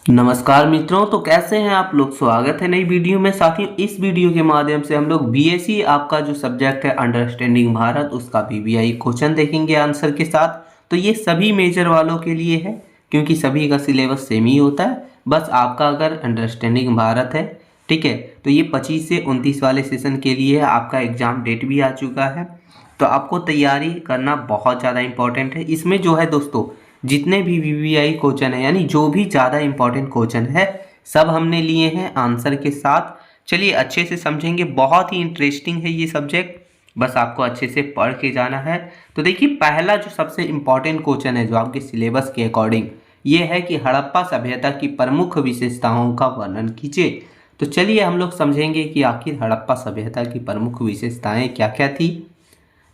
नमस्कार मित्रों, तो कैसे हैं आप लोग। स्वागत है नई वीडियो में। साथियों, इस वीडियो के माध्यम से हम लोग बीएससी आपका जो सब्जेक्ट है अंडरस्टैंडिंग भारत, उसका बीबीआई क्वेश्चन देखेंगे आंसर के साथ। तो ये सभी मेजर वालों के लिए है क्योंकि सभी का सिलेबस सेम ही होता है। बस आपका अगर अंडरस्टैंडिंग भारत है, ठीक है, तो ये 25 से 29 वाले सेशन के लिए है। आपका एग्जाम डेट भी आ चुका है, तो आपको तैयारी करना बहुत ज़्यादा इंपॉर्टेंट है। इसमें जो है दोस्तों, जितने भी वीवीआई क्वेश्चन है, यानी जो भी ज़्यादा इंपॉर्टेंट क्वेश्चन है, सब हमने लिए हैं आंसर के साथ। चलिए अच्छे से समझेंगे। बहुत ही इंटरेस्टिंग है ये सब्जेक्ट, बस आपको अच्छे से पढ़ के जाना है। तो देखिए, पहला जो सबसे इंपॉर्टेंट क्वेश्चन है जो आपके सिलेबस के अकॉर्डिंग, ये है कि हड़प्पा सभ्यता की प्रमुख विशेषताओं का वर्णन कीजिए। तो चलिए हम लोग समझेंगे कि आखिर हड़प्पा सभ्यता की प्रमुख विशेषताएं क्या क्या थी।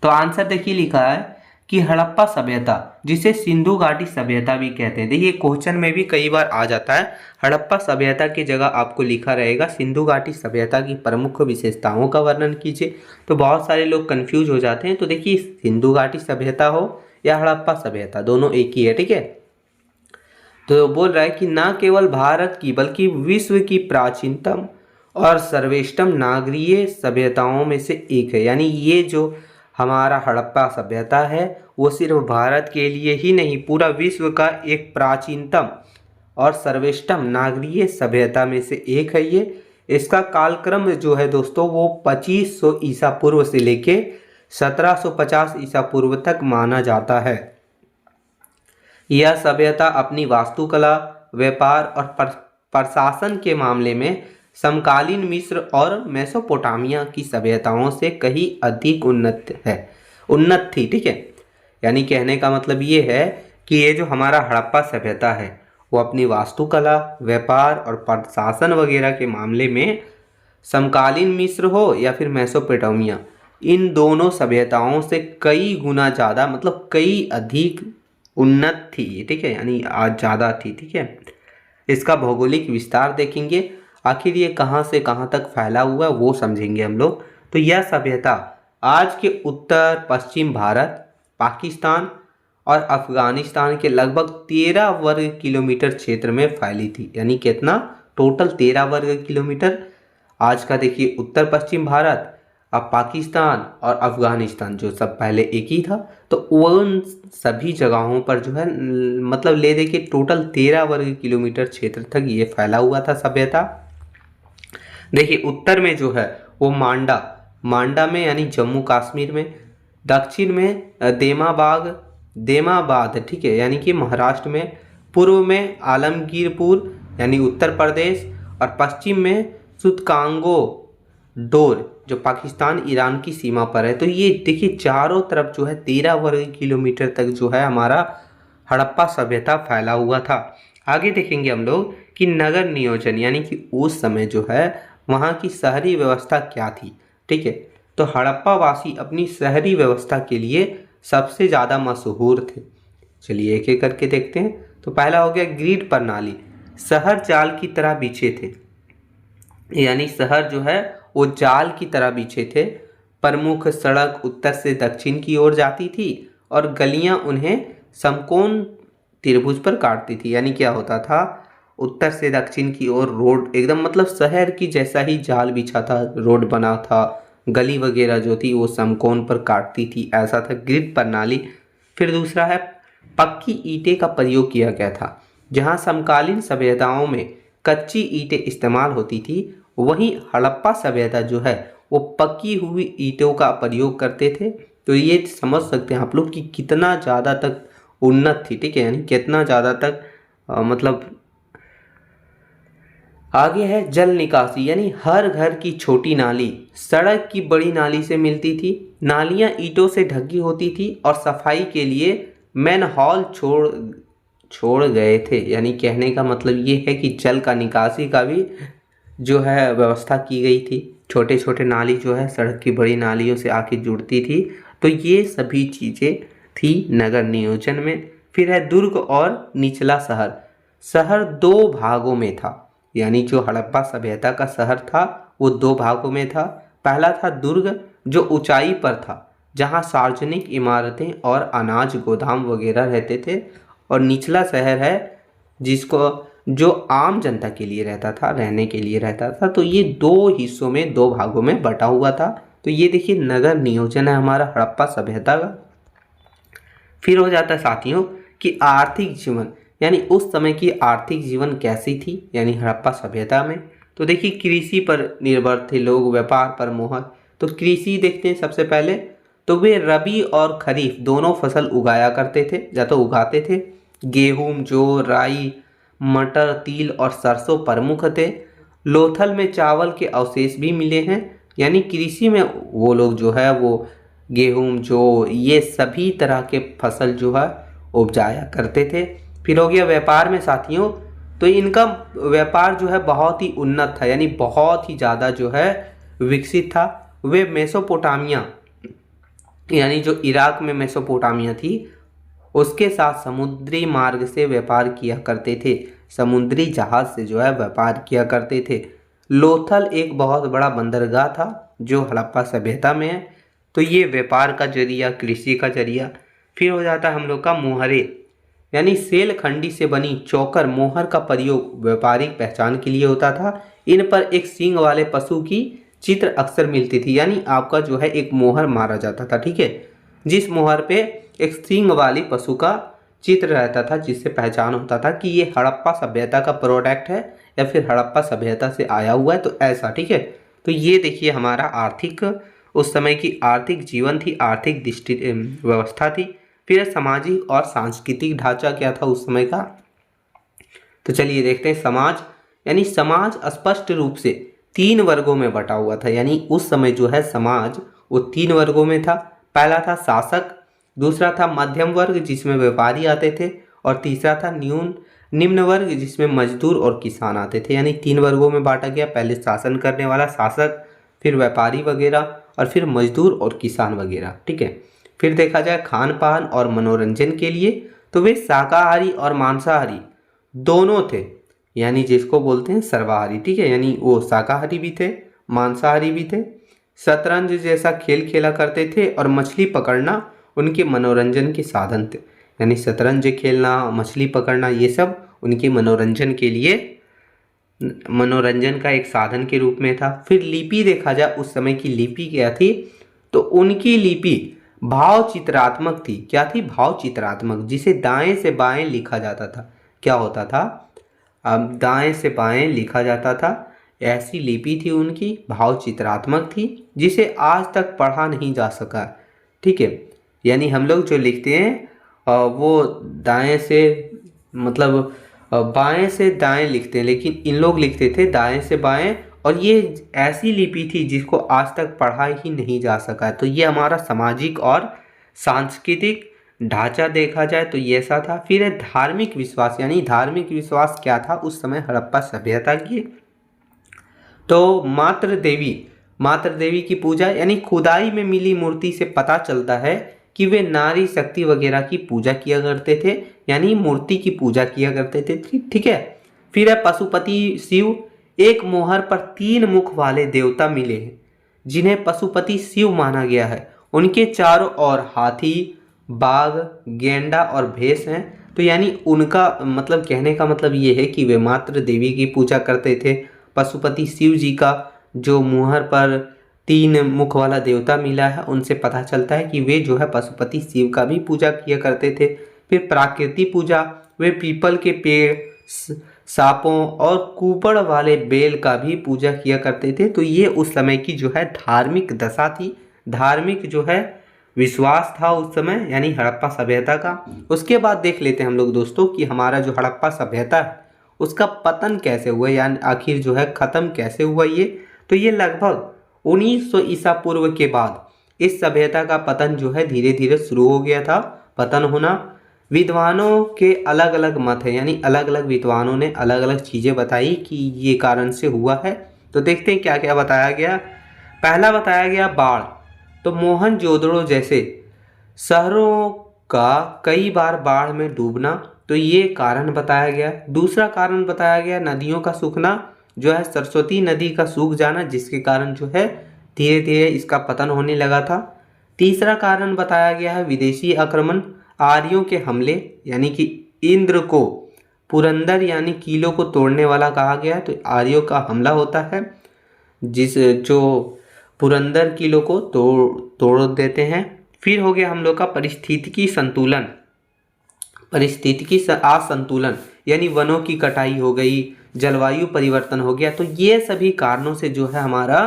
तो आंसर देखिए, लिखा है कि हड़प्पा सभ्यता, जिसे सिंधु घाटी सभ्यता भी कहते हैं। देखिए क्वेश्चन में भी कई बार आ जाता है, हड़प्पा सभ्यता की जगह आपको लिखा रहेगा सिंधु घाटी सभ्यता की प्रमुख विशेषताओं का वर्णन कीजिए। तो बहुत सारे लोग कंफ्यूज हो जाते हैं। तो देखिए, सिंधु घाटी सभ्यता हो या हड़प्पा सभ्यता, दोनों एक ही है, ठीक है। तो बोल रहा है कि न केवल भारत की बल्कि विश्व की प्राचीनतम और सर्वोत्तम नागरीय सभ्यताओं में से एक है। यानी ये जो हमारा हड़प्पा सभ्यता है, वो सिर्फ भारत के लिए ही नहीं, पूरा विश्व का एक प्राचीनतम और सर्वोत्तम नागरीय सभ्यता में से एक है ये। इसका कालक्रम जो है दोस्तों, वो 2500 ईसा पूर्व से लेके 1750 ईसा पूर्व तक माना जाता है। यह सभ्यता अपनी वास्तुकला, व्यापार और प्रशासन के मामले में समकालीन मिस्र और मेसोपोटामिया की सभ्यताओं से कहीं अधिक उन्नत थी, ठीक है। यानी कहने का मतलब ये है कि ये जो हमारा हड़प्पा सभ्यता है, वो अपनी वास्तुकला, व्यापार और प्रशासन वगैरह के मामले में समकालीन मिस्र हो या फिर मेसोपोटामिया, इन दोनों सभ्यताओं से कई गुना ज़्यादा, मतलब कई अधिक उन्नत थी, ठीक है। यानी आज ज़्यादा थी, ठीक है। इसका भौगोलिक विस्तार देखेंगे, आखिर ये कहाँ से कहाँ तक फैला हुआ है वो समझेंगे हम लोग। तो यह सभ्यता आज के उत्तर पश्चिम भारत, पाकिस्तान और अफगानिस्तान के लगभग 13 वर्ग किलोमीटर क्षेत्र में फैली थी। यानी कितना? टोटल 13 वर्ग किलोमीटर। आज का देखिए उत्तर पश्चिम भारत, अब पाकिस्तान और अफगानिस्तान जो सब पहले एक ही था, तो उन सभी जगहों पर जो है मतलब ले दे के टोटल 13 वर्ग किलोमीटर क्षेत्र तक ये फैला हुआ था सभ्यता। देखिए उत्तर में जो है वो मांडा में, यानी जम्मू कश्मीर में, दक्षिण में देमाबाद, ठीक है, यानी कि महाराष्ट्र में, पूर्व में आलमगीरपुर यानी उत्तर प्रदेश, और पश्चिम में सुतकांगो डोर जो पाकिस्तान ईरान की सीमा पर है। तो ये देखिए चारों तरफ जो है 13 वर्ग किलोमीटर तक जो है हमारा हड़प्पा सभ्यता फैला हुआ था। आगे देखेंगे हम लोग कि नगर नियोजन, यानी कि उस समय जो है वहाँ की शहरी व्यवस्था क्या थी, ठीक है। तो हड़प्पा वासी अपनी शहरी व्यवस्था के लिए सबसे ज़्यादा मशहूर थे। चलिए एक एक करके देखते हैं। तो पहला हो गया ग्रिड प्रणाली। शहर जाल की तरह बिछे थे, यानी शहर जो है वो जाल की तरह बिछे थे। प्रमुख सड़क उत्तर से दक्षिण की ओर जाती थी और गलियां उन्हें समकोण त्रिभुज पर काटती थी। यानी क्या होता था, उत्तर से दक्षिण की ओर रोड एकदम मतलब शहर की जैसा ही जाल बिछा था, रोड बना था, गली वगैरह जो थी वो समकोण पर काटती थी, ऐसा था ग्रिड प्रणाली। फिर दूसरा है पक्की ईंटें का प्रयोग किया गया था। जहाँ समकालीन सभ्यताओं में कच्ची ईंटें इस्तेमाल होती थी, वहीं हड़प्पा सभ्यता जो है वो पकी हुई ईंटों का प्रयोग करते थे। तो ये समझ सकते हैं आप लोग कि कितना ज़्यादा तक उन्नत थी, ठीक है, यानी कितना ज़्यादा तक मतलब। आगे है जल निकासी, यानी हर घर की छोटी नाली सड़क की बड़ी नाली से मिलती थी। नालियाँ ईंटों से ढकी होती थी और सफाई के लिए मैनहॉल छोड़ गए थे। यानी कहने का मतलब ये है कि जल का निकासी का भी जो है व्यवस्था की गई थी। छोटे छोटे नाली जो है सड़क की बड़ी नालियों से आके जुड़ती थी। तो ये सभी चीज़ें थी नगर नियोजन में। फिर है दुर्ग और निचला शहर। शहर दो भागों में था, यानी जो हड़प्पा सभ्यता का शहर था वो दो भागों में था। पहला था दुर्ग जो ऊंचाई पर था, जहाँ सार्वजनिक इमारतें और अनाज गोदाम वगैरह रहते थे। और निचला शहर है जिसको जो आम जनता के लिए रहता था, रहने के लिए रहता था। तो ये दो हिस्सों में, दो भागों में बटा हुआ था। तो ये देखिए नगर नियोजन है हमारा हड़प्पा सभ्यता का। फिर हो जाता है साथियों कि आर्थिक जीवन, यानी उस समय की आर्थिक जीवन कैसी थी, यानी हड़प्पा सभ्यता में। तो देखिए कृषि पर निर्भर थे लोग, व्यापार पर मोहर। तो कृषि देखते हैं सबसे पहले, तो वे रबी और खरीफ दोनों फसल उगाया करते थे या तो उगाते थे। गेहूं, जौ, राई, मटर, तिल और सरसों प्रमुख थे। लोथल में चावल के अवशेष भी मिले हैं, यानी कृषि में वो लोग जो है वो गेहूं, जौ, ये सभी तरह के फसल जो है उपजाया करते थे। फिर हो गया व्यापार में साथियों, तो इनका व्यापार जो है बहुत ही उन्नत था, यानी बहुत ही ज़्यादा जो है विकसित था। वे मेसोपोटामिया, यानी जो इराक में मेसोपोटामिया थी, उसके साथ समुद्री मार्ग से व्यापार किया करते थे। समुद्री जहाज से जो है व्यापार किया करते थे। लोथल एक बहुत बड़ा बंदरगाह था जो हड़प्पा सभ्यता में है। तो ये व्यापार का जरिया, कृषि का जरिया। फिर हो जाता है हम लोग का मोहरे, यानी सेल खंडी से बनी चौकर मोहर का प्रयोग व्यापारिक पहचान के लिए होता था। इन पर एक सींग वाले पशु की चित्र अक्सर मिलती थी, यानी आपका जो है एक मोहर मारा जाता था, ठीक है, जिस मोहर पे एक सींग वाली पशु का चित्र रहता था, जिससे पहचान होता था कि ये हड़प्पा सभ्यता का प्रोडक्ट है या फिर हड़प्पा सभ्यता से आया हुआ है, तो ऐसा, ठीक है। तो ये देखिए हमारा आर्थिक, उस समय की आर्थिक जीवन थी, आर्थिक दृष्टि व्यवस्था थी। फिर सामाजिक और सांस्कृतिक ढांचा क्या था उस समय का, तो चलिए देखते हैं। समाज, यानी समाज स्पष्ट रूप से तीन वर्गों में बटा हुआ था, यानी उस समय जो है समाज वो तीन वर्गों में था। पहला था शासक, दूसरा था मध्यम वर्ग जिसमें व्यापारी आते थे, और तीसरा था निम्न वर्ग जिसमें मजदूर और किसान आते थे। यानी तीन वर्गों में बांटा गया, पहले शासन करने वाला शासक, फिर व्यापारी वगैरह, और फिर मजदूर और किसान वगैरह, ठीक है। फिर देखा जाए खान पान और मनोरंजन के लिए, तो वे शाकाहारी और मांसाहारी दोनों थे, यानी जिसको बोलते हैं सर्वाहारी, ठीक है, यानी वो शाकाहारी भी थे, मांसाहारी भी थे। शतरंज जैसा खेल खेला करते थे और मछली पकड़ना उनके मनोरंजन के साधन थे, यानी शतरंज खेलना, मछली पकड़ना, ये सब उनके मनोरंजन के लिए, मनोरंजन का एक साधन के रूप में था। फिर लिपि देखा जाए, उस समय की लिपि क्या थी, तो उनकी लिपि भाव चित्रात्मक थी। क्या थी? भाव चित्रात्मक, जिसे दाएं से बाएं लिखा जाता था। क्या होता था? अब दाएं से बाएं लिखा जाता था, ऐसी लिपि थी उनकी, भाव चित्रात्मक थी, जिसे आज तक पढ़ा नहीं जा सका, ठीक है। यानी हम लोग जो लिखते हैं वो दाएं से, मतलब बाएं से दाएं लिखते हैं, लेकिन इन लोग लिखते थे दाएं से बाएं, और ये ऐसी लिपि थी जिसको आज तक पढ़ा ही नहीं जा सका। तो ये हमारा सामाजिक और सांस्कृतिक ढांचा देखा जाए तो ये ऐसा था। फिर है धार्मिक विश्वास, यानी धार्मिक विश्वास क्या था उस समय हड़प्पा सभ्यता की, तो मातृ देवी की पूजा, यानी खुदाई में मिली मूर्ति से पता चलता है कि वे नारी शक्ति वगैरह की पूजा किया करते थे, यानी मूर्ति की पूजा किया करते थे, ठीक है। फिर है पशुपति शिव, एक मोहर पर तीन मुख वाले देवता मिले हैं जिन्हें पशुपति शिव माना गया है। उनके चारों ओर हाथी, बाघ, गेंडा और भैंस हैं। तो यानी उनका मतलब, कहने का मतलब ये है कि वे मातृ देवी की पूजा करते थे। पशुपति शिव जी का जो मुहर पर तीन मुख वाला देवता मिला है, उनसे पता चलता है कि वे जो है पशुपति शिव का भी पूजा किया करते थे। फिर प्राकृति पूजा, वे पीपल के पेड़, सांपों और कुपड़ वाले बेल का भी पूजा किया करते थे। तो ये उस समय की जो है धार्मिक दशा थी, धार्मिक जो है विश्वास था उस समय, यानी हड़प्पा सभ्यता का। उसके बाद देख लेते हैं हम लोग दोस्तों कि हमारा जो हड़प्पा सभ्यता है उसका पतन कैसे हुआ, यानी आखिर जो है ख़त्म कैसे हुआ ये। तो ये लगभग 1900 ईसा पूर्व के बाद इस सभ्यता का पतन जो है धीरे धीरे शुरू हो गया था, पतन होना। विद्वानों के अलग अलग मत है, यानी अलग अलग विद्वानों ने अलग अलग चीज़ें बताई कि ये कारण से हुआ है। तो देखते हैं क्या क्या बताया गया। पहला बताया गया बाढ़, तो मोहनजोदड़ो जैसे शहरों का कई बार बाढ़ में डूबना, तो ये कारण बताया गया। दूसरा कारण बताया गया नदियों का सूखना, जो है सरस्वती नदी का सूख जाना, जिसके कारण जो है धीरे धीरे इसका पतन होने लगा था। तीसरा कारण बताया गया है विदेशी आक्रमण, आर्यों के हमले, यानी कि इंद्र को पुरंदर यानी किलों को तोड़ने वाला कहा गया है, तो आर्यों का हमला होता है जिस जो पुरंदर किलों को तोड़ देते हैं। फिर हो गया हम लोग का परिस्थितिकी संतुलन, परिस्थितिकी असंतुलन यानी वनों की कटाई हो गई, जलवायु परिवर्तन हो गया। तो ये सभी कारणों से जो है हमारा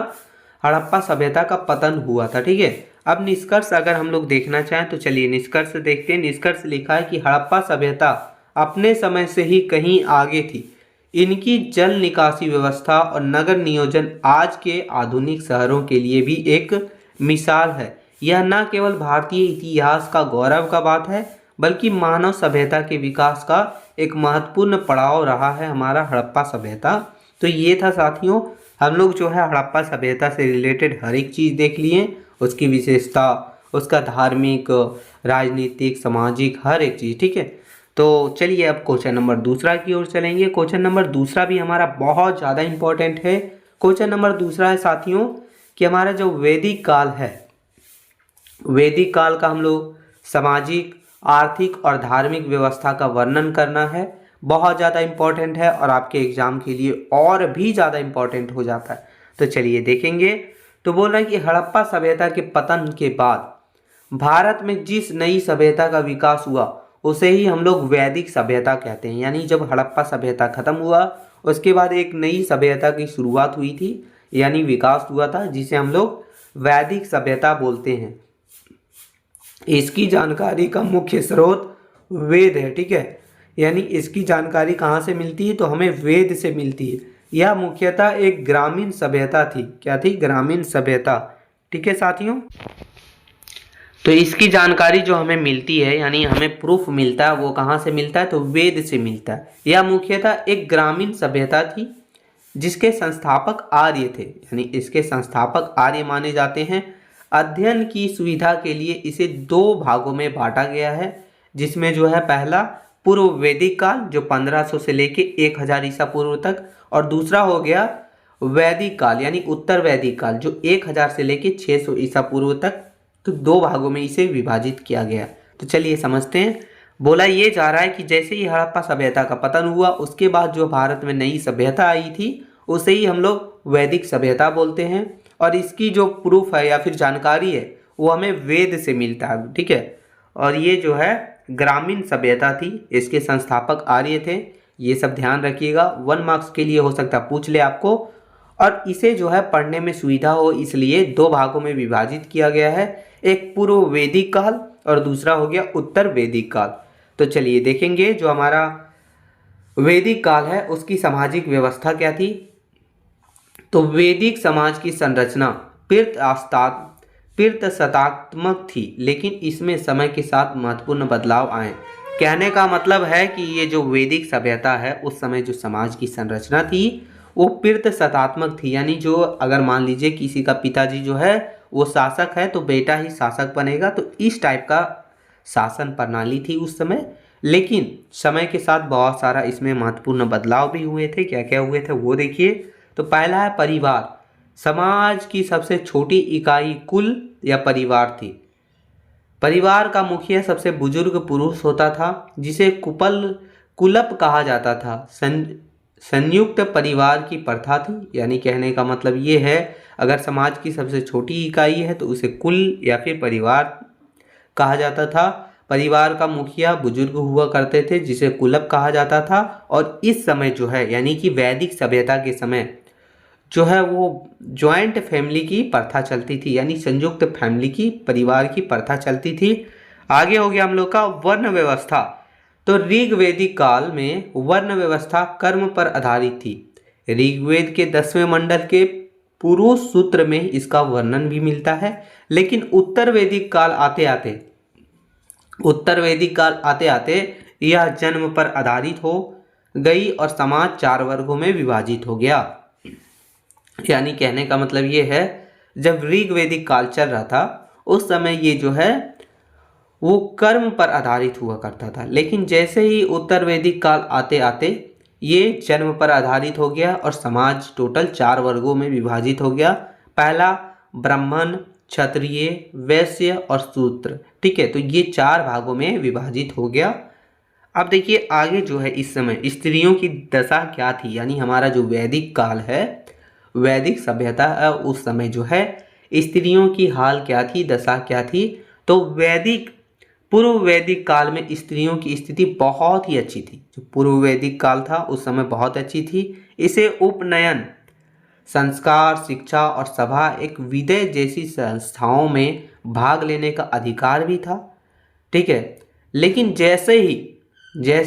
हड़प्पा सभ्यता का पतन हुआ था। ठीक है, अब निष्कर्ष अगर हम लोग देखना चाहें तो चलिए निष्कर्ष देखते हैं। निष्कर्ष लिखा है कि हड़प्पा सभ्यता अपने समय से ही कहीं आगे थी। इनकी जल निकासी व्यवस्था और नगर नियोजन आज के आधुनिक शहरों के लिए भी एक मिसाल है। यह न केवल भारतीय इतिहास का गौरव का बात है, बल्कि मानव सभ्यता के विकास का एक महत्वपूर्ण पड़ाव रहा है हमारा हड़प्पा सभ्यता। तो ये था साथियों, हम लोग जो है हड़प्पा सभ्यता से रिलेटेड हर एक चीज़ देख लिए, उसकी विशेषता, उसका धार्मिक, राजनीतिक, सामाजिक हर एक चीज़। ठीक है, तो चलिए अब क्वेश्चन नंबर दूसरा की ओर चलेंगे। क्वेश्चन नंबर दूसरा भी हमारा बहुत ज़्यादा इम्पोर्टेंट है। क्वेश्चन नंबर दूसरा है साथियों कि हमारा जो वैदिक काल है, वैदिक काल का हम लोग सामाजिक, आर्थिक और धार्मिक व्यवस्था का वर्णन करना है। बहुत ज़्यादा इम्पोर्टेंट है और आपके एग्जाम के लिए और भी ज़्यादा इम्पोर्टेंट हो जाता है। तो चलिए देखेंगे। तो बोल रहा है कि हड़प्पा सभ्यता के पतन के बाद भारत में जिस नई सभ्यता का विकास हुआ उसे ही हम लोग वैदिक सभ्यता कहते हैं। यानी जब हड़प्पा सभ्यता खत्म हुआ उसके बाद एक नई सभ्यता की शुरुआत हुई थी, यानी विकास हुआ था, जिसे हम लोग वैदिक सभ्यता बोलते हैं। इसकी जानकारी का मुख्य स्रोत वेद है। ठीक है, यानी इसकी जानकारी कहाँ से मिलती है, तो हमें वेद से मिलती है। यह मुख्यतः एक ग्रामीण सभ्यता थी। क्या थी? ग्रामीण सभ्यता। ठीक है साथियों, तो इसकी जानकारी जो हमें मिलती है, यानी हमें प्रूफ मिलता है, वो कहाँ से मिलता है, तो वेद से मिलता है। यह मुख्यतः एक ग्रामीण सभ्यता थी जिसके संस्थापक आर्य थे, यानी इसके संस्थापक आर्य माने जाते हैं। अध्ययन की सुविधा के लिए इसे दो भागों में बांटा गया है, जिसमें जो है पहला पूर्व वैदिक काल जो 1500 से लेके 1000 ईसा पूर्व तक, और दूसरा हो गया वैदिक काल यानी उत्तर वैदिक काल जो 1000 से लेके 600 ईसा पूर्व तक। तो दो भागों में इसे विभाजित किया गया। तो चलिए समझते हैं। बोला ये जा रहा है कि जैसे ही हड़प्पा सभ्यता का पतन हुआ उसके बाद जो भारत में नई सभ्यता आई थी उसे ही हम लोग वैदिक सभ्यता बोलते हैं, और इसकी जो प्रूफ है या फिर जानकारी है वो हमें वेद से मिलता है। ठीक है, और ये जो है ग्रामीण सभ्यता थी, इसके संस्थापक आर्य थे। ये सब ध्यान रखिएगा, 1 मार्क्स के लिए हो सकता है पूछ ले आपको। और इसे जो है पढ़ने में सुविधा हो इसलिए दो भागों में विभाजित किया गया है, एक पूर्व वैदिक काल और दूसरा हो गया उत्तर वैदिक काल। तो चलिए देखेंगे जो हमारा वैदिक काल है उसकी सामाजिक व्यवस्था क्या थी। तो वैदिक समाज की संरचना पितृसत्तात्मक थी, लेकिन इसमें समय के साथ महत्वपूर्ण बदलाव आए। कहने का मतलब है कि ये जो वैदिक सभ्यता है उस समय जो समाज की संरचना थी वो पितृसत्तात्मक थी, यानी जो अगर मान लीजिए किसी का पिताजी जो है वो शासक है तो बेटा ही शासक बनेगा। तो इस टाइप का शासन प्रणाली थी उस समय, लेकिन समय के साथ बहुत सारा इसमें महत्वपूर्ण बदलाव भी हुए थे। क्या क्या हुए थे वो देखिए। तो पहला है परिवार। समाज की सबसे छोटी इकाई कुल या परिवार थी। परिवार का मुखिया सबसे बुजुर्ग पुरुष होता था जिसे कुलप कहा जाता था। संयुक्त परिवार की प्रथा थी, यानी कहने का मतलब ये है अगर समाज की सबसे छोटी इकाई है तो उसे कुल या फिर परिवार कहा जाता था। परिवार का मुखिया बुजुर्ग हुआ करते थे जिसे कुलप कहा जाता था। और इस समय जो है यानी कि वैदिक सभ्यता के समय जो है वो जॉइंट फैमिली की प्रथा चलती थी, यानी संयुक्त फैमिली की परिवार की प्रथा चलती थी। आगे हो गया हम लोग का वर्ण व्यवस्था। तो ऋग्वैदिक काल में वर्ण व्यवस्था कर्म पर आधारित थी। ऋग्वेद के 10वें मंडल के पुरुष सूत्र में इसका वर्णन भी मिलता है, लेकिन उत्तर वैदिक काल आते आते यह जन्म पर आधारित हो गई और समाज 4 वर्गों में विभाजित हो गया। यानी कहने का मतलब ये है जब ऋग्वैदिक काल चल रहा था उस समय ये जो है वो कर्म पर आधारित हुआ करता था, लेकिन जैसे ही उत्तर वैदिक काल आते आते ये जन्म पर आधारित हो गया और समाज टोटल 4 वर्गों में विभाजित हो गया। पहला ब्राह्मण, क्षत्रिय, वैश्य और शूद्र। ठीक है, तो ये 4 भागों में विभाजित हो गया। अब देखिए आगे जो है इस समय स्त्रियों की दशा क्या थी, यानी हमारा जो वैदिक काल है, वैदिक सभ्यता है, उस समय जो है स्त्रियों की हाल क्या थी, दशा क्या थी। तो पूर्व वैदिक काल में स्त्रियों की स्थिति बहुत ही अच्छी थी। जो पूर्व वैदिक काल था उस समय बहुत अच्छी थी। इसे उपनयन, संस्कार, शिक्षा और सभा, एक विदय जैसी संस्थाओं में भाग लेने का अधिकार भी था। ठीक है, लेकिन जैसे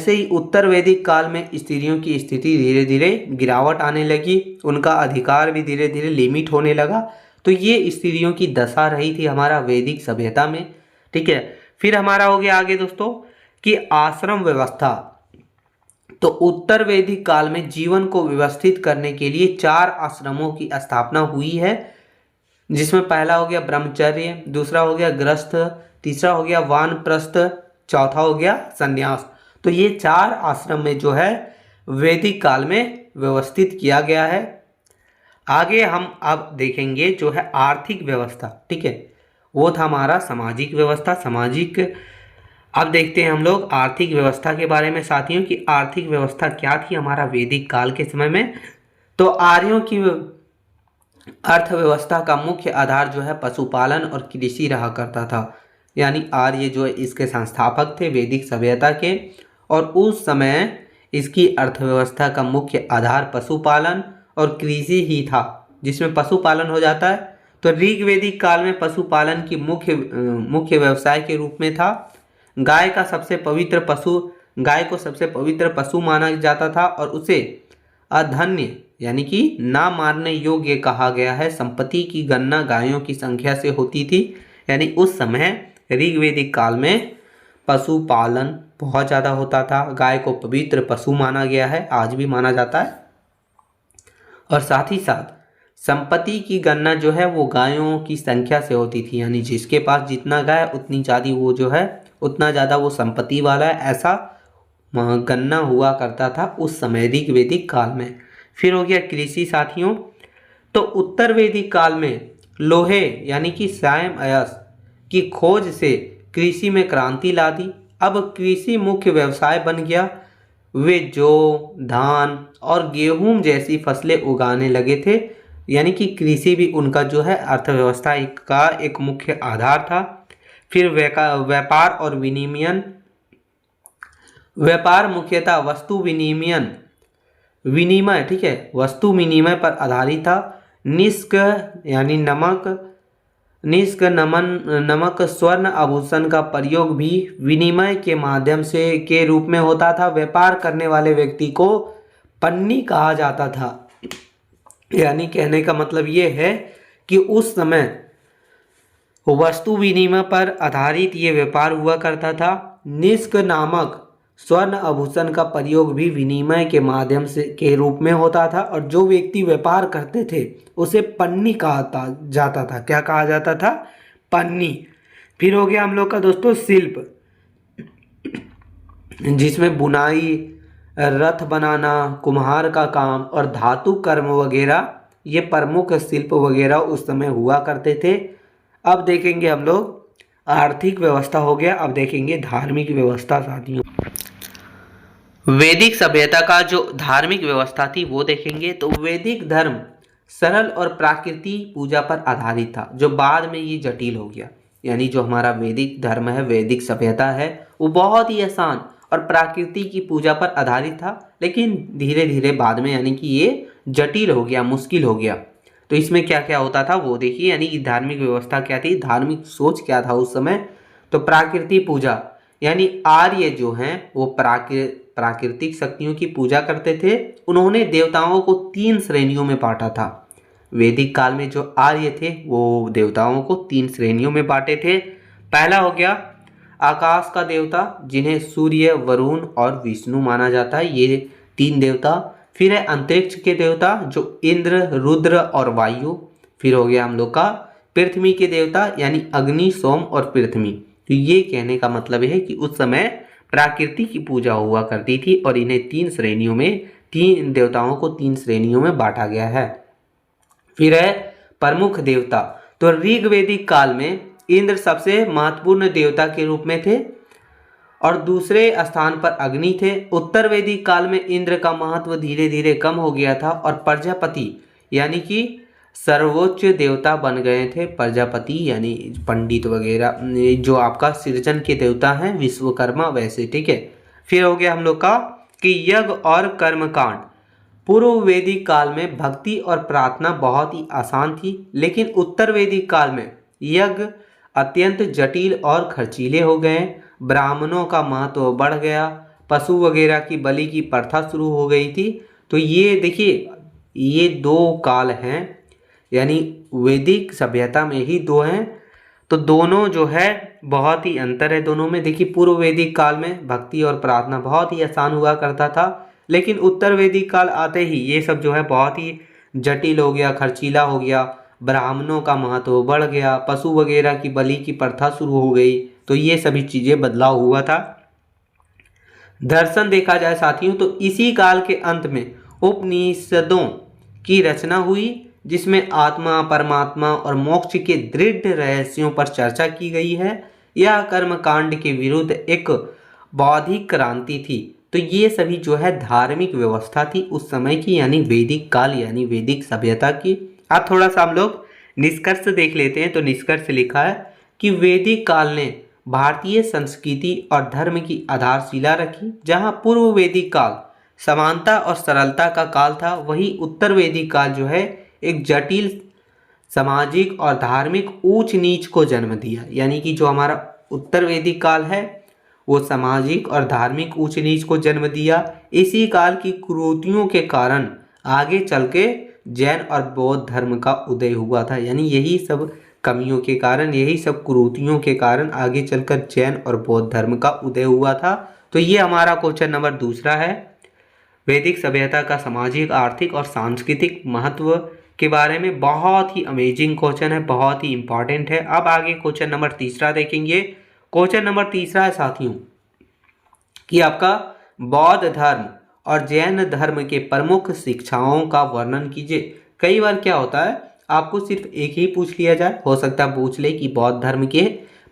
ही उत्तर वैदिक काल में स्त्रियों की स्थिति धीरे धीरे गिरावट आने लगी, उनका अधिकार भी धीरे धीरे लिमिट होने लगा। तो ये स्त्रियों की दशा रही थी हमारा वैदिक सभ्यता में। ठीक है, फिर हमारा हो गया आगे दोस्तों कि आश्रम व्यवस्था। तो उत्तर वैदिक काल में जीवन को व्यवस्थित करने के लिए 4 आश्रमों की स्थापना हुई है, जिसमें पहला हो गया ब्रह्मचर्य, दूसरा हो गया गृहस्थ, तीसरा हो गया वानप्रस्थ, चौथा हो गया संन्यास। तो ये 4 आश्रम में जो है वैदिक काल में व्यवस्थित किया गया है। आगे हम अब देखेंगे जो है आर्थिक व्यवस्था। ठीक है, वो था हमारा सामाजिक व्यवस्था। अब देखते हैं हम लोग आर्थिक व्यवस्था के बारे में साथियों कि आर्थिक व्यवस्था क्या थी हमारा वैदिक काल के समय में। तो आर्यों की अर्थव्यवस्था का मुख्य आधार जो है पशुपालन और कृषि रहा करता था। यानी आर्य जो है इसके संस्थापक थे वैदिक सभ्यता के, और उस समय इसकी अर्थव्यवस्था का मुख्य आधार पशुपालन और कृषि ही था, जिसमें पशुपालन हो जाता है। तो ऋग्वैदिक काल में पशुपालन की मुख्य व्यवसाय के रूप में था। गाय को सबसे पवित्र पशु माना जाता था और उसे अधन्य यानी कि ना मारने योग्य कहा गया है। संपत्ति की गणना गायों की संख्या से होती थी। यानी उस समय ऋग्वैदिक काल में पशुपालन बहुत ज़्यादा होता था। गाय को पवित्र पशु माना गया है, आज भी माना जाता है। और साथ ही साथ संपत्ति की गणना जो है वो गायों की संख्या से होती थी। यानी जिसके पास जितना गाय उतनी ज़्यादा वो जो है उतना ज़्यादा वो संपत्ति वाला है, ऐसा गणना हुआ करता था उस समय ऋग्वैदिक काल में। फिर हो गया कृषि साथियों। तो उत्तर वैदिक काल में लोहे यानी कि सायम अयस्क की खोज से कृषि में क्रांति ला दी। अब कृषि मुख्य व्यवसाय बन गया। वे जौ, धान और गेहूं जैसी फसलें उगाने लगे थे। यानी कि कृषि भी उनका जो है अर्थव्यवस्था का एक मुख्य आधार था। फिर व्यापार और व्यापार मुख्यतः वस्तु विनिमय, ठीक है, वस्तु विनिमय पर आधारित था। निष्क यानी नमक स्वर्ण आभूषण का प्रयोग भी विनिमय के माध्यम से के रूप में होता था। व्यापार करने वाले व्यक्ति को पन्नी कहा जाता था। यानी कहने का मतलब ये है कि उस समय वस्तु विनिमय पर आधारित ये व्यापार हुआ करता था। निष्क नामक स्वर्ण आभूषण का प्रयोग भी विनिमय के माध्यम से के रूप में होता था, और जो व्यक्ति व्यापार करते थे उसे पन्नी कहा जाता था। क्या कहा जाता था? पन्नी। फिर हो गया हम लोग का दोस्तों शिल्प, जिसमें बुनाई, रथ बनाना, कुम्हार का काम और धातु कर्म वगैरह ये प्रमुख शिल्प वगैरह उस समय हुआ करते थे। अब देखेंगे हम लोग आर्थिक व्यवस्था हो गया, अब देखेंगे धार्मिक व्यवस्था साथियों। वैदिक सभ्यता का जो धार्मिक व्यवस्था थी वो देखेंगे। तो वैदिक धर्म सरल और प्राकृति पूजा पर आधारित था, जो बाद में ये जटिल हो गया। यानी जो हमारा वैदिक धर्म है, वैदिक सभ्यता है, वो बहुत ही आसान और प्राकृति की पूजा पर आधारित था, लेकिन धीरे धीरे बाद में यानी कि ये जटिल हो गया, मुश्किल हो गया। तो इसमें क्या क्या होता था वो देखिए। यानी कि धार्मिक व्यवस्था क्या थी, धार्मिक सोच क्या था उस समय। तो प्राकृतिक पूजा, यानी आर्य जो हैं वो प्राकृतिक शक्तियों की पूजा करते थे। उन्होंने देवताओं को 3 श्रेणियों में बांटा था। वैदिक काल में जो आर्य थे वो देवताओं को 3 श्रेणियों में बांटे थे। पहला हो गया आकाश का देवता, जिन्हें सूर्य, वरुण और विष्णु माना जाता है, ये 3 देवता। फिर है अंतरिक्ष के देवता जो इंद्र, रुद्र और वायु। फिर हो गया हम लोग का पृथ्वी के देवता, यानी अग्नि, सोम और पृथ्वी। तो ये कहने का मतलब है कि उस समय प्रकृति की पूजा हुआ करती थी और इन्हें 3 श्रेणियों में, 3 देवताओं को 3 श्रेणियों में बांटा गया है। फिर है प्रमुख देवता। तो ऋग्वैदिक काल में इंद्र सबसे महत्वपूर्ण देवता के रूप में थे। और दूसरे स्थान पर अग्नि थे। उत्तर वैदिक काल में इंद्र का महत्व धीरे धीरे कम हो गया था और प्रजापति यानी कि सर्वोच्च देवता बन गए थे। प्रजापति यानी पंडित वगैरह जो आपका सृजन के देवता हैं, विश्वकर्मा वैसे, ठीक है। फिर हो गया हम लोग का कि यज्ञ और कर्मकांड। पूर्व वैदिक काल में भक्ति और प्रार्थना बहुत ही आसान थी, लेकिन उत्तर वैदिक काल में यज्ञ अत्यंत जटिल और खर्चीले हो गए। ब्राह्मणों का महत्व बढ़ गया, पशु वगैरह की बलि की प्रथा शुरू हो गई थी। तो ये देखिए, ये दो काल हैं, यानी वैदिक सभ्यता में ही दो हैं। तो दोनों जो है बहुत ही अंतर है दोनों में। देखिए, पूर्व वैदिक काल में भक्ति और प्रार्थना बहुत ही आसान हुआ करता था, लेकिन उत्तर वैदिक काल आते ही ये सब जो है बहुत ही जटिल हो गया, खर्चीला हो गया, ब्राह्मणों का महत्व बढ़ गया, पशु वगैरह की बलि की प्रथा शुरू हो गई। तो ये सभी चीज़ें बदलाव हुआ था। दर्शन देखा जाए साथियों तो इसी काल के अंत में उपनिषदों की रचना हुई, जिसमें आत्मा, परमात्मा और मोक्ष के दृढ़ रहस्यों पर चर्चा की गई है। यह कर्मकांड के विरुद्ध एक बौद्धिक क्रांति थी। तो ये सभी जो है धार्मिक व्यवस्था थी उस समय की, यानी वैदिक काल, यानी वैदिक सभ्यता की। अब थोड़ा सा हम लोग निष्कर्ष देख लेते हैं। तो निष्कर्ष लिखा है कि वैदिक काल ने भारतीय संस्कृति और धर्म की आधारशिला रखी। जहाँ पूर्व वैदिक काल समानता और सरलता का काल था, वही उत्तर वैदिक काल जो है एक जटिल सामाजिक और धार्मिक ऊंच नीच को जन्म दिया। यानी कि जो हमारा उत्तर वैदिक काल है वो सामाजिक और धार्मिक ऊंच नीच को जन्म दिया। इसी काल की कुरीतियों के कारण आगे चल के जैन और बौद्ध धर्म का उदय हुआ था। यानी यही सब कमियों के कारण, यही सब कुरीतियों के कारण आगे चलकर जैन और बौद्ध धर्म का उदय हुआ था। तो ये हमारा क्वेश्चन नंबर दूसरा है। वैदिक सभ्यता का सामाजिक, आर्थिक और सांस्कृतिक महत्व के बारे में बहुत ही अमेजिंग क्वेश्चन है, बहुत ही इंपॉर्टेंट है। अब आगे क्वेश्चन नंबर तीसरा देखेंगे। क्वेश्चन नंबर तीसरा है साथियों कि आपका बौद्ध धर्म और जैन धर्म के प्रमुख शिक्षाओं का वर्णन कीजिए। कई बार क्या होता है, आपको सिर्फ एक ही पूछ लिया जाए, हो सकता है पूछ ले कि बौद्ध धर्म के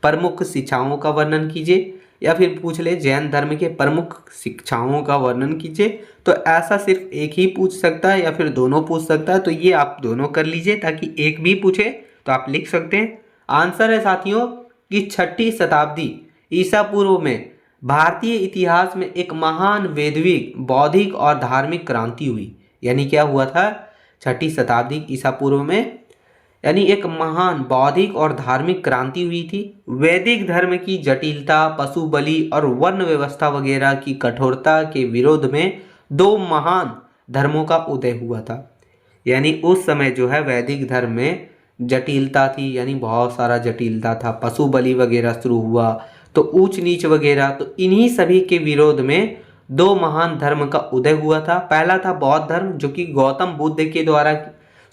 प्रमुख शिक्षाओं का वर्णन कीजिए, या फिर पूछ ले जैन धर्म के प्रमुख शिक्षाओं का वर्णन कीजिए। तो ऐसा सिर्फ एक ही पूछ सकता है या फिर दोनों पूछ सकता है। तो ये आप दोनों कर लीजिए, ताकि एक भी पूछे तो आप लिख सकते हैं। आंसर है साथियों कि 6ठी शताब्दी ईसा पूर्व में भारतीय इतिहास में एक महान वैदिक, बौद्धिक और धार्मिक क्रांति हुई। यानी क्या हुआ था 6ठी शताब्दी ईसा पूर्व में, यानी एक महान बौद्धिक और धार्मिक क्रांति हुई थी। वैदिक धर्म की जटिलता, पशु बलि और वर्ण व्यवस्था वगैरह की कठोरता के विरोध में दो महान धर्मों का उदय हुआ था। यानी उस समय जो है वैदिक धर्म में जटिलता थी, यानी बहुत सारा जटिलता था, पशु बलि वगैरह शुरू हुआ, तो ऊंच नीच वगैरह। तो इन्हीं सभी के विरोध में दो महान धर्म का उदय हुआ था। पहला था बौद्ध धर्म, जो कि गौतम बुद्ध के द्वारा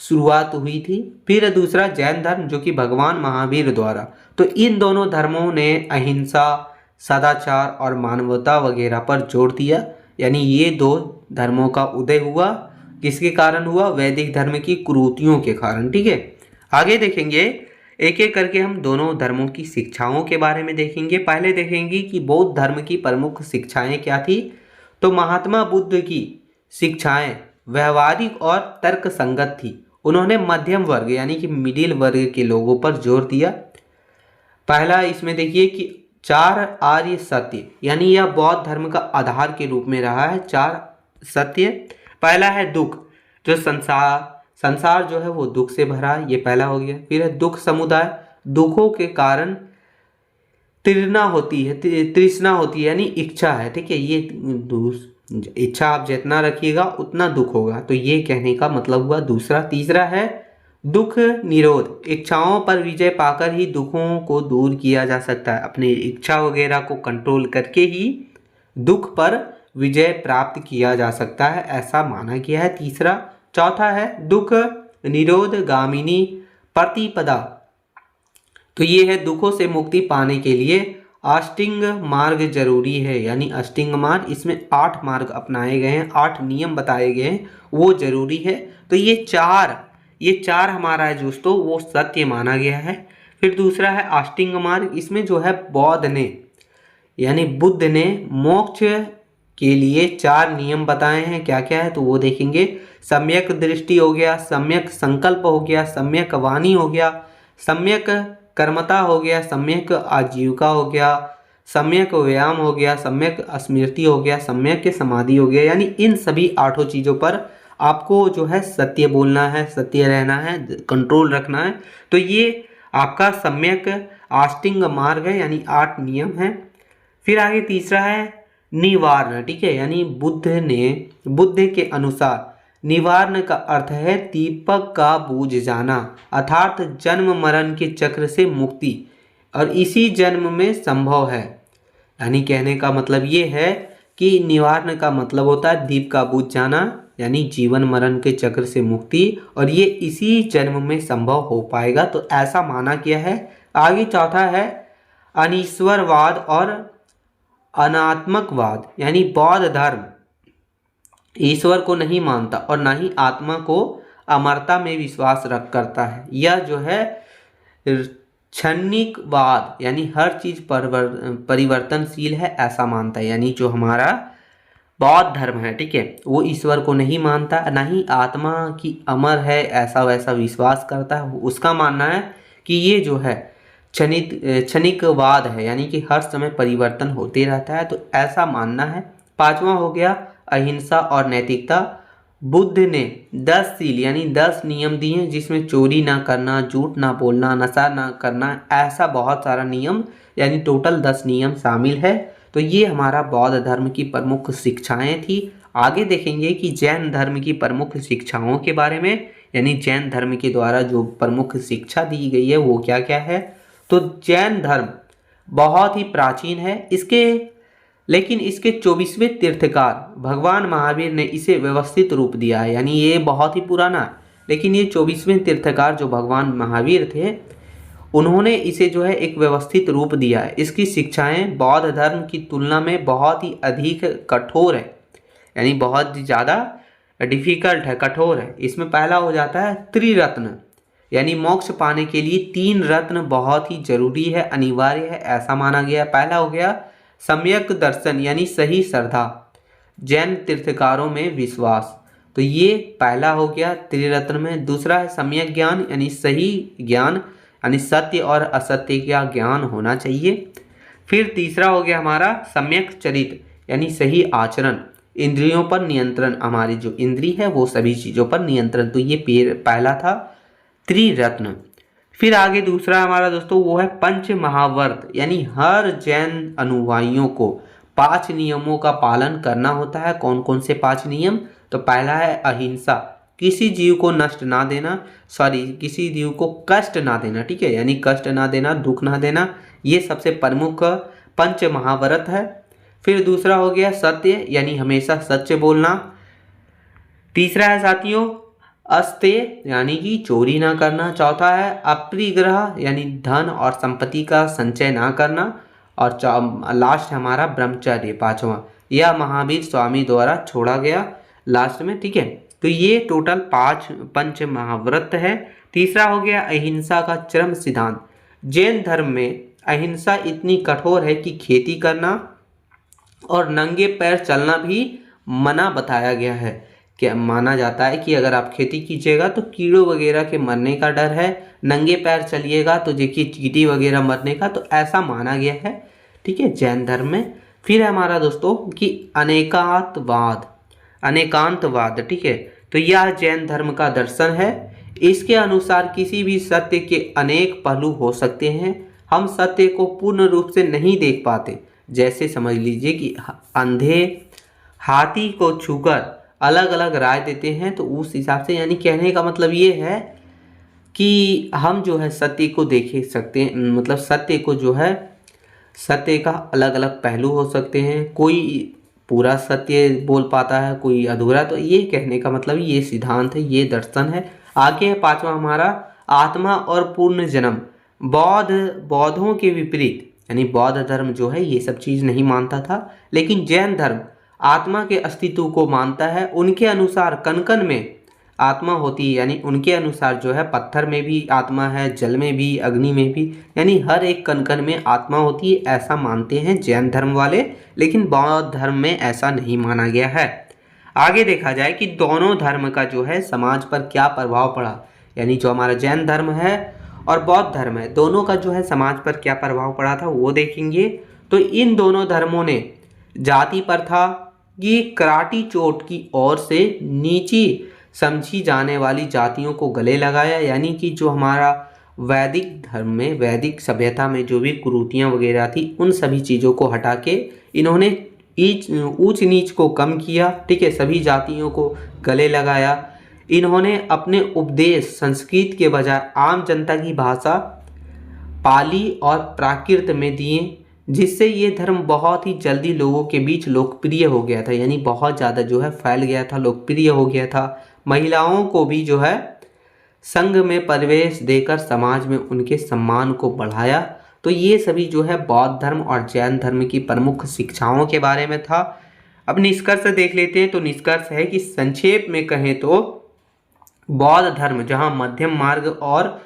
शुरुआत हुई थी। फिर दूसरा जैन धर्म, जो कि भगवान महावीर द्वारा। तो इन दोनों धर्मों ने अहिंसा, सदाचार और मानवता वगैरह पर जोर दिया। यानी ये दो धर्मों का उदय हुआ, किसके कारण हुआ? वैदिक धर्म की कुरीतियों के कारण। ठीक है, आगे देखेंगे एक एक करके हम दोनों धर्मों की शिक्षाओं के बारे में देखेंगे। पहले देखेंगे कि बौद्ध धर्म की प्रमुख शिक्षाएं क्या थी। तो महात्मा बुद्ध की शिक्षाएं व्यवहारिक और तर्क संगत थी। उन्होंने मध्यम वर्ग यानी कि मिडिल वर्ग के लोगों पर जोर दिया। पहला इसमें देखिए कि 4 आर्य सत्य, यानी यह बौद्ध धर्म का आधार के रूप में रहा है। 4 सत्य। पहला है दुख, जो संसार जो है वो दुख से भरा है, ये पहला हो गया। फिर है दुख समुदाय, दुखों के कारण तृष्णा होती है, यानी इच्छा है। ठीक है, ये इच्छा आप जितना रखिएगा उतना दुख होगा, तो ये कहने का मतलब हुआ दूसरा। तीसरा है दुख निरोध, इच्छाओं पर विजय पाकर ही दुखों को दूर किया जा सकता है। अपनी इच्छा वगैरह को कंट्रोल करके ही दुख पर विजय प्राप्त किया जा सकता है, ऐसा माना गया है। तीसरा। चौथा है दुख निरोध गामिनी प्रतिपदा, तो ये है दुखों से मुक्ति पाने के लिए अष्टांग मार्ग जरूरी है। यानी अष्टांग मार्ग, इसमें 8 मार्ग अपनाए गए हैं, 8 नियम बताए गए हैं, वो जरूरी है। तो ये चार हमारा है दोस्तों, वो सत्य माना गया है। फिर दूसरा है अष्टांग मार्ग, इसमें जो है बौद्ध ने यानी बुद्ध ने मोक्ष के लिए 4 नियम बताए हैं। क्या क्या है तो वो देखेंगे। सम्यक दृष्टि हो गया, सम्यक संकल्प हो गया, सम्यक वाणी हो गया, सम्यक कर्मता हो गया, सम्यक आजीविका हो गया, सम्यक व्यायाम हो गया, सम्यक स्मृति हो गया, सम्यक समाधि हो गया। यानी इन सभी 8 चीज़ों पर आपको जो है सत्य बोलना है, सत्य रहना है, कंट्रोल रखना है। तो ये आपका सम्यक आष्टिंग मार्ग है, यानी 8 नियम है। फिर आगे तीसरा है निवारण, ठीक है। यानी बुद्ध के अनुसार निवारण का अर्थ है दीपक का बूझ जाना, अर्थात जन्म मरण के चक्र से मुक्ति, और इसी जन्म में संभव है। यानी कहने का मतलब ये है कि निवारण का मतलब होता है दीप का बुझ जाना, यानी जीवन मरण के चक्र से मुक्ति, और ये इसी जन्म में संभव हो पाएगा। तो ऐसा माना गया है। आगे चौथा है अनीश्वरवाद और अनात्मकवाद, यानी बौद्ध धर्म ईश्वर को नहीं मानता और ना ही आत्मा को अमरता में विश्वास रख करता है। यह जो है क्षणिकवाद, यानी हर चीज परिवर्तनशील है ऐसा मानता है। यानी जो हमारा बौद्ध धर्म है, ठीक है, वो ईश्वर को नहीं मानता, ना ही आत्मा की अमर है ऐसा वैसा विश्वास करता है। उसका मानना है कि ये जो है क्षणिकवाद है, यानी कि हर समय परिवर्तन होते रहता है। तो ऐसा मानना है। 5वां हो गया अहिंसा और नैतिकता। बुद्ध ने 10 सील यानी 10 नियम दिए हैं, जिसमें चोरी ना करना, झूठ ना बोलना, नशा ना करना, ऐसा बहुत सारा नियम, यानी टोटल 10 नियम शामिल है। तो ये हमारा बौद्ध धर्म की प्रमुख शिक्षाएं थी। आगे देखेंगे कि जैन धर्म की प्रमुख शिक्षाओं के बारे में, यानी जैन धर्म के द्वारा जो प्रमुख शिक्षा दी गई है वो क्या क्या है। तो जैन धर्म बहुत ही प्राचीन है, लेकिन इसके 24वें तीर्थकार भगवान महावीर ने इसे व्यवस्थित रूप दिया है। यानी ये बहुत ही पुराना है, लेकिन ये 24वें तीर्थकार जो भगवान महावीर थे, उन्होंने इसे जो है एक व्यवस्थित रूप दिया है। इसकी शिक्षाएं बौद्ध धर्म की तुलना में बहुत ही अधिक कठोर है, यानी बहुत ही ज़्यादा डिफिकल्ट है, कठोर है। इसमें पहला हो जाता है त्रिरत्न, यानी मोक्ष पाने के लिए 3 रत्न बहुत ही जरूरी है, अनिवार्य है, ऐसा माना गया। पहला हो गया सम्यक दर्शन, यानी सही श्रद्धा, जैन तीर्थकारों में विश्वास। तो ये पहला हो गया त्रिरत्न में। दूसरा है सम्यक ज्ञान, यानी सही ज्ञान, यानी सत्य और असत्य का ज्ञान होना चाहिए। फिर तीसरा हो गया हमारा सम्यक चरित, यानी सही आचरण, इंद्रियों पर नियंत्रण, हमारी जो इंद्री है वो सभी चीज़ों पर नियंत्रण। तो ये पहला था त्रिरत्न। फिर आगे दूसरा हमारा दोस्तों वो है पंच महाव्रत, यानी हर जैन अनुयायियों को 5 नियमों का पालन करना होता है। कौन कौन से 5 नियम? तो पहला है अहिंसा, किसी जीव को नष्ट ना देना, किसी जीव को कष्ट ना देना, ठीक है, यानी कष्ट ना देना, दुख ना देना, ये सबसे प्रमुख पंच महाव्रत है। फिर दूसरा हो गया सत्य, यानी हमेशा सच बोलना। तीसरा है साथियों अस्तेय, यानी कि चोरी ना करना। चौथा है अपरिग्रह, यानी धन और संपत्ति का संचय ना करना। और लास्ट हमारा ब्रह्मचर्य, 5वां, यह महावीर स्वामी द्वारा छोड़ा गया लास्ट में, ठीक है। तो ये टोटल 5 पंच महाव्रत है। तीसरा हो गया अहिंसा का चरम सिद्धांत। जैन धर्म में अहिंसा इतनी कठोर है कि खेती करना और नंगे पैर चलना भी मना बताया गया है। क्या माना जाता है कि अगर आप खेती कीजिएगा तो कीड़ों वगैरह के मरने का डर है, नंगे पैर चलिएगा तो देखिए चींटी वगैरह मरने का, तो ऐसा माना गया है, ठीक है, जैन धर्म में। फिर है हमारा दोस्तों कि अनेकांतवाद, ठीक है। तो यह जैन धर्म का दर्शन है। इसके अनुसार किसी भी सत्य के अनेक पहलू हो सकते हैं। हम सत्य को पूर्ण रूप से नहीं देख पाते। जैसे समझ लीजिए कि अंधे हाथी को छूकर अलग अलग राय देते हैं, तो उस हिसाब से, यानी कहने का मतलब ये है कि हम जो है सत्य को देख सकते हैं, मतलब सत्य को जो है, सत्य का अलग अलग पहलू हो सकते हैं। कोई पूरा सत्य बोल पाता है, कोई अधूरा। तो ये कहने का मतलब ये सिद्धांत है, ये दर्शन है। आगे है 5वां हमारा आत्मा और पूर्ण जन्म। बौद्धों के विपरीत, यानी बौद्ध धर्म जो है ये सब चीज़ नहीं मानता था, लेकिन जैन धर्म आत्मा के अस्तित्व को मानता है। उनके अनुसार कण कण में आत्मा होती है, यानी उनके अनुसार जो है पत्थर में भी आत्मा है, जल में भी, अग्नि में भी, यानी हर एक कण कण में आत्मा होती है, ऐसा मानते हैं जैन धर्म वाले। लेकिन बौद्ध धर्म में ऐसा नहीं माना गया है। आगे देखा जाए कि दोनों धर्म का जो है समाज पर क्या प्रभाव पड़ा, यानी जो हमारा जैन धर्म है और बौद्ध धर्म है, दोनों का जो है समाज पर क्या प्रभाव पड़ा था वो देखेंगे। तो इन दोनों धर्मों ने जाति प्रथा की कराटी चोट की ओर से नीची समझी जाने वाली जातियों को गले लगाया, यानी कि जो हमारा वैदिक धर्म में, वैदिक सभ्यता में जो भी कुरीतियाँ वगैरह थी, उन सभी चीज़ों को हटा के इन्होंने ऊंच नीच को कम किया। ठीक है, सभी जातियों को गले लगाया। इन्होंने अपने उपदेश संस्कृत के बजाय आम जनता की भाषा पाली और प्राकृत में दिए, जिससे ये धर्म बहुत ही जल्दी लोगों के बीच लोकप्रिय हो गया था, यानी बहुत ज़्यादा जो है फैल गया था, लोकप्रिय हो गया था। महिलाओं को भी जो है संघ में प्रवेश देकर समाज में उनके सम्मान को बढ़ाया। तो ये सभी जो है बौद्ध धर्म और जैन धर्म की प्रमुख शिक्षाओं के बारे में था। अब निष्कर्ष देख लेते हैं। तो निष्कर्ष है कि संक्षेप में कहें तो बौद्ध धर्म जहाँ मध्यम मार्ग और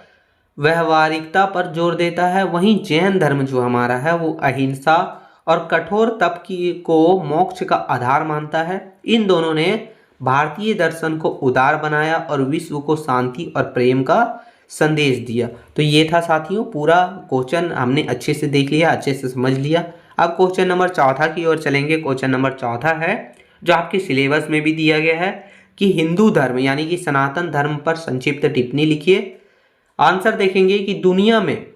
व्यवहारिकता पर जोर देता है, वहीं जैन धर्म जो हमारा है वो अहिंसा और कठोर तप को मोक्ष का आधार मानता है। इन दोनों ने भारतीय दर्शन को उदार बनाया और विश्व को शांति और प्रेम का संदेश दिया। तो ये था साथियों, पूरा क्वेश्चन हमने अच्छे से देख लिया, अच्छे से समझ लिया। अब क्वेश्चन नंबर चौथा की ओर चलेंगे। क्वेश्चन नंबर चौथा है जो आपके सिलेबस में भी दिया गया है कि हिंदू धर्म यानी कि सनातन धर्म पर संक्षिप्त टिप्पणी लिखिए। आंसर देखेंगे कि दुनिया में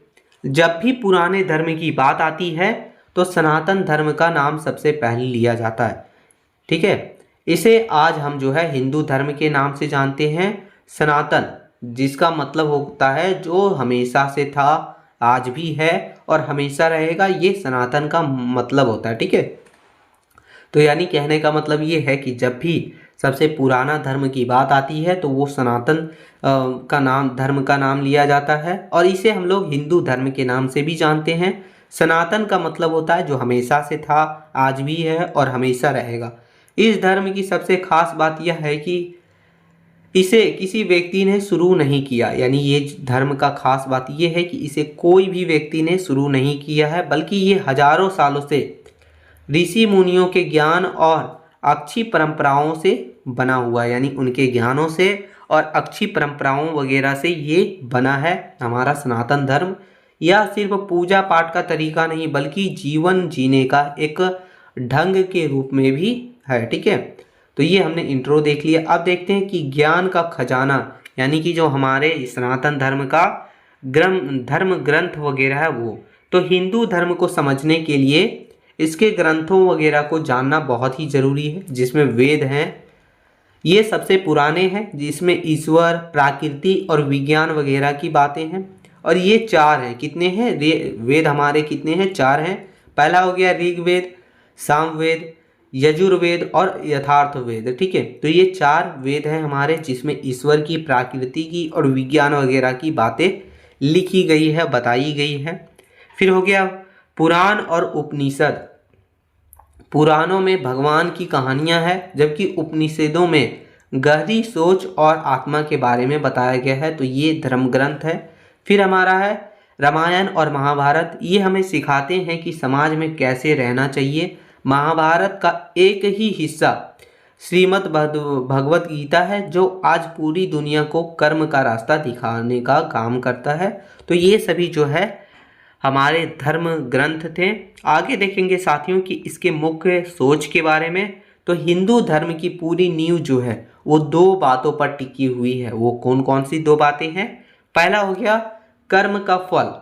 जब भी पुराने धर्म की बात आती है तो सनातन धर्म का नाम सबसे पहले लिया जाता है। ठीक है, इसे आज हम जो है हिंदू धर्म के नाम से जानते हैं, सनातन, जिसका मतलब होता है जो हमेशा से था, आज भी है और हमेशा रहेगा, ये सनातन का मतलब होता है। ठीक है, तो यानी कहने का मतलब ये है कि जब भी सबसे पुराना धर्म की बात आती है तो वो सनातन धर्म का नाम लिया जाता है, और इसे हम लोग हिंदू धर्म के नाम से भी जानते हैं। सनातन का मतलब होता है जो हमेशा से था, आज भी है और हमेशा रहेगा। इस धर्म की सबसे खास बात यह है कि इसे किसी व्यक्ति ने शुरू नहीं किया, यानी ये धर्म का खास बात यह है कि इसे कोई भी व्यक्ति ने शुरू नहीं किया है, बल्कि ये हजारों सालों से ऋषि मुनियों के ज्ञान और अच्छी परंपराओं से बना हुआ है, यानी उनके ज्ञानों से और अच्छी परंपराओं वगैरह से ये बना है हमारा सनातन धर्म। यह सिर्फ पूजा पाठ का तरीका नहीं बल्कि जीवन जीने का एक ढंग के रूप में भी है। ठीक है, तो ये हमने इंट्रो देख लिया। अब देखते हैं कि ज्ञान का खजाना, यानी कि जो हमारे सनातन धर्म का धर्म ग्रंथ वगैरह है वो, तो हिंदू धर्म को समझने के लिए इसके ग्रंथों वगैरह को जानना बहुत ही जरूरी है, जिसमें वेद हैं, ये सबसे पुराने हैं, जिसमें ईश्वर, प्रकृति और विज्ञान वगैरह की बातें हैं। और ये चार हैं, कितने हैं वेद हमारे, कितने हैं, चार हैं। पहला हो गया ऋग्वेद, सामवेद, यजुर्वेद और यथार्थ वेद। ठीक है, तो ये चार वेद हैं हमारे, जिसमें ईश्वर की, प्रकृति की और विज्ञान वगैरह की बातें लिखी गई है, बताई गई है। फिर हो गया पुराण और उपनिषद। पुराणों में भगवान की कहानियां हैं, जबकि उपनिषदों में गहरी सोच और आत्मा के बारे में बताया गया है। तो ये धर्म ग्रंथ है। फिर हमारा है रामायण और महाभारत। ये हमें सिखाते हैं कि समाज में कैसे रहना चाहिए। महाभारत का एक ही हिस्सा श्रीमद् भगवत गीता है, जो आज पूरी दुनिया को कर्म का रास्ता दिखाने का काम करता है। तो ये सभी जो है हमारे धर्म ग्रंथ थे। आगे देखेंगे साथियों कि इसके मुख्य सोच के बारे में। तो हिंदू धर्म की पूरी नींव जो है वो दो बातों पर टिकी हुई है। वो कौन कौन सी दो बातें हैं? पहला हो गया कर्म का फल।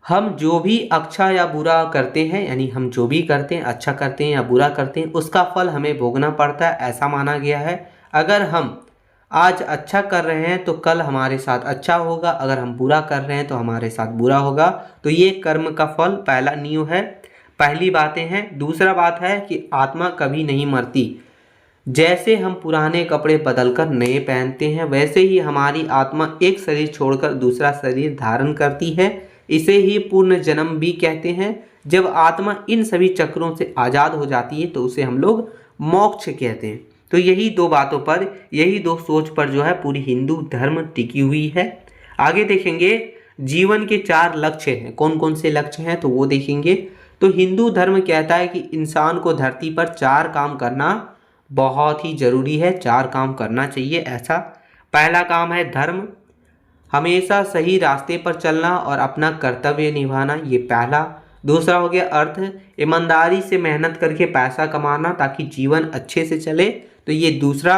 हम जो भी अच्छा या बुरा करते हैं, यानी हम जो भी करते हैं, अच्छा करते हैं या बुरा करते हैं, उसका फल हमें भोगना पड़ता है, ऐसा माना गया है। अगर हम आज अच्छा कर रहे हैं तो कल हमारे साथ अच्छा होगा, अगर हम बुरा कर रहे हैं तो हमारे साथ बुरा होगा। तो ये कर्म का फल पहला नींव है, पहली बातें हैं। दूसरा बात है कि आत्मा कभी नहीं मरती। जैसे हम पुराने कपड़े बदलकर नए पहनते हैं, वैसे ही हमारी आत्मा एक शरीर छोड़कर दूसरा शरीर धारण करती है। इसे ही पूर्ण जन्म भी कहते हैं। जब आत्मा इन सभी चक्रों से आज़ाद हो जाती है तो उसे हम लोग मोक्ष कहते हैं। तो यही दो बातों पर, यही दो सोच पर जो है पूरी हिंदू धर्म टिकी हुई है। आगे देखेंगे जीवन के 4 लक्ष्य हैं, कौन कौन से लक्ष्य हैं तो वो देखेंगे। तो हिंदू धर्म कहता है कि इंसान को धरती पर 4 काम करना बहुत ही जरूरी है, 4 काम करना चाहिए ऐसा। पहला काम है धर्म, हमेशा सही रास्ते पर चलना और अपना कर्तव्य निभाना, ये पहला। दूसरा हो गया अर्थ, ईमानदारी से मेहनत करके पैसा कमाना ताकि जीवन अच्छे से चले, तो ये दूसरा।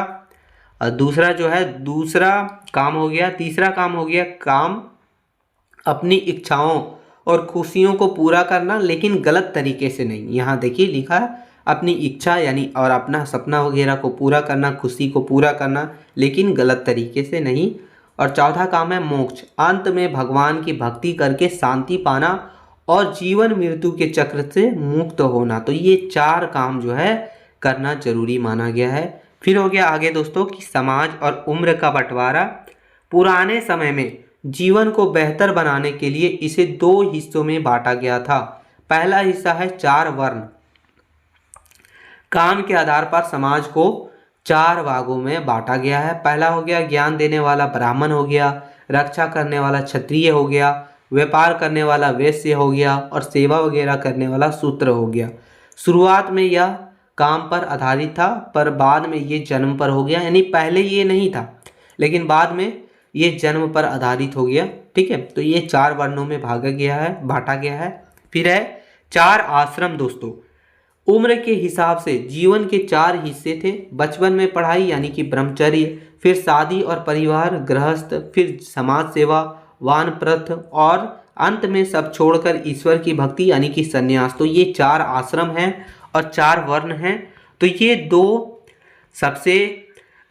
दूसरा जो है दूसरा काम हो गया। तीसरा काम हो गया काम, अपनी इच्छाओं और खुशियों को पूरा करना लेकिन गलत तरीके से नहीं। यहाँ देखिए लिखा है अपनी इच्छा यानी और अपना सपना वगैरह को पूरा करना, खुशी को पूरा करना लेकिन गलत तरीके से नहीं। और चौथा काम है मोक्ष, अंत में भगवान की भक्ति करके शांति पाना और जीवन मृत्यु के चक्र से मुक्त होना। तो ये 4 काम जो है करना जरूरी माना गया है। फिर हो गया आगे दोस्तों कि समाज और उम्र का बंटवारा। पुराने समय में जीवन को बेहतर बनाने के लिए इसे 2 हिस्सों में बांटा गया था। पहला हिस्सा है 4 वर्ण। काम के आधार पर समाज को 4 भागों में बांटा गया है। पहला हो गया ज्ञान देने वाला ब्राह्मण हो गया, रक्षा करने वाला क्षत्रिय हो गया, व्यापार करने वाला वैश्य हो गया और सेवा वगैरह करने वाला शूद्र हो गया। शुरुआत में यह काम पर आधारित था पर बाद में ये जन्म पर हो गया, यानी पहले ये नहीं था लेकिन बाद में ये जन्म पर आधारित हो गया। ठीक है, तो ये 4 वर्णों में भागा गया है, बांटा गया है। फिर है 4 आश्रम दोस्तों। उम्र के हिसाब से जीवन के 4 हिस्से थे। बचपन में पढ़ाई यानी कि ब्रह्मचर्य, फिर शादी और परिवार गृहस्थ, फिर समाज सेवा वानप्रस्थ और अंत में सब छोड़कर ईश्वर की भक्ति यानी कि संन्यास। तो ये 4 आश्रम हैं और 4 वर्ण हैं। तो ये 2 सबसे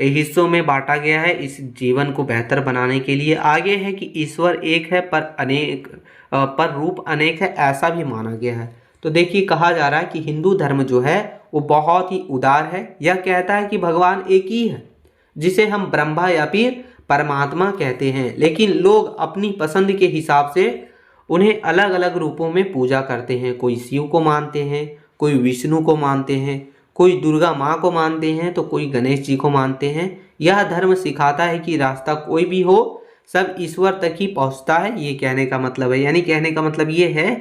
हिस्सों में बांटा गया है इस जीवन को बेहतर बनाने के लिए। आगे है कि ईश्वर एक है पर रूप अनेक है, ऐसा भी माना गया है। तो देखिए कहा जा रहा है कि हिंदू धर्म जो है वो बहुत ही उदार है। यह कहता है कि भगवान एक ही है जिसे हम ब्रह्मा या फिर परमात्मा कहते हैं, लेकिन लोग अपनी पसंद के हिसाब से उन्हें अलग अलग रूपों में पूजा करते हैं। कोई शिव को मानते हैं, कोई विष्णु को मानते हैं, कोई दुर्गा माँ को मानते हैं, तो कोई गणेश जी को मानते हैं। यह धर्म सिखाता है कि रास्ता कोई भी हो सब ईश्वर तक ही पहुँचता है, ये कहने का मतलब है। यानी कहने का मतलब ये है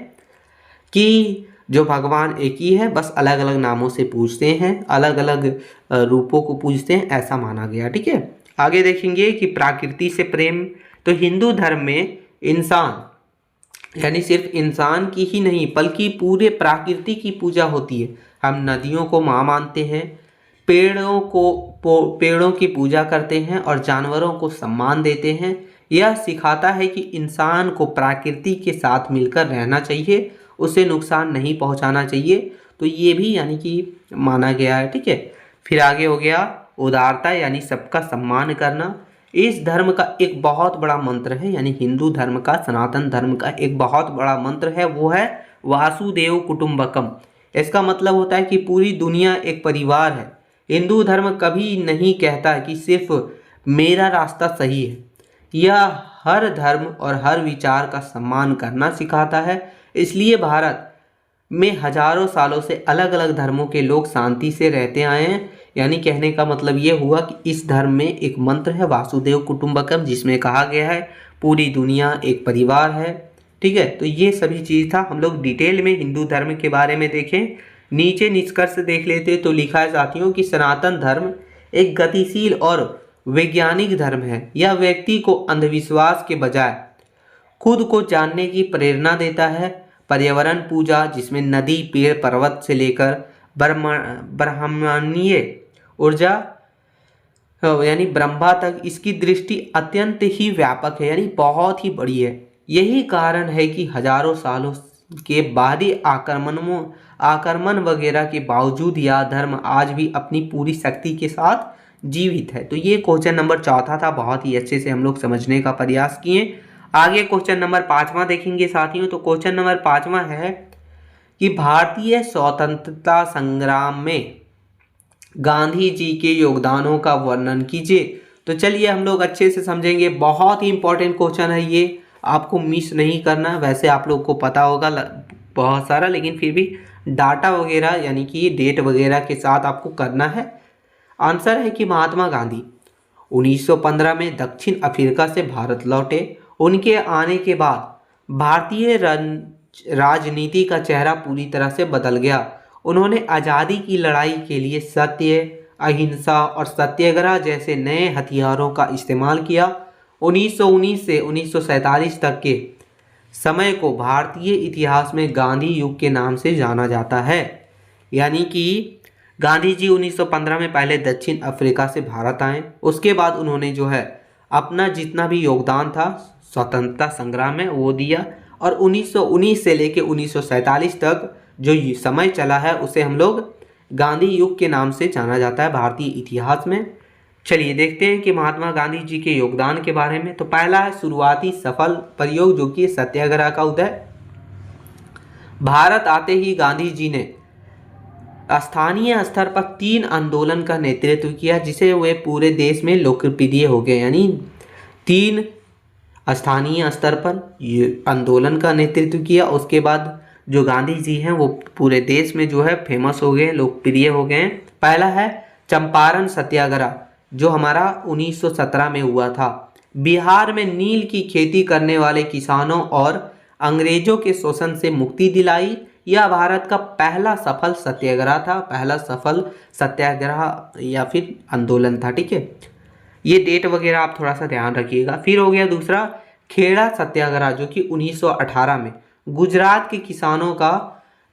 कि जो भगवान एक ही है, बस अलग अलग नामों से पूजते हैं, अलग अलग रूपों को पूजते हैं, ऐसा माना गया। ठीक है, आगे देखेंगे कि प्रकृति से प्रेम। तो हिंदू धर्म में इंसान यानी सिर्फ इंसान की ही नहीं बल्कि पूरे प्रकृति की पूजा होती है। हम नदियों को माँ मानते हैं, पेड़ों की पूजा करते हैं और जानवरों को सम्मान देते हैं। यह सिखाता है कि इंसान को प्रकृति के साथ मिलकर रहना चाहिए, उसे नुकसान नहीं पहुंचाना चाहिए। तो ये भी यानी कि माना गया है। ठीक है, फिर आगे हो गया उदारता यानी सबका सम्मान करना। इस धर्म का एक बहुत बड़ा मंत्र है, यानी हिंदू धर्म का, सनातन धर्म का एक बहुत बड़ा मंत्र है, वो है वासुदेव कुटुंबकम। इसका मतलब होता है कि पूरी दुनिया एक परिवार है। हिंदू धर्म कभी नहीं कहता कि सिर्फ मेरा रास्ता सही है, यह हर धर्म और हर विचार का सम्मान करना सिखाता है। इसलिए भारत में हजारों सालों से अलग अलग धर्मों के लोग शांति से रहते आए हैं। यानी कहने का मतलब ये हुआ कि इस धर्म में एक मंत्र है वासुदेव कुटुंबकम, जिसमें कहा गया है पूरी दुनिया एक परिवार है। ठीक है, तो ये सभी चीज़ था। हम लोग डिटेल में हिंदू धर्म के बारे में देखें, नीचे निष्कर्ष देख लेते तो लिखा है साथियों कि सनातन धर्म एक गतिशील और वैज्ञानिक धर्म है। यह व्यक्ति को अंधविश्वास के बजाय खुद को जानने की प्रेरणा देता है। पर्यावरण पूजा जिसमें नदी पेड़ पर्वत से लेकर ब्रह्मांडीय ऊर्जा यानी ब्रह्मा तक, इसकी दृष्टि अत्यंत ही व्यापक है, यानी बहुत ही बड़ी है। यही कारण है कि हजारों सालों के बाहरी आक्रमण वगैरह के बावजूद यह धर्म आज भी अपनी पूरी शक्ति के साथ जीवित है। तो ये क्वेश्चन नंबर 4 था, बहुत ही अच्छे से हम लोग समझने का प्रयास किए। आगे क्वेश्चन नंबर 5वां देखेंगे साथियों। तो क्वेश्चन नंबर 5वां है कि भारतीय स्वतंत्रता संग्राम में गांधी जी के योगदानों का वर्णन कीजिए। तो चलिए हम लोग अच्छे से समझेंगे, बहुत ही इंपॉर्टेंट क्वेश्चन है ये, आपको मिस नहीं करना। वैसे आप लोग को पता होगा बहुत सारा, लेकिन फिर भी डाटा वगैरह यानी कि डेट वगैरह के साथ आपको करना है। आंसर है कि महात्मा गांधी 1915 में दक्षिण अफ्रीका से भारत लौटे। उनके आने के बाद भारतीय राजनीति का चेहरा पूरी तरह से बदल गया। उन्होंने आज़ादी की लड़ाई के लिए सत्य, अहिंसा और सत्याग्रह जैसे नए हथियारों का इस्तेमाल किया। 1919 से 1947 तक के समय को भारतीय इतिहास में गांधी युग के नाम से जाना जाता है। यानी कि गांधी जी 1915 में पहले दक्षिण अफ्रीका से भारत आए, उसके बाद उन्होंने जो है अपना जितना भी योगदान था स्वतंत्रता संग्राम में वो दिया, और 1919 से लेकर 1947 तक जो समय चला है उसे हम लोग गांधी युग के नाम से जाना जाता है भारतीय इतिहास में। चलिए देखते हैं कि महात्मा गांधी जी के योगदान के बारे में। तो पहला है शुरुआती सफल प्रयोग जो कि सत्याग्रह का उदय। भारत आते ही गांधी जी ने स्थानीय स्तर पर 3 आंदोलन का नेतृत्व किया जिसे वे पूरे देश में लोकप्रिय हो गए। यानी 3 स्थानीय स्तर पर ये आंदोलन का नेतृत्व किया, उसके बाद जो गांधी जी हैं वो पूरे देश में जो है फेमस हो गए, लोकप्रिय हो गए। पहला है चंपारण सत्याग्रह जो हमारा 1917 में हुआ था। बिहार में नील की खेती करने वाले किसानों और अंग्रेजों के शोषण से मुक्ति दिलाई। यह भारत का पहला सफल सत्याग्रह था, पहला सफल सत्याग्रह या फिर आंदोलन था। ठीक है, ये डेट वगैरह आप थोड़ा सा ध्यान रखिएगा। फिर हो गया दूसरा खेड़ा सत्याग्रह जो कि 1918 में गुजरात के किसानों का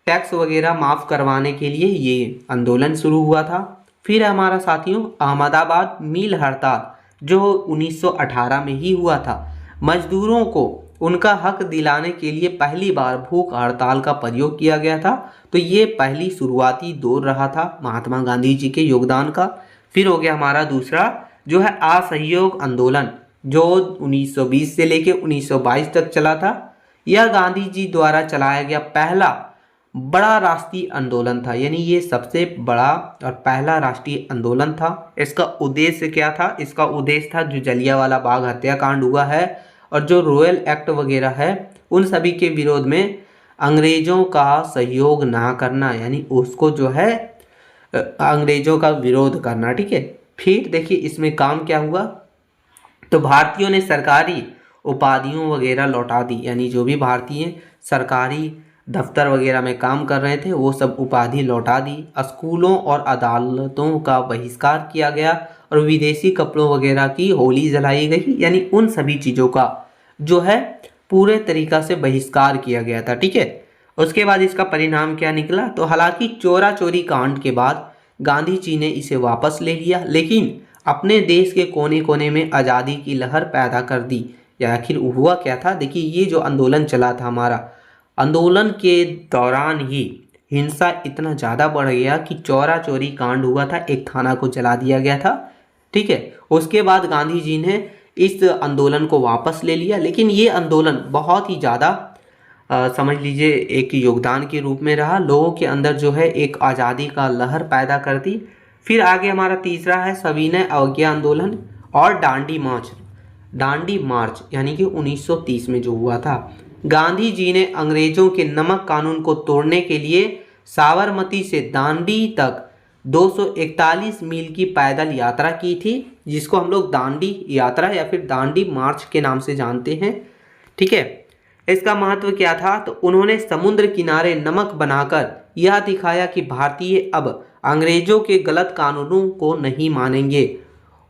टैक्स वगैरह माफ़ करवाने के लिए ये आंदोलन शुरू हुआ था। फिर हमारा साथियों अहमदाबाद मिल हड़ताल जो 1918 में ही हुआ था। मजदूरों को उनका हक दिलाने के लिए पहली बार भूख हड़ताल का प्रयोग किया गया था। तो ये पहली शुरुआती दौर रहा था महात्मा गांधी जी के योगदान का। फिर हो गया हमारा दूसरा जो है असहयोग आंदोलन जो 1920 से लेकर 1922 तक चला था। यह गांधी जी द्वारा चलाया गया पहला बड़ा राष्ट्रीय आंदोलन था, यानी ये सबसे बड़ा और पहला राष्ट्रीय आंदोलन था। इसका उद्देश्य क्या था? इसका उद्देश्य था जो जलियांवाला बाग हत्याकांड हुआ है और जो रॉयल एक्ट वगैरह है उन सभी के विरोध में अंग्रेजों का सहयोग ना करना, यानी उसको जो है अंग्रेजों का विरोध करना। ठीक है, फिर देखिए इसमें काम क्या हुआ, तो भारतीयों ने सरकारी उपाधियों वगैरह लौटा दी, यानी जो भी भारतीय सरकारी दफ्तर वगैरह में काम कर रहे थे वो सब उपाधि लौटा दी। स्कूलों और अदालतों का बहिष्कार किया गया और विदेशी कपड़ों वगैरह की होली जलाई गई, यानी उन सभी चीज़ों का जो है पूरे तरीक़ा से बहिष्कार किया गया था। ठीक है, उसके बाद इसका परिणाम क्या निकला, तो हालांकि चोरा चोरी कांड के बाद गांधी जी ने इसे वापस ले लिया, लेकिन अपने देश के कोने कोने में आज़ादी की लहर पैदा कर दी। या आखिर हुआ क्या था, देखिए ये जो आंदोलन चला था हमारा, आंदोलन के दौरान ही हिंसा इतना ज़्यादा बढ़ गया कि चोरा चोरी कांड हुआ था, एक थाना को जला दिया गया था। ठीक है, उसके बाद गांधी जी ने इस आंदोलन को वापस ले लिया, लेकिन ये आंदोलन बहुत ही ज़्यादा समझ लीजिए एक योगदान के रूप में रहा, लोगों के अंदर जो है एक आज़ादी का लहर पैदा कर दी। फिर आगे हमारा तीसरा है सविनय अवज्ञा आंदोलन और दांडी मार्च। दांडी मार्च यानी कि 1930 में जो हुआ था, गांधी जी ने अंग्रेजों के नमक कानून को तोड़ने के लिए साबरमती से दांडी तक 241 मील की पैदल यात्रा की थी, जिसको हम लोग दांडी यात्रा या फिर दांडी मार्च के नाम से जानते हैं। ठीक है, इसका महत्व क्या था, तो उन्होंने समुद्र किनारे नमक बनाकर यह दिखाया कि भारतीय अब अंग्रेजों के गलत कानूनों को नहीं मानेंगे।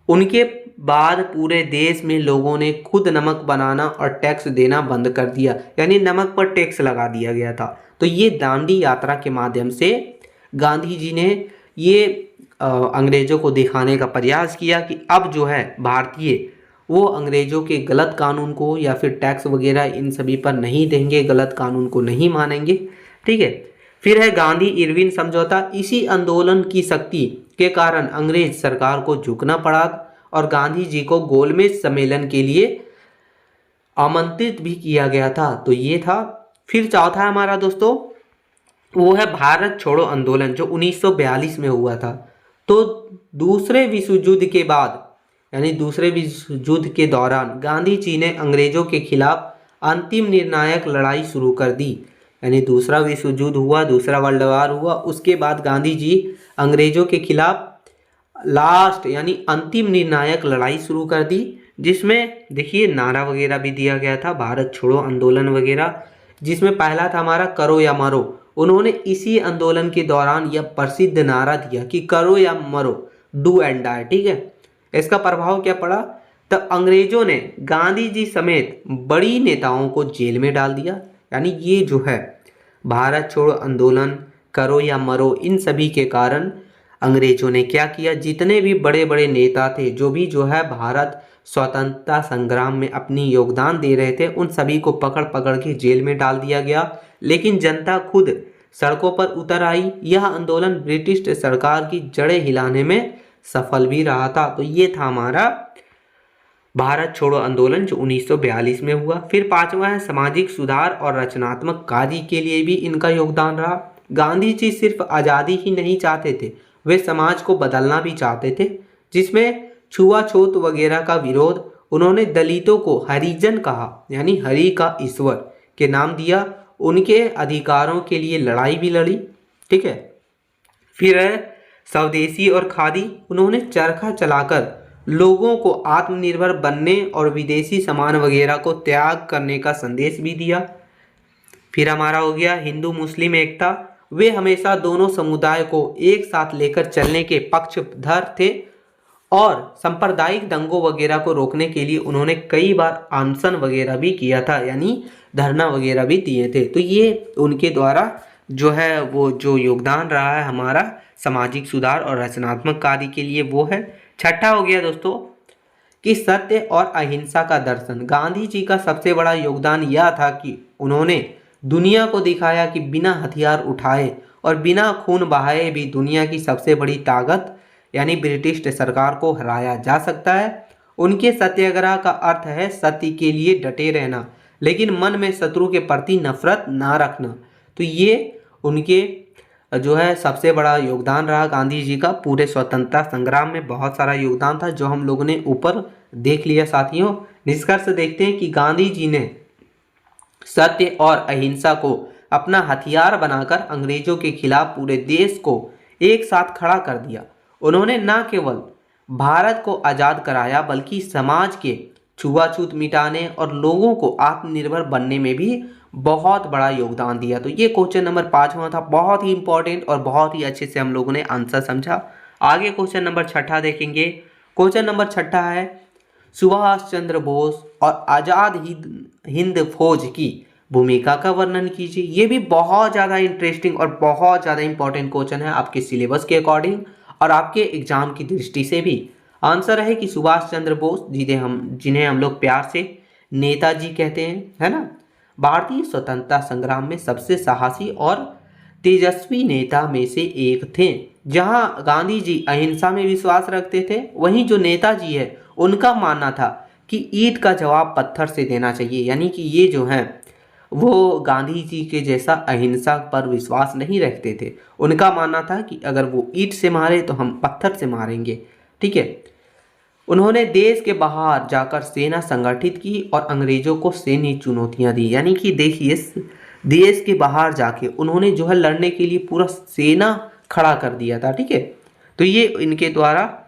उनके बाद पूरे देश में लोगों ने खुद नमक बनाना और टैक्स देना बंद कर दिया, यानी नमक पर टैक्स लगा दिया गया था। तो ये दांडी यात्रा के माध्यम से गांधी जी ने ये अंग्रेजों को दिखाने का प्रयास किया कि अब जो है भारतीय वो अंग्रेजों के गलत कानून को या फिर टैक्स वगैरह इन सभी पर नहीं देंगे, गलत कानून को नहीं मानेंगे। ठीक है, फिर है गांधी इरविन समझौता। इसी आंदोलन की शक्ति के कारण अंग्रेज सरकार को झुकना पड़ा और गांधी जी को गोलमेज सम्मेलन के लिए आमंत्रित भी किया गया था। तो ये था। फिर चौथा है हमारा दोस्तों वो है भारत छोड़ो आंदोलन जो 1942 में हुआ था। तो दूसरे विश्व युद्ध के बाद यानी दूसरे विश्व युद्ध के दौरान गांधी जी ने अंग्रेजों के खिलाफ अंतिम निर्णायक लड़ाई शुरू कर दी, यानी दूसरा विश्व युद्ध हुआ, दूसरा वर्ल्ड वार हुआ, उसके बाद गांधी जी अंग्रेजों के खिलाफ लास्ट यानी अंतिम निर्णायक लड़ाई शुरू कर दी, जिसमें देखिए नारा वगैरह भी दिया गया था, भारत छोड़ो आंदोलन वगैरह, जिसमें पहला था हमारा करो या मरो। उन्होंने इसी आंदोलन के दौरान यह प्रसिद्ध नारा दिया कि करो या मरो, डू एंड डाई। ठीक है, इसका प्रभाव क्या पड़ा, तब अंग्रेजों ने गांधी जी समेत बड़ी नेताओं को जेल में डाल दिया। यानी ये जो है भारत छोड़ो आंदोलन, करो या मरो, इन सभी के कारण अंग्रेजों ने क्या किया, जितने भी बड़े बड़े नेता थे, जो भी जो है भारत स्वतंत्रता संग्राम में अपनी योगदान दे रहे थे, उन सभी को पकड़ पकड़ के जेल में डाल दिया गया। लेकिन जनता खुद सड़कों पर उतर आई। यह आंदोलन ब्रिटिश सरकार की जड़ें हिलाने में सफल भी रहा था। तो ये था हमारा भारत छोड़ो आंदोलन जो 1942 में हुआ। फिर पांचवा है सामाजिक सुधार और रचनात्मक कार्य के लिए भी इनका योगदान रहा। गांधी जी सिर्फ आज़ादी ही नहीं चाहते थे, वे समाज को बदलना भी चाहते थे, जिसमें छुआछूत वगैरह का विरोध। उन्होंने दलितों को हरिजन कहा, यानी हरि का ईश्वर के नाम दिया। उनके अधिकारों के लिए लड़ाई भी लड़ी। ठीक है, फिर है स्वदेशी और खादी। उन्होंने चरखा चलाकर लोगों को आत्मनिर्भर बनने और विदेशी सामान वगैरह को त्याग करने का संदेश भी दिया। फिर हमारा हो गया हिंदू मुस्लिम एकता। वे हमेशा दोनों समुदाय को एक साथ लेकर चलने के पक्षधर थे और सांप्रदायिक दंगों वगैरह को रोकने के लिए उन्होंने कई बार अनशन वगैरह भी किया था, यानी धरना वगैरह भी दिए थे। तो ये उनके द्वारा जो है वो जो योगदान रहा है हमारा सामाजिक सुधार और रचनात्मक कार्य के लिए, वो है। छठा हो गया दोस्तों कि सत्य और अहिंसा का दर्शन। गांधी जी का सबसे बड़ा योगदान यह था कि उन्होंने दुनिया को दिखाया कि बिना हथियार उठाए और बिना खून बहाए भी दुनिया की सबसे बड़ी ताकत यानी ब्रिटिश सरकार को हराया जा सकता है। उनके सत्याग्रह का अर्थ है सत्य के लिए डटे रहना, लेकिन मन में शत्रु के प्रति नफरत ना रखना। तो ये उनके जो है सबसे बड़ा योगदान रहा गांधी जी का। पूरे स्वतंत्रता संग्राम में बहुत सारा योगदान था जो हम लोगों ने ऊपर देख लिया। साथियों, निष्कर्ष देखते हैं कि गांधी जी ने सत्य और अहिंसा को अपना हथियार बनाकर अंग्रेजों के खिलाफ पूरे देश को एक साथ खड़ा कर दिया। उन्होंने न केवल भारत को आज़ाद कराया बल्कि समाज के छुआछूत मिटाने और लोगों को आत्मनिर्भर बनने में भी बहुत बड़ा योगदान दिया। तो ये क्वेश्चन नंबर 5वां था, बहुत ही इंपॉर्टेंट और बहुत ही अच्छे से हम लोगों ने आंसर समझा। आगे क्वेश्चन नंबर 6 देखेंगे। क्वेश्चन नंबर 6 है सुभाष चंद्र बोस और आज़ाद हिंद फौज की भूमिका का वर्णन कीजिए। ये भी बहुत ज़्यादा इंटरेस्टिंग और बहुत ज़्यादा इंपॉर्टेंट क्वेश्चन है आपके सिलेबस के अकॉर्डिंग और आपके एग्जाम की दृष्टि से भी। आंसर है कि सुभाष चंद्र बोस जिन्हें हम लोग प्यार से नेताजी कहते हैं, है ना, भारतीय स्वतंत्रता संग्राम में सबसे साहसी और तेजस्वी नेता में से एक थे। जहां गांधी जी अहिंसा में विश्वास रखते थे, वहीं जो नेताजी है उनका मानना था कि ईंट का जवाब पत्थर से देना चाहिए। यानी कि ये जो है वो गांधी जी के जैसा अहिंसा पर विश्वास नहीं रखते थे। उनका मानना था कि अगर वो ईंट से मारे तो हम पत्थर से मारेंगे। ठीक है, उन्होंने देश के बाहर जाकर सेना संगठित की और अंग्रेजों को सैन्य चुनौतियां दी। यानी कि देखिए देश के बाहर जाके उन्होंने जो है लड़ने के लिए पूरा सेना खड़ा कर दिया था। ठीक है, तो ये इनके द्वारा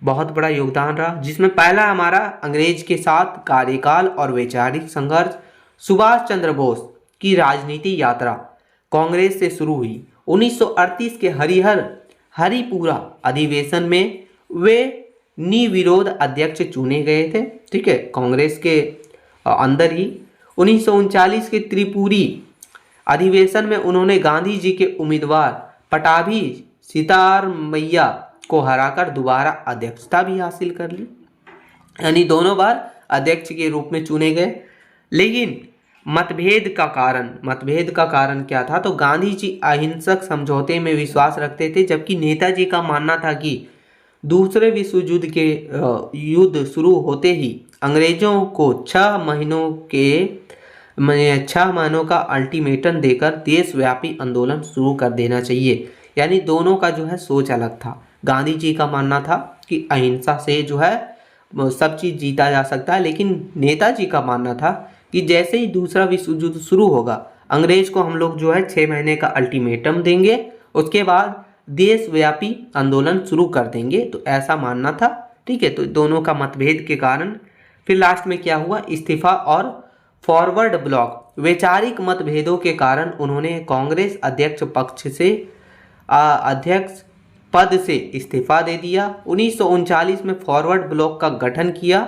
बहुत बड़ा योगदान रहा, जिसमें पहला हमारा अंग्रेज के साथ कार्यकाल और वैचारिक संघर्ष। सुभाष चंद्र बोस की राजनीति यात्रा कांग्रेस से शुरू हुई। 1938 के हरिपुरा अधिवेशन में वे निर्विरोध अध्यक्ष चुने गए थे। ठीक है, कांग्रेस के अंदर ही 1939 के त्रिपुरी अधिवेशन में उन्होंने गांधी जी के उम्मीदवार पटाभी सीतारमैया को हराकर दोबारा अध्यक्षता भी हासिल कर ली। यानी दोनों बार अध्यक्ष के रूप में चुने गए। लेकिन मतभेद का कारण क्या था, तो गांधी जी अहिंसक समझौते में विश्वास रखते थे, जबकि नेताजी का मानना था कि दूसरे विश्व युद्ध शुरू होते ही अंग्रेजों को 6 महीनों का अल्टीमेटम देकर देशव्यापी आंदोलन शुरू कर देना चाहिए। यानी दोनों का जो है सोच अलग था। गांधी जी का मानना था कि अहिंसा से जो है सब चीज़ जीता जा सकता है, लेकिन नेताजी का मानना था कि जैसे ही दूसरा विश्व युद्ध शुरू होगा अंग्रेज को हम लोग जो है 6 महीने का अल्टीमेटम देंगे, उसके बाद देशव्यापी आंदोलन शुरू कर देंगे, तो ऐसा मानना था। ठीक है, तो दोनों का मतभेद के कारण फिर लास्ट में क्या हुआ, इस्तीफा और फॉरवर्ड ब्लॉक वैचारिक मतभेदों के कारण उन्होंने कांग्रेस अध्यक्ष पक्ष से अध्यक्ष पद से इस्तीफा दे दिया। 1939 में फॉरवर्ड ब्लॉक का गठन किया।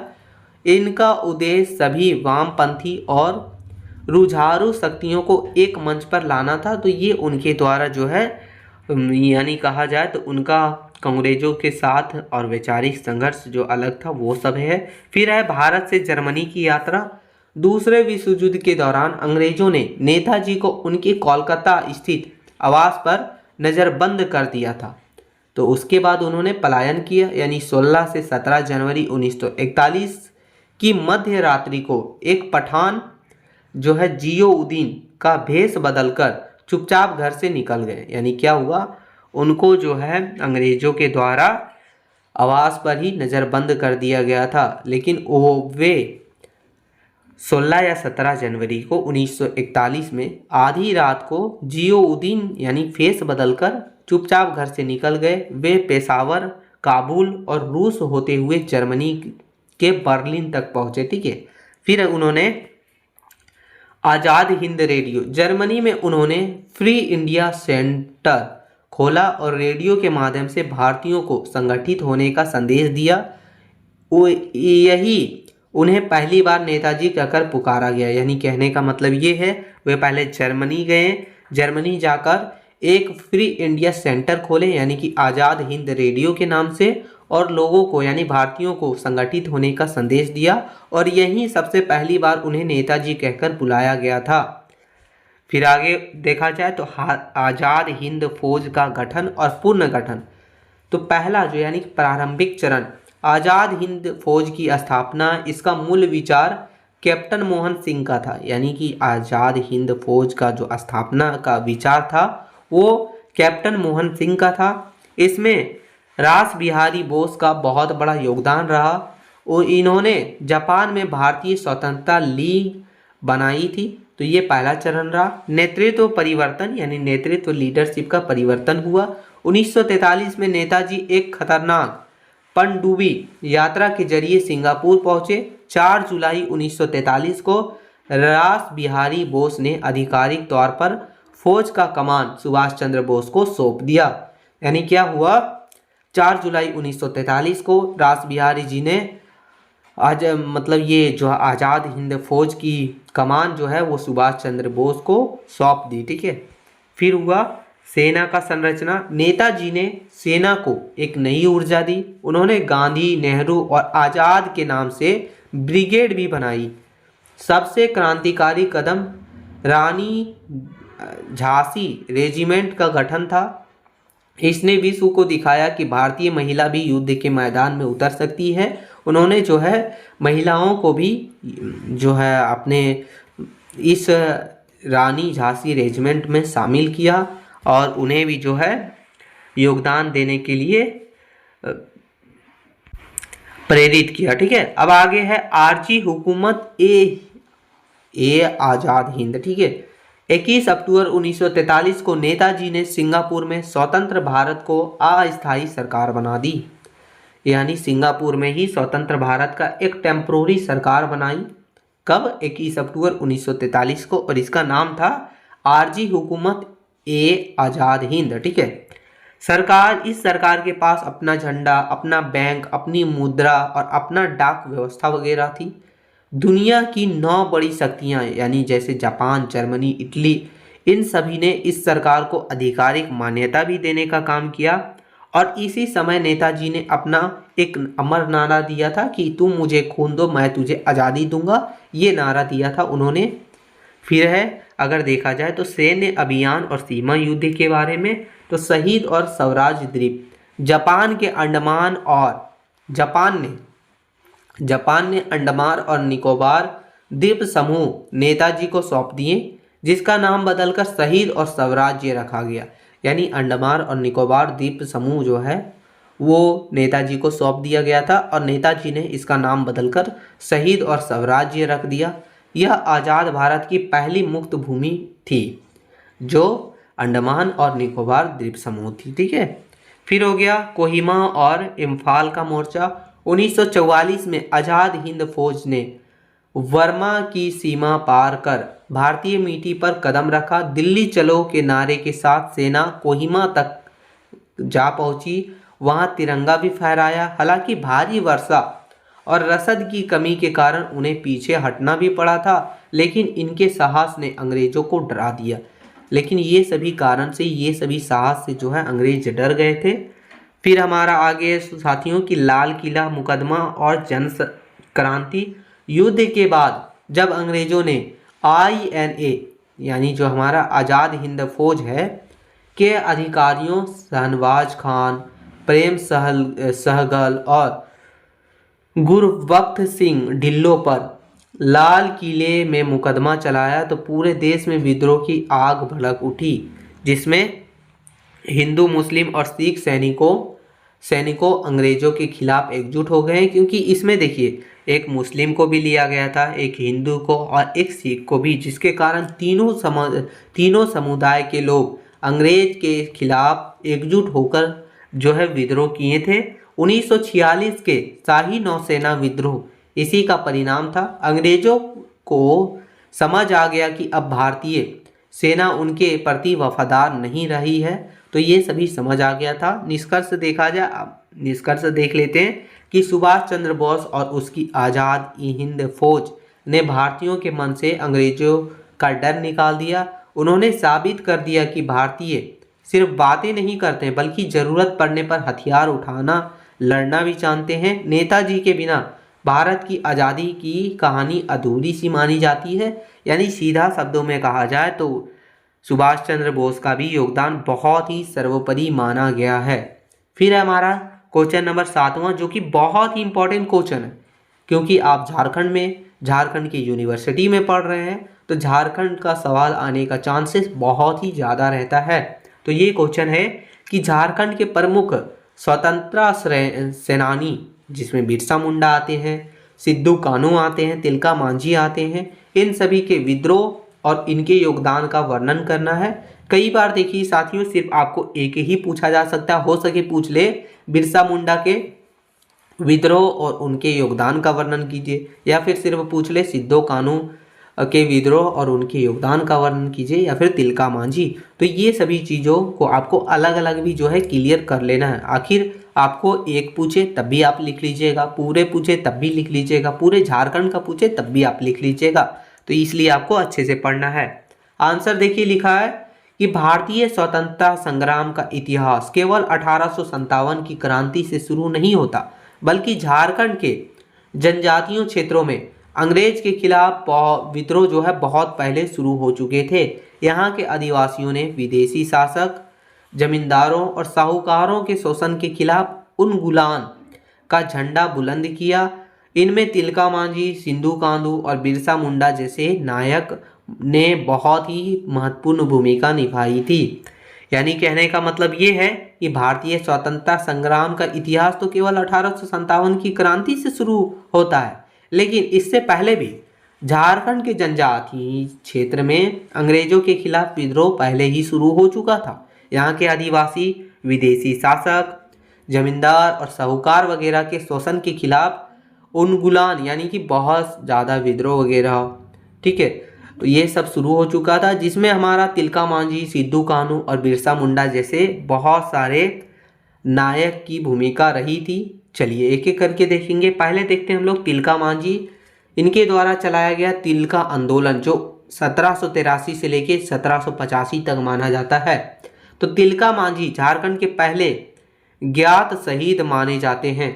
इनका उद्देश्य सभी वामपंथी और रुझारू शक्तियों को एक मंच पर लाना था। तो ये उनके द्वारा जो है, यानी कहा जाए तो उनका अंग्रेजों के साथ और वैचारिक संघर्ष जो अलग था वो सब है। फिर है भारत से जर्मनी की यात्रा। दूसरे विश्व युद्ध के दौरान अंग्रेजों ने नेताजी को उनके कोलकाता स्थित आवास पर नज़रबंद कर दिया था। तो उसके बाद उन्होंने पलायन किया, यानी 16 से 17 जनवरी 1941 की मध्य रात्रि को एक पठान जो है जियोउद्दीन का भेष बदलकर चुपचाप घर से निकल गए। यानी क्या हुआ, उनको जो है अंग्रेजों के द्वारा आवास पर ही नज़रबंद कर दिया गया था, लेकिन वे 16 या 17 जनवरी को 1941 में आधी रात को जियोउद्दीन यानी भेष बदलकर चुपचाप घर से निकल गए। वे पेशावर, काबुल और रूस होते हुए जर्मनी के बर्लिन तक पहुंचे। ठीक है, फिर उन्होंने आज़ाद हिंद रेडियो, जर्मनी में उन्होंने फ्री इंडिया सेंटर खोला और रेडियो के माध्यम से भारतीयों को संगठित होने का संदेश दिया। यही उन्हें पहली बार नेताजी कहकर पुकारा गया। यानी कहने का मतलब ये है, वे पहले जर्मनी गए, जर्मनी जाकर एक फ्री इंडिया सेंटर खोले यानी कि आज़ाद हिंद रेडियो के नाम से, और लोगों को यानी भारतीयों को संगठित होने का संदेश दिया, और यहीं सबसे पहली बार उन्हें नेताजी कहकर बुलाया गया था। फिर आगे देखा जाए तो आज़ाद हिंद फौज का गठन और पुनर्गठन। तो पहला जो यानी प्रारंभिक चरण आज़ाद हिंद फौज की स्थापना, इसका मूल विचार कैप्टन मोहन सिंह का था। यानी कि आज़ाद हिंद फौज का जो स्थापना का विचार था वो कैप्टन मोहन सिंह का था। इसमें रास बिहारी बोस का बहुत बड़ा योगदान रहा और इन्होंने जापान में भारतीय स्वतंत्रता लीग बनाई थी। तो ये पहला चरण रहा। नेतृत्व परिवर्तन यानी नेतृत्व लीडरशिप का परिवर्तन हुआ। 1943 में नेताजी एक खतरनाक पनडुब्बी यात्रा के जरिए सिंगापुर पहुंचे। 4 जुलाई 1943 को रास बिहारी बोस ने आधिकारिक तौर पर फौज का कमान सुभाष चंद्र बोस को सौंप दिया। यानी क्या हुआ, 4 जुलाई 1943 को रास बिहारी जी ने आज मतलब ये जो आज़ाद हिंद फौज की कमान जो है वो सुभाष चंद्र बोस को सौंप दी। ठीक है, फिर हुआ सेना का संरचना। नेताजी ने सेना को एक नई ऊर्जा दी। उन्होंने गांधी, नेहरू और आज़ाद के नाम से ब्रिगेड भी बनाई। सबसे क्रांतिकारी कदम रानी झांसी रेजिमेंट का गठन था। इसने विश्व को दिखाया कि भारतीय महिला भी युद्ध के मैदान में उतर सकती है। उन्होंने जो है महिलाओं को भी जो है अपने इस रानी झांसी रेजिमेंट में शामिल किया और उन्हें भी जो है योगदान देने के लिए प्रेरित किया। ठीक है, अब आगे है आरजी हुकूमत ए आज़ाद हिंद। ठीक है, 21 अक्टूबर 1943 को नेताजी ने सिंगापुर में स्वतंत्र भारत को अस्थायी सरकार बना दी। यानी सिंगापुर में ही स्वतंत्र भारत का एक टेम्पोररी सरकार बनाई। कब? 21 अक्टूबर 1943 को, और इसका नाम था आरजी हुकूमत ए आज़ाद हिंद। ठीक है, इस सरकार के पास अपना झंडा, अपना बैंक, अपनी मुद्रा और अपना डाक व्यवस्था वगैरह थी। दुनिया की 9 बड़ी शक्तियां यानी जैसे जापान, जर्मनी, इटली, इन सभी ने इस सरकार को आधिकारिक मान्यता भी देने का काम किया। और इसी समय नेताजी ने अपना एक अमर नारा दिया था कि तुम मुझे खून दो मैं तुझे आज़ादी दूंगा, ये नारा दिया था उन्होंने। फिर है अगर देखा जाए तो सैन्य अभियान और सीमा युद्ध के बारे में, तो शहीद और स्वराज द्वीप जापान ने अंडमान और निकोबार द्वीप समूह नेताजी को सौंप दिए, जिसका नाम बदलकर शहीद और स्वराज्य रखा गया। यानी अंडमान और निकोबार द्वीप समूह जो है वो नेताजी को सौंप दिया गया था और नेताजी ने इसका नाम बदलकर शहीद और स्वराज्य रख दिया। यह आज़ाद भारत की पहली मुक्त भूमि थी जो अंडमान और निकोबार द्वीप समूह थी। ठीक है, फिर हो गया कोहिमा और इम्फाल का मोर्चा। 1944 में आज़ाद हिंद फौज ने वर्मा की सीमा पार कर भारतीय मिट्टी पर कदम रखा। दिल्ली चलो के नारे के साथ सेना कोहिमा तक जा पहुंची, वहां तिरंगा भी फहराया। हालांकि भारी वर्षा और रसद की कमी के कारण उन्हें पीछे हटना भी पड़ा था, लेकिन इनके साहस ने अंग्रेजों को डरा दिया। लेकिन ये सभी कारण से, ये सभी साहस से जो है अंग्रेज डर गए थे। फिर हमारा आगे साथियों की लाल किला मुकदमा और जन क्रांति। युद्ध के बाद जब अंग्रेजों ने INA यानी जो हमारा आज़ाद हिंद फौज है के अधिकारियों शहनवाज खान, प्रेम सहगल और गुरबख्त सिंह ढिल्लों पर लाल किले में मुकदमा चलाया तो पूरे देश में विद्रोह की आग भड़क उठी, जिसमें हिंदू, मुस्लिम और सिख सैनिकों अंग्रेजों के खिलाफ एकजुट हो गए। क्योंकि इसमें देखिए, एक मुस्लिम को भी लिया गया था, एक हिंदू को और एक सिख को भी, जिसके कारण तीनों समुदाय के लोग अंग्रेज के खिलाफ एकजुट होकर जो है विद्रोह किए थे। 1946 के शाही नौसेना विद्रोह इसी का परिणाम था। अंग्रेजों को समझ आ गया कि अब भारतीय सेना उनके प्रति वफादार नहीं रही है, तो ये सभी समझ आ गया था। निष्कर्ष देखा जाए, अब निष्कर्ष देख लेते हैं कि सुभाष चंद्र बोस और उसकी आज़ाद हिंद फौज ने भारतीयों के मन से अंग्रेजों का डर निकाल दिया। उन्होंने साबित कर दिया कि भारतीय सिर्फ बातें नहीं करते बल्कि ज़रूरत पड़ने पर हथियार उठाना, लड़ना भी जानते हैं। नेताजी के बिना भारत की आज़ादी की कहानी अधूरी सी मानी जाती है। यानी सीधा शब्दों में कहा जाए तो सुभाष चंद्र बोस का भी योगदान बहुत ही सर्वोपरि माना गया है। फिर है हमारा क्वेश्चन नंबर 7वां, जो कि बहुत ही इंपॉर्टेंट क्वेश्चन है, क्योंकि आप झारखंड की यूनिवर्सिटी में पढ़ रहे हैं तो झारखंड का सवाल आने का चांसेस बहुत ही ज़्यादा रहता है। तो ये क्वेश्चन है कि झारखंड के प्रमुख स्वतंत्रता सेनानी, जिसमें बिरसा मुंडा आते हैं, सिद्धू कान्हू आते हैं, तिलका मांझी आते हैं, इन सभी के विद्रोह और इनके योगदान का वर्णन करना है। कई बार देखिए साथियों, सिर्फ आपको एक ही पूछा जा सकता है, हो सके पूछ ले बिरसा मुंडा के विद्रोह और उनके योगदान का वर्णन कीजिए, या फिर सिर्फ पूछ ले सिद्धू कान्हू के विद्रोह और उनके योगदान का वर्णन कीजिए, या फिर तिलका मांझी। तो ये सभी चीज़ों को आपको अलग अलग भी जो है क्लियर कर लेना है। आखिर आपको एक पूछे तब भी आप लिख लीजिएगा, पूरे पूछे तब भी लिख लीजिएगा, पूरे झारखंड का पूछे तब भी आप लिख लीजिएगा। तो इसलिए आपको अच्छे से पढ़ना है। आंसर देखिए लिखा है कि भारतीय स्वतंत्रता संग्राम का इतिहास केवल 1857 की क्रांति से शुरू नहीं होता, बल्कि झारखंड के जनजातीय क्षेत्रों में अंग्रेज के खिलाफ विद्रोह जो है बहुत पहले शुरू हो चुके थे। यहाँ के आदिवासियों ने विदेशी शासक, जमींदारों और साहूकारों के शोषण के खिलाफ उन गुलाम का झंडा बुलंद किया। इनमें तिलका मांझी, सिद्धू कान्हू और बिरसा मुंडा जैसे नायक ने बहुत ही महत्वपूर्ण भूमिका निभाई थी। यानी कहने का मतलब ये है कि भारतीय स्वतंत्रता संग्राम का इतिहास तो केवल 1857 की क्रांति से शुरू होता है, लेकिन इससे पहले भी झारखंड के जनजातीय क्षेत्र में अंग्रेजों के खिलाफ विद्रोह पहले ही शुरू हो चुका था। यहाँ के आदिवासी विदेशी शासक, जमींदार और साहूकार वगैरह के शोषण के खिलाफ उन्मूलन यानी कि बहुत ज़्यादा विद्रोह वगैरह, ठीक है, तो ये सब शुरू हो चुका था, जिसमें हमारा तिलका मांझी, सिद्धू कान्हू और बिरसा मुंडा जैसे बहुत सारे नायक की भूमिका रही थी। चलिए एक एक करके देखेंगे। पहले देखते हैं हम लोग तिलका मांझी। इनके द्वारा चलाया गया तिलका आंदोलन जो 1783 से लेके 1785 तक माना जाता है। तो तिलका मांझी झारखंड के पहले ज्ञात शहीद माने जाते हैं।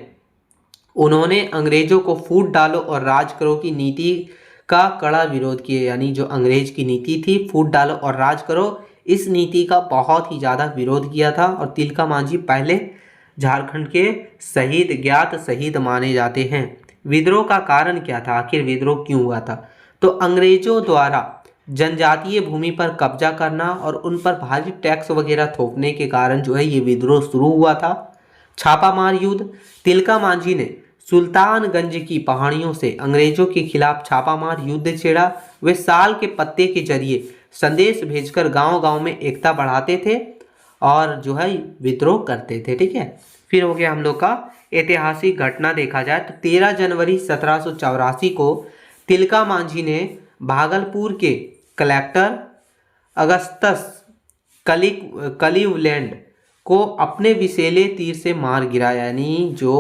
उन्होंने अंग्रेजों को फूट डालो और राज करो की नीति का कड़ा विरोध किया। यानी जो अंग्रेज की नीति थी फूट डालो और राज करो, इस नीति का बहुत ही ज़्यादा विरोध किया था। और तिलका मांझी पहले झारखंड के ज्ञात शहीद माने जाते हैं। विद्रोह का कारण क्या था, आखिर विद्रोह क्यों हुआ था? तो अंग्रेजों द्वारा जनजातीय भूमि पर कब्जा करना और उन पर भारी टैक्स वगैरह थोपने के कारण जो है ये विद्रोह शुरू हुआ था। छापामार युद्ध। तिलका मांझी ने सुल्तानगंज की पहाड़ियों से अंग्रेजों के खिलाफ छापामार युद्ध छेड़ा। वे साल के पत्ते के जरिए संदेश भेजकर गांव-गांव में एकता बढ़ाते थे और जो है विद्रोह करते थे। ठीक है, फिर हो गया हम लोग का ऐतिहासिक घटना देखा जाए तो 13 जनवरी 1784 को तिलका मांझी ने भागलपुर के कलेक्टर अगस्टस कलीवलैंड को अपने विषैले तीर से मार गिराया। यानी जो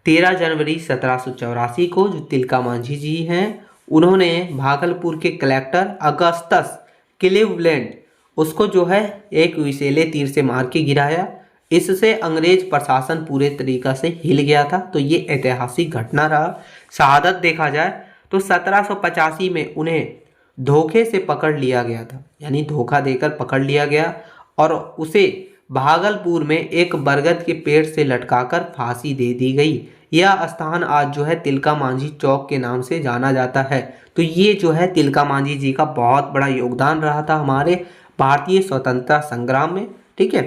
13 जनवरी 1784 को जो तिलका मांझी जी हैं उन्होंने भागलपुर के कलेक्टर अगस्टस क्लीवलैंड उसको जो है एक विषैले तीर से मार के गिराया। इससे अंग्रेज प्रशासन पूरे तरीका से हिल गया था। तो ये ऐतिहासिक घटना रहा। शहादत देखा जाए तो 1785 में उन्हें धोखे से पकड़ लिया गया था, यानी धोखा देकर पकड़ लिया गया और उसे भागलपुर में एक बरगद के पेड़ से लटकाकर फांसी दे दी गई। यह स्थान आज जो है तिलका मांझी चौक के नाम से जाना जाता है। तो ये जो है तिलका मांझी जी का बहुत बड़ा योगदान रहा था हमारे भारतीय स्वतंत्रता संग्राम में। ठीक है,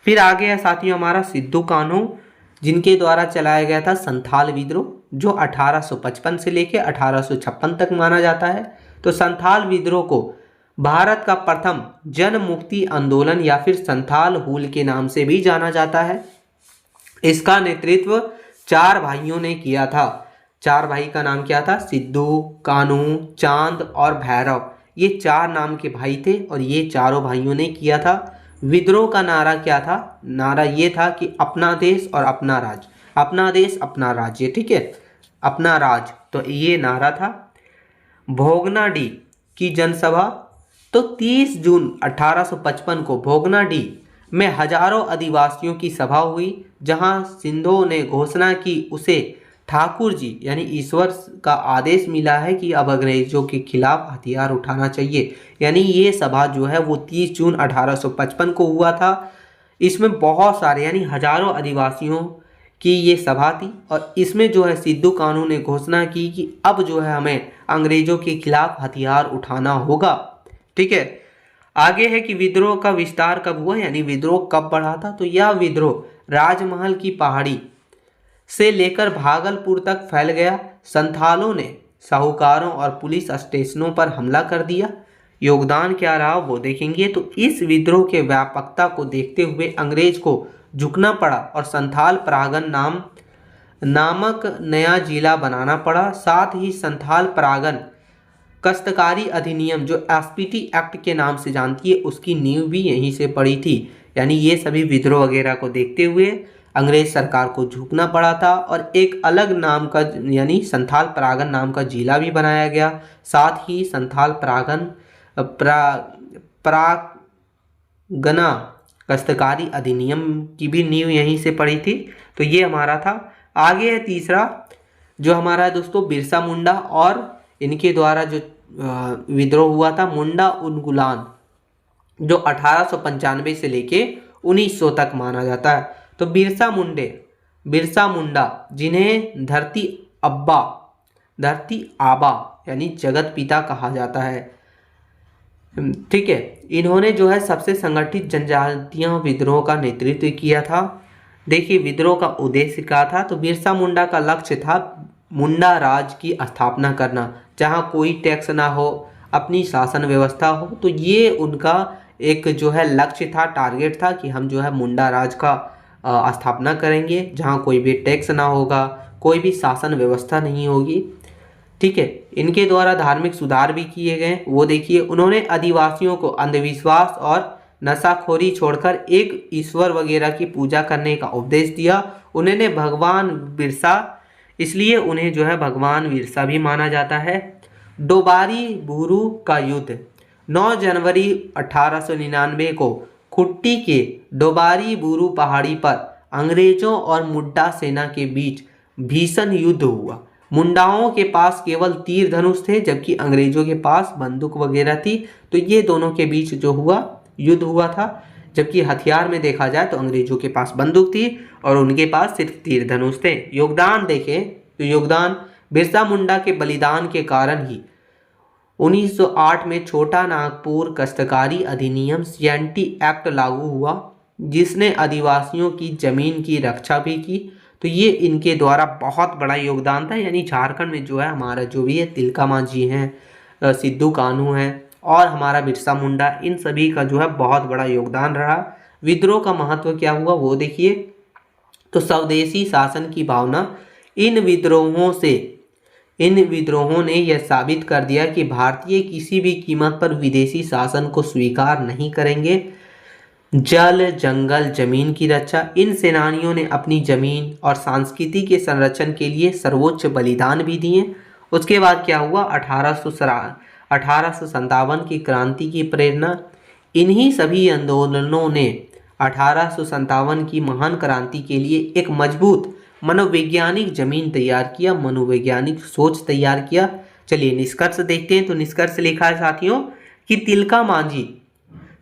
फिर आगे है साथियों हमारा सिद्धू कान्हू, जिनके द्वारा चलाया गया था संथाल विद्रोह, जो 1855 से लेकर 1856 तक माना जाता है। तो संथाल विद्रोह को भारत का प्रथम जन मुक्ति आंदोलन या फिर संथाल हुल के नाम से भी जाना जाता है। इसका नेतृत्व 4 भाइयों ने किया था। 4 भाई का नाम क्या था? सिद्धू, कान्हू, चांद और भैरव। ये 4 नाम के भाई थे और ये चारों भाइयों ने किया था। विद्रोह का नारा क्या था? नारा ये था कि अपना देश और अपना राज, अपना देश अपना राज्य। ठीक है, अपना राज, तो ये नारा था। भोगनाडीह की जनसभा, तो 30 जून 1855 को भोगनाडीह में हजारों आदिवासियों की सभा हुई, जहां सिंधो ने घोषणा की उसे ठाकुर जी यानी ईश्वर का आदेश मिला है कि अब अंग्रेजों के खिलाफ हथियार उठाना चाहिए। यानी ये सभा जो है वो 30 जून 1855 को हुआ था। इसमें बहुत सारे यानी हजारों आदिवासियों की ये सभा थी और इसमें जो है सिद्धू कान्हू ने घोषणा की कि अब जो है हमें अंग्रेजों के खिलाफ हथियार उठाना होगा। ठीक है, आगे है कि विद्रोह का विस्तार कब हुआ, यानी विद्रोह कब बढ़ा था। तो यह विद्रोह राजमहल की पहाड़ी से लेकर भागलपुर तक फैल गया। संथालों ने साहूकारों और पुलिस स्टेशनों पर हमला कर दिया। योगदान क्या रहा वो देखेंगे। तो इस विद्रोह के व्यापकता को देखते हुए अंग्रेज को झुकना पड़ा और संथाल परागन नामक नया जिला बनाना पड़ा। साथ ही संथाल परागन काश्तकारी अधिनियम जो एसपीटी एक्ट के नाम से जानती है उसकी नींव भी यहीं से पड़ी थी। यानी ये सभी विद्रोह वगैरह को देखते हुए अंग्रेज सरकार को झुकना पड़ा था और एक अलग नाम का यानी संथाल परागन नाम का जिला भी बनाया गया। साथ ही संथाल परागन परागना काश्तकारी अधिनियम की भी नींव यहीं से पड़ी थी। तो ये हमारा था। आगे है तीसरा जो हमारा है दोस्तों बिरसा मुंडा और इनके द्वारा जो विद्रोह हुआ था मुंडा उन्मूलन, जो 1895 से लेके 1900 तक माना जाता है। तो बिरसा मुंडा जिन्हें धरती आबा यानी जगत पिता कहा जाता है। ठीक है, इन्होंने जो है सबसे संगठित जनजातीय विद्रोह का नेतृत्व किया था। देखिए विद्रोह का उद्देश्य क्या था। तो बिरसा मुंडा का लक्ष्य था मुंडा राज की स्थापना करना, जहां कोई टैक्स ना हो, अपनी शासन व्यवस्था हो। तो ये उनका एक जो है लक्ष्य था, टारगेट था कि हम जो है मुंडा राज का स्थापना करेंगे, जहां कोई भी टैक्स ना होगा, कोई भी शासन व्यवस्था नहीं होगी। ठीक है, इनके द्वारा धार्मिक सुधार भी किए गए। वो देखिए उन्होंने आदिवासियों को अंधविश्वास और नशाखोरी छोड़कर एक ईश्वर वगैरह की पूजा करने का उपदेश दिया। उन्होंने भगवान बिरसा, इसलिए उन्हें जो है भगवान बिरसा भी माना जाता है। डोबारी बुरू का युद्ध 9 जनवरी 1899 को खुट्टी के डोबारी बुरू पहाड़ी पर अंग्रेजों और मुंडा सेना के बीच भीषण युद्ध हुआ। मुंडाओं के पास केवल तीर धनुष थे जबकि अंग्रेजों के पास बंदूक वगैरह थी। तो ये दोनों के बीच जो युद्ध हुआ था, जबकि हथियार में देखा जाए तो अंग्रेजों के पास बंदूक थी और उनके पास सिर्फ तीर धनुष थे। योगदान देखें तो योगदान बिरसा मुंडा के बलिदान के कारण ही 1908 में छोटा नागपुर काश्तकारी अधिनियम सीएनटी एक्ट लागू हुआ, जिसने आदिवासियों की जमीन की रक्षा भी की। तो ये इनके द्वारा बहुत बड़ा योगदान था। यानी झारखंड में जो है हमारा जो भी है तिलका मांझी हैं, सिद्धू कान्हू हैं और हमारा बिरसा मुंडा, इन सभी का जो है बहुत बड़ा योगदान रहा। विद्रोह का महत्व क्या हुआ वो देखिए। तो स्वदेशी शासन की भावना, इन विद्रोहों ने यह साबित कर दिया कि भारतीय किसी भी कीमत पर विदेशी शासन को स्वीकार नहीं करेंगे। जल, जंगल, जमीन की रक्षा, इन सेनानियों ने अपनी जमीन और संस्कृति के संरक्षण के लिए सर्वोच्च बलिदान भी दिए। उसके बाद क्या हुआ, 1857 की क्रांति की प्रेरणा, इन्हीं सभी आंदोलनों ने 1857 की महान क्रांति के लिए एक मजबूत मनोवैज्ञानिक जमीन तैयार किया, मनोवैज्ञानिक सोच तैयार किया। चलिए निष्कर्ष देखते हैं। तो निष्कर्ष लिखा है साथियों कि तिलका मांझी,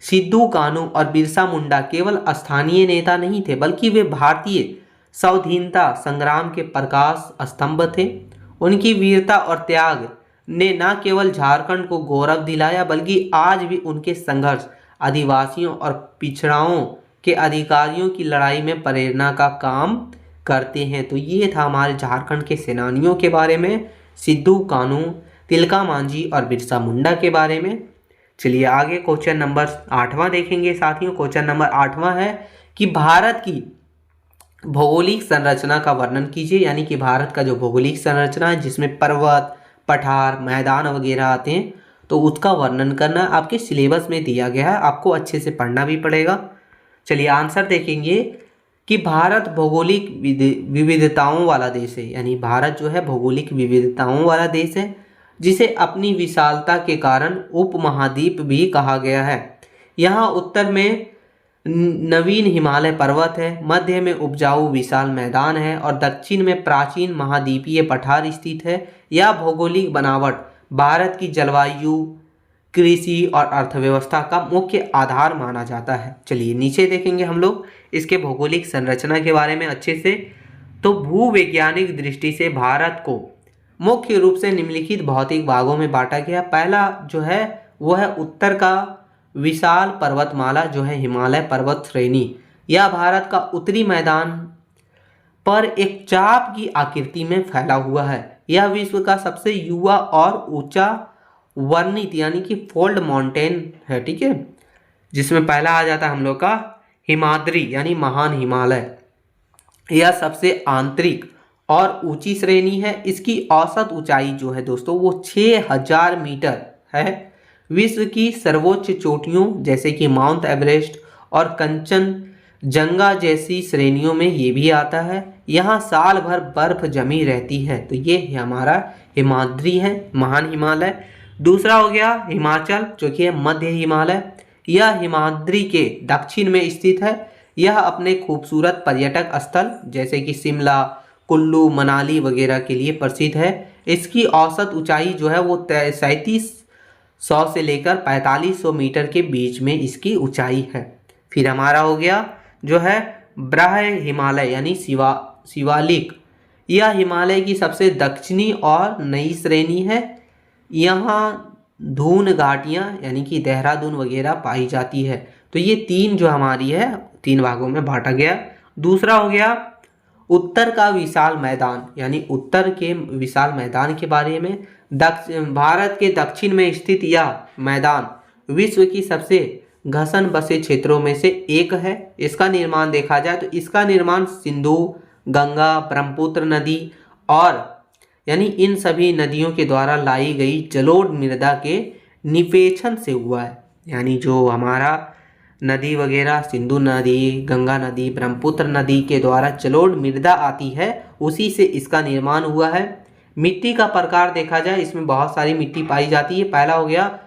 सिद्धू कान्हू और बिरसा मुंडा केवल स्थानीय नेता नहीं थे, बल्कि वे भारतीय स्वाधीनता संग्राम के प्रकाश स्तंभ थे। उनकी वीरता और त्याग ने न केवल झारखंड को गौरव दिलाया, बल्कि आज भी उनके संघर्ष आदिवासियों और पिछड़ाओं के अधिकारियों की लड़ाई में प्रेरणा का काम करते हैं। तो ये था हमारे झारखंड के सेनानियों के बारे में, सिद्धू कान्हू, तिलका मांझी और बिरसा मुंडा के बारे में। चलिए आगे क्वेश्चन नंबर 8वां देखेंगे साथियों। क्वेश्चन नंबर 8वां है कि भारत की भौगोलिक संरचना का वर्णन कीजिए। यानी कि भारत का जो भौगोलिक संरचना है जिसमें पर्वत, पठार, मैदान वगैरह आते हैं, तो उसका वर्णन करना आपके सिलेबस में दिया गया है, आपको अच्छे से पढ़ना भी पड़ेगा। चलिए आंसर देखेंगे कि भारत भौगोलिक विविधताओं वाला देश है। यानी भारत जो है भौगोलिक विविधताओं वाला देश है, जिसे अपनी विशालता के कारण उपमहाद्वीप भी कहा गया है। यहाँ उत्तर में नवीन हिमालय पर्वत है, मध्य में उपजाऊ विशाल मैदान है और दक्षिण में प्राचीन महाद्वीपीय पठार स्थित है। यह भौगोलिक बनावट भारत की जलवायु, कृषि और अर्थव्यवस्था का मुख्य आधार माना जाता है। चलिए नीचे देखेंगे हम लोग इसके भौगोलिक संरचना के बारे में अच्छे से। तो भूवैज्ञानिक दृष्टि से भारत को मुख्य रूप से निम्नलिखित भौतिक भागों में बांटा गया। पहला जो है वो है उत्तर का विशाल पर्वतमाला जो है हिमालय पर्वत श्रेणी। यह भारत का उत्तरी मैदान पर एक चाप की आकृति में फैला हुआ है। यह विश्व का सबसे युवा और ऊंचा वर्णित यानी कि फोल्ड माउंटेन है, ठीक है, जिसमें पहला आ जाता है हम लोग का हिमाद्री यानी महान हिमालय। यह सबसे आंतरिक और ऊंची श्रेणी है। इसकी औसत ऊंचाई जो है दोस्तों वो 6000 मीटर है। विश्व की सर्वोच्च चोटियों जैसे कि माउंट एवरेस्ट और कंचनजंगा जैसी श्रेणियों में ये भी आता है। यहाँ साल भर बर्फ जमी रहती है। तो ये हमारा हिमाद्री है, महान हिमालय। दूसरा हो गया हिमाचल जो कि है मध्य हिमालय। यह हिमाद्री के दक्षिण में स्थित है। यह अपने खूबसूरत पर्यटक स्थल जैसे कि शिमला, कुल्लू, मनाली वगैरह के लिए प्रसिद्ध है। इसकी औसत ऊंचाई जो है वो 3700 से लेकर 4500 मीटर के बीच में इसकी ऊंचाई है। फिर हमारा हो गया जो है ब्रह हिमालय यानी शिवालिक। यह हिमालय की सबसे दक्षिणी और नई श्रेणी है। यहाँ धून घाटियाँ यानी कि देहरादून वगैरह पाई जाती है। तो ये तीन जो हमारी है 3 भागों में बांटा गया। दूसरा हो गया उत्तर का विशाल मैदान यानी उत्तर के विशाल मैदान के बारे में। भारत के दक्षिण में स्थित यह मैदान विश्व की सबसे घसन बसे क्षेत्रों में से एक है। इसका निर्माण देखा जाए तो इसका निर्माण सिंधु, गंगा, ब्रह्मपुत्र नदी और यानी इन सभी नदियों के द्वारा लाई गई जलोढ़ मृदा के निपेक्षण से हुआ है। यानी जो हमारा नदी वगैरह सिंधु नदी, गंगा नदी, ब्रह्मपुत्र नदी के द्वारा जलोढ़ मृदा आती है, उसी से इसका निर्माण हुआ है। मिट्टी का प्रकार देखा जाए इसमें बहुत सारी मिट्टी पाई जाती है। पहला हो गया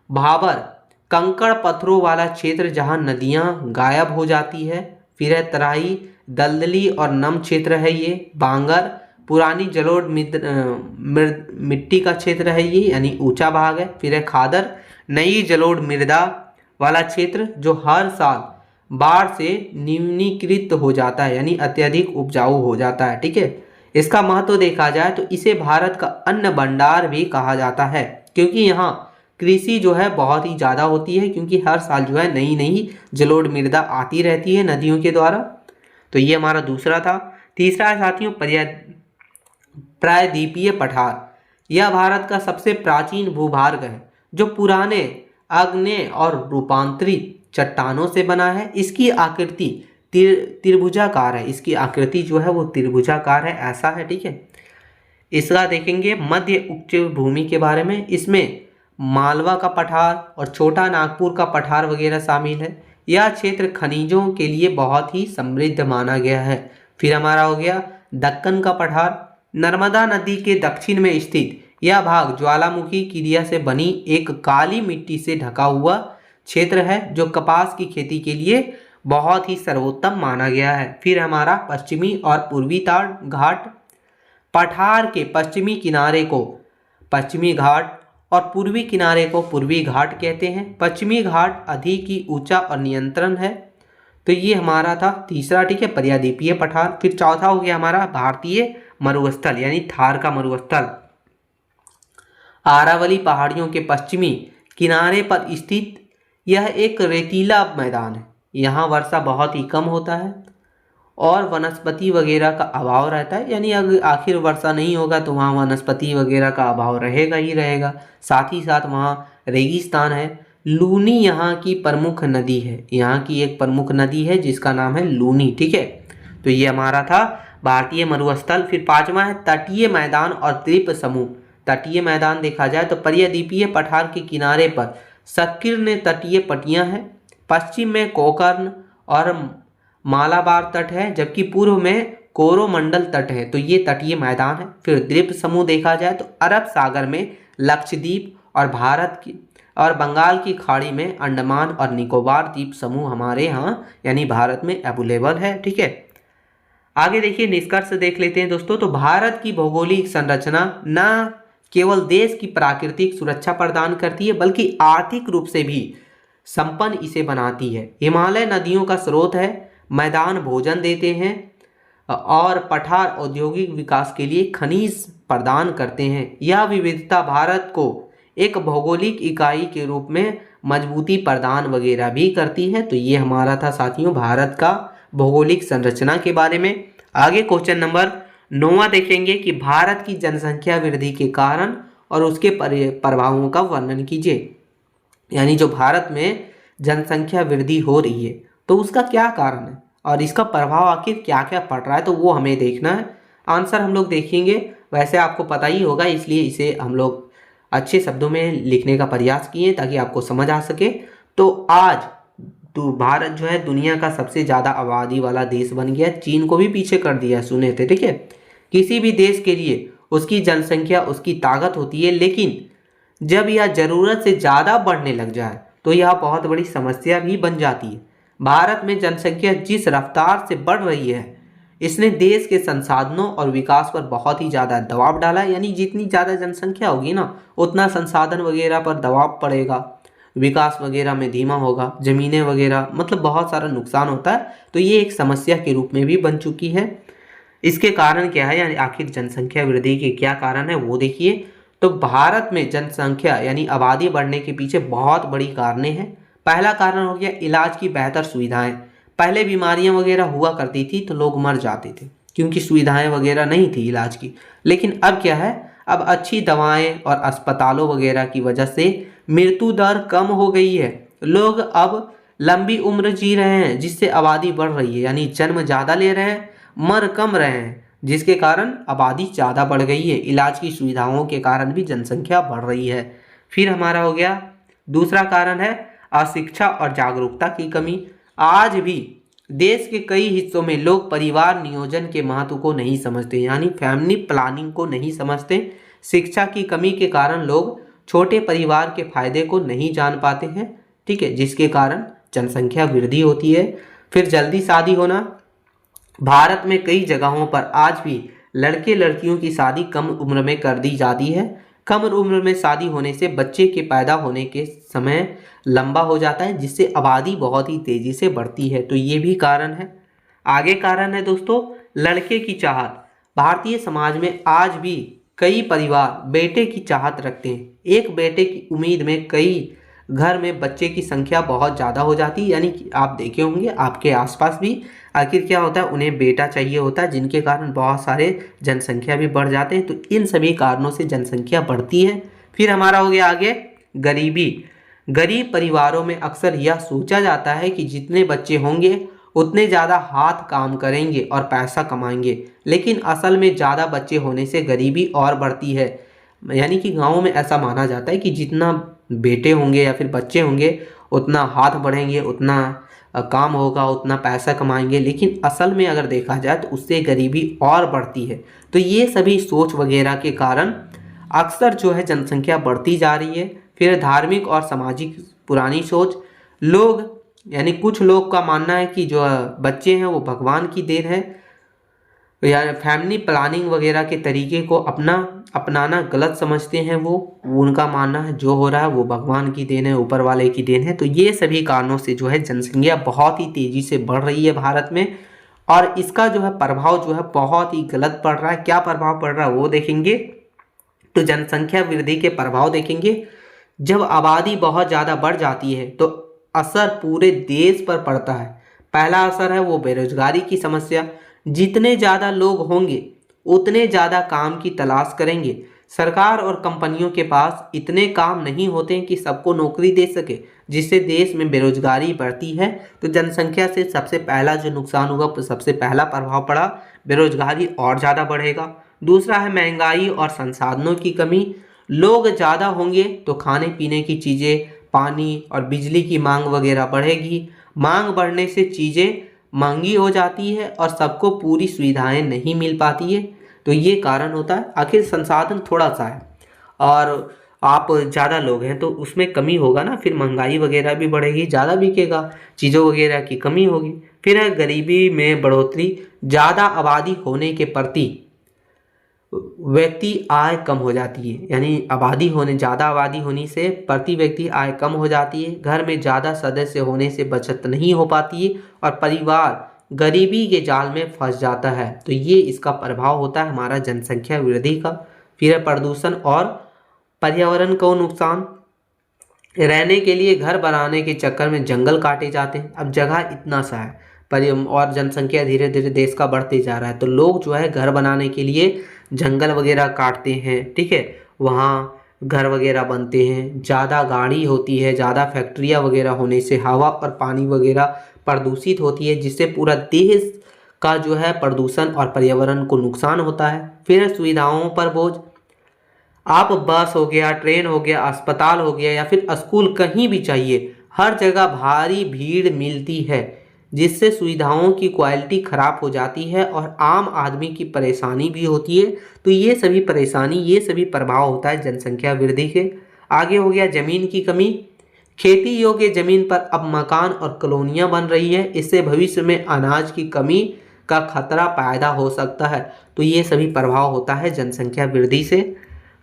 भाबर, कंकड़ पत्थरों वाला क्षेत्र जहाँ नदियाँ गायब हो जाती है। फिर है तराई, दलदली और नम क्षेत्र है ये। बांगर, पुरानी जलोढ़ मिट्टी का क्षेत्र है ये यानी ऊंचा भाग है। फिर है खादर, नई जलोढ़ मृदा वाला क्षेत्र जो हर साल बाढ़ से निम्नीकृत हो जाता है यानी अत्यधिक उपजाऊ हो जाता है, ठीक है। इसका महत्व देखा जाए तो इसे भारत का अन्न भंडार भी कहा जाता है, क्योंकि यहाँ कृषि जो है बहुत ही ज़्यादा होती है, क्योंकि हर साल जो है नई नई जलोढ़ मृदा आती रहती है नदियों के द्वारा। तो ये हमारा दूसरा था। तीसरा है साथियों प्रायद्वीपीय पठार। यह भारत का सबसे प्राचीन भूभाग है जो पुराने आग्नेय और रूपांतरित चट्टानों से बना है। इसकी आकृति त्रिभुजाकार है, इसकी आकृति जो है वो त्रिभुजाकार है, ऐसा है, ठीक है। इसका देखेंगे मध्य उच्च भूमि के बारे में, इसमें मालवा का पठार और छोटा नागपुर का पठार वगैरह शामिल है। यह क्षेत्र खनिजों के लिए बहुत ही समृद्ध माना गया है। फिर हमारा हो गया दक्कन का पठार, नर्मदा नदी के दक्षिण में स्थित यह भाग ज्वालामुखी क्रिया से बनी एक काली मिट्टी से ढका हुआ क्षेत्र है, जो कपास की खेती के लिए बहुत ही सर्वोत्तम माना गया है। फिर हमारा पश्चिमी और पूर्वी घाट, पठार के पश्चिमी किनारे को पश्चिमी घाट और पूर्वी किनारे को पूर्वी घाट कहते हैं। पश्चिमी घाट अधिक ही ऊंचा और नियंत्रण है। तो ये हमारा था तीसरा, ठीक है, पर्यादीपीय पठार। फिर चौथा हो गया हमारा भारतीय मरुस्थल यानी थार का मरुस्थल, आरावली पहाड़ियों के पश्चिमी किनारे पर स्थित यह एक रेतीला मैदान है। यहाँ वर्षा बहुत ही कम होता है और वनस्पति वगैरह का अभाव रहता है, यानी अगर आखिर वर्षा नहीं होगा तो वहाँ वनस्पति वगैरह का अभाव रहेगा ही रहेगा। साथ ही साथ वहाँ रेगिस्तान है। लूनी यहाँ की प्रमुख नदी है, यहाँ की एक प्रमुख नदी है जिसका नाम है लूनी, ठीक है। तो ये हमारा था भारतीय मरुस्थल। फिर पांचवा है तटीय मैदान और द्वीप समूह। तटीय मैदान देखा जाए तो पर्यादीपीय पठार के किनारे पर संकीर्ण तटीय पट्टियाँ हैं। पश्चिम में कोकर्ण और मालाबार तट है, जबकि पूर्व में कोरोमंडल तट है। तो ये तटीय मैदान है। फिर द्वीप समूह देखा जाए तो अरब सागर में लक्षद्वीप और भारत की और बंगाल की खाड़ी में अंडमान और निकोबार द्वीप समूह हमारे यहाँ यानी भारत में अवेलेबल है, ठीक है। आगे देखिए निष्कर्ष देख लेते हैं दोस्तों। तो भारत की भौगोलिक संरचना न केवल देश की प्राकृतिक सुरक्षा प्रदान करती है बल्कि आर्थिक रूप से भी संपन्न इसे बनाती है। हिमालय नदियों का स्रोत है, मैदान भोजन देते हैं और पठार औद्योगिक विकास के लिए खनिज प्रदान करते हैं। यह विविधता भारत को एक भौगोलिक इकाई के रूप में मजबूती प्रदान वगैरह भी करती है। तो ये हमारा था साथियों भारत का भौगोलिक संरचना के बारे में। आगे क्वेश्चन नंबर 9 देखेंगे कि भारत की जनसंख्या वृद्धि के कारण और उसके प्रभावों का वर्णन कीजिए। यानी जो भारत में जनसंख्या वृद्धि हो रही है तो उसका क्या कारण है और इसका प्रभाव आखिर क्या क्या पड़ रहा है, तो वो हमें देखना है। आंसर हम लोग देखेंगे, वैसे आपको पता ही होगा, इसलिए इसे हम लोग अच्छे शब्दों में लिखने का प्रयास किए ताकि आपको समझ आ सके। तो आज तो भारत जो है दुनिया का सबसे ज़्यादा आबादी वाला देश बन गया, चीन को भी पीछे कर दिया, सुने थे, ठीक है। किसी भी देश के लिए उसकी जनसंख्या उसकी ताकत होती है, लेकिन जब यह ज़रूरत से ज़्यादा बढ़ने लग जाए तो यह बहुत बड़ी समस्या भी बन जाती है। भारत में जनसंख्या जिस रफ्तार से बढ़ रही है इसने देश के संसाधनों और विकास पर बहुत ही ज़्यादा दबाव डाला है। यानी जितनी ज़्यादा जनसंख्या होगी ना उतना संसाधन वगैरह पर दबाव पड़ेगा, विकास वगैरह में धीमा होगा, ज़मीनें वगैरह, मतलब बहुत सारा नुकसान होता है। तो ये एक समस्या के रूप में भी बन चुकी है। इसके कारण क्या है, यानी आखिर जनसंख्या वृद्धि के क्या कारण है वो देखिए। तो भारत में जनसंख्या यानी आबादी बढ़ने के पीछे बहुत बड़ी कारणें हैं। पहला कारण हो गया इलाज की बेहतर सुविधाएं। पहले बीमारियां वगैरह हुआ करती थी तो लोग मर जाते थे क्योंकि सुविधाएं वगैरह नहीं थी इलाज की। लेकिन अब क्या है, अब अच्छी दवाएं और अस्पतालों वगैरह की वजह से मृत्यु दर कम हो गई है। लोग अब लंबी उम्र जी रहे हैं जिससे आबादी बढ़ रही है, यानी जन्म ज़्यादा ले रहे हैं, मर कम रहे हैं, जिसके कारण आबादी ज़्यादा बढ़ गई है। इलाज की सुविधाओं के कारण भी जनसंख्या बढ़ रही है। फिर हमारा हो गया दूसरा कारण है अशिक्षा और जागरूकता की कमी। आज भी देश के कई हिस्सों में लोग परिवार नियोजन के महत्व को नहीं समझते, यानी फैमिली प्लानिंग को नहीं समझते। शिक्षा की कमी के कारण लोग छोटे परिवार के फायदे को नहीं जान पाते हैं, ठीक है, जिसके कारण जनसंख्या वृद्धि होती है। फिर जल्दी शादी होना। भारत में कई जगहों पर आज भी लड़के लड़कियों की शादी कम उम्र में कर दी जाती है। कम उम्र में शादी होने से बच्चे के पैदा होने के समय लंबा हो जाता है, जिससे आबादी बहुत ही तेज़ी से बढ़ती है। तो ये भी कारण है। आगे कारण है दोस्तों लड़के की चाहत। भारतीय समाज में आज भी कई परिवार बेटे की चाहत रखते हैं। एक बेटे की उम्मीद में कई घर में बच्चे की संख्या बहुत ज़्यादा हो जाती है। यानी कि आप देखे होंगे आपके आसपास भी आखिर क्या होता है, उन्हें बेटा चाहिए होता है, जिनके कारण बहुत सारे जनसंख्या भी बढ़ जाते हैं। तो इन सभी कारणों से जनसंख्या बढ़ती है। फिर हमारा हो गया आगे गरीबी। गरीब परिवारों में अक्सर यह सोचा जाता है कि जितने बच्चे होंगे उतने ज़्यादा हाथ काम करेंगे और पैसा कमाएंगे, लेकिन असल में ज़्यादा बच्चे होने से गरीबी और बढ़ती है। यानी कि गाँव में ऐसा माना जाता है कि जितना बेटे होंगे या फिर बच्चे होंगे उतना हाथ बढ़ेंगे, उतना काम होगा, उतना पैसा कमाएंगे, लेकिन असल में अगर देखा जाए तो उससे गरीबी और बढ़ती है। तो ये सभी सोच वगैरह के कारण अक्सर जो है जनसंख्या बढ़ती जा रही है। फिर धार्मिक और सामाजिक पुरानी सोच, लोग यानी कुछ लोग का मानना है कि जो बच्चे हैं वो भगवान की देन है, या फैमिली प्लानिंग वगैरह के तरीके को अपनाना गलत समझते हैं। वो उनका मानना है जो हो रहा है वो भगवान की देन है, ऊपर वाले की देन है। तो ये सभी कारणों से जो है जनसंख्या बहुत ही तेज़ी से बढ़ रही है भारत में, और इसका जो है प्रभाव जो है बहुत ही गलत पड़ रहा है। क्या प्रभाव पड़ रहा है वो देखेंगे। तो जनसंख्या वृद्धि के प्रभाव देखेंगे। जब आबादी बहुत ज़्यादा बढ़ जाती है तो असर पूरे देश पर पड़ता है। पहला असर है वो बेरोजगारी की समस्या। जितने ज़्यादा लोग होंगे उतने ज़्यादा काम की तलाश करेंगे। सरकार और कंपनियों के पास इतने काम नहीं होते हैं कि सबको नौकरी दे सके, जिससे देश में बेरोजगारी बढ़ती है। तो जनसंख्या से सबसे पहला जो नुकसान होगा, सबसे पहला प्रभाव पड़ा, बेरोजगारी और ज़्यादा बढ़ेगा। दूसरा है महंगाई और संसाधनों की कमी। लोग ज़्यादा होंगे तो खाने पीने की चीज़ें, पानी और बिजली की मांग वगैरह बढ़ेगी। मांग बढ़ने से चीज़ें महंगी हो जाती है और सबको पूरी सुविधाएं नहीं मिल पाती है। तो ये कारण होता है। आखिर संसाधन थोड़ा सा है और आप ज़्यादा लोग हैं तो उसमें कमी होगा ना, फिर महंगाई वगैरह भी बढ़ेगी, ज़्यादा बिकेगा, चीज़ों वगैरह की कमी होगी। फिर है गरीबी में बढ़ोतरी। ज़्यादा आबादी होने के प्रति व्यक्ति आय कम हो जाती है। यानी ज़्यादा आबादी होने से प्रति व्यक्ति आय कम हो जाती है। घर में ज़्यादा सदस्य होने से बचत नहीं हो पाती है और परिवार गरीबी के जाल में फंस जाता है। तो ये इसका प्रभाव होता है हमारा जनसंख्या वृद्धि का। फिर है प्रदूषण और पर्यावरण को नुकसान। रहने के लिए घर बनाने के चक्कर में जंगल काटे जाते हैं। अब जगह इतना सा है पर और जनसंख्या धीरे धीरे देश का बढ़ते जा रहा है, तो लोग जो है घर बनाने के लिए जंगल वगैरह काटते हैं, ठीक है, वहाँ घर वगैरह बनते हैं। ज़्यादा गाड़ी होती है, ज़्यादा फैक्ट्रियाँ वगैरह होने से हवा और पानी वगैरह प्रदूषित होती है, जिससे पूरा देश का जो है प्रदूषण और पर्यावरण को नुकसान होता है। फिर सुविधाओं पर बोझ। आप बस हो गया, ट्रेन हो गया, अस्पताल हो गया या फिर स्कूल कहीं भी चाहिए, हर जगह भारी भीड़ मिलती है, जिससे सुविधाओं की क्वालिटी खराब हो जाती है और आम आदमी की परेशानी भी होती है। तो ये सभी परेशानी, ये सभी प्रभाव होता है जनसंख्या वृद्धि के। आगे हो गया ज़मीन की कमी। खेती योग्य ज़मीन पर अब मकान और कॉलोनियाँ बन रही है, इससे भविष्य में अनाज की कमी का खतरा पैदा हो सकता है। तो ये सभी प्रभाव होता है जनसंख्या वृद्धि से।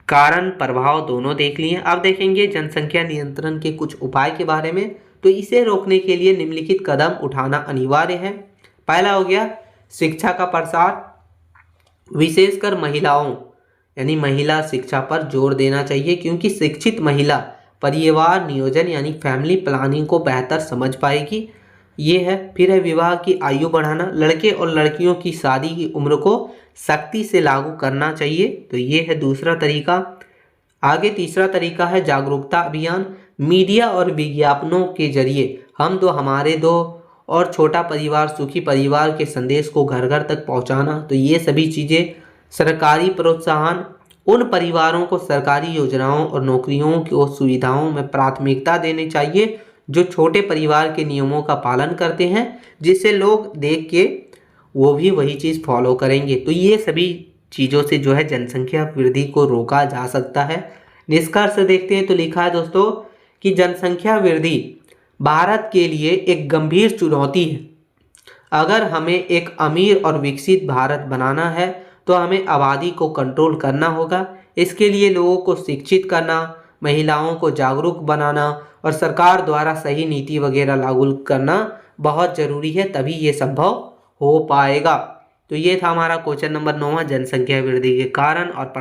कारण प्रभाव दोनों देख लिए। अब देखेंगे जनसंख्या नियंत्रण के कुछ उपाय के बारे में। तो इसे रोकने के लिए निम्नलिखित कदम उठाना अनिवार्य है। पहला हो गया शिक्षा का प्रसार, विशेषकर महिलाओं यानी महिला शिक्षा पर जोर देना चाहिए, क्योंकि शिक्षित महिला परिवार नियोजन यानी फैमिली प्लानिंग को बेहतर समझ पाएगी। ये है। फिर है विवाह की आयु बढ़ाना। लड़के और लड़कियों की शादी की उम्र को सख्ती से लागू करना चाहिए। तो ये है दूसरा तरीका। आगे तीसरा तरीका है जागरूकता अभियान। मीडिया और विज्ञापनों के जरिए हम दो हमारे दो और छोटा परिवार सुखी परिवार के संदेश को घर घर तक पहुंचाना। तो ये सभी चीज़ें। सरकारी प्रोत्साहन। उन परिवारों को सरकारी योजनाओं और नौकरियों की सुविधाओं में प्राथमिकता देनी चाहिए जो छोटे परिवार के नियमों का पालन करते हैं, जिससे लोग देख के वो भी वही चीज़ फॉलो करेंगे। तो ये सभी चीज़ों से जो है जनसंख्या वृद्धि को रोका जा सकता है। निष्कर्ष देखते हैं तो लिखा है दोस्तों कि जनसंख्या वृद्धि भारत के लिए एक गंभीर चुनौती है। अगर हमें एक अमीर और विकसित भारत बनाना है तो हमें आबादी को कंट्रोल करना होगा। इसके लिए लोगों को शिक्षित करना, महिलाओं को जागरूक बनाना और सरकार द्वारा सही नीति वगैरह लागू करना बहुत ज़रूरी है, तभी ये संभव हो पाएगा। तो ये था हमारा क्वेश्चन नंबर 9, जनसंख्या वृद्धि के कारण और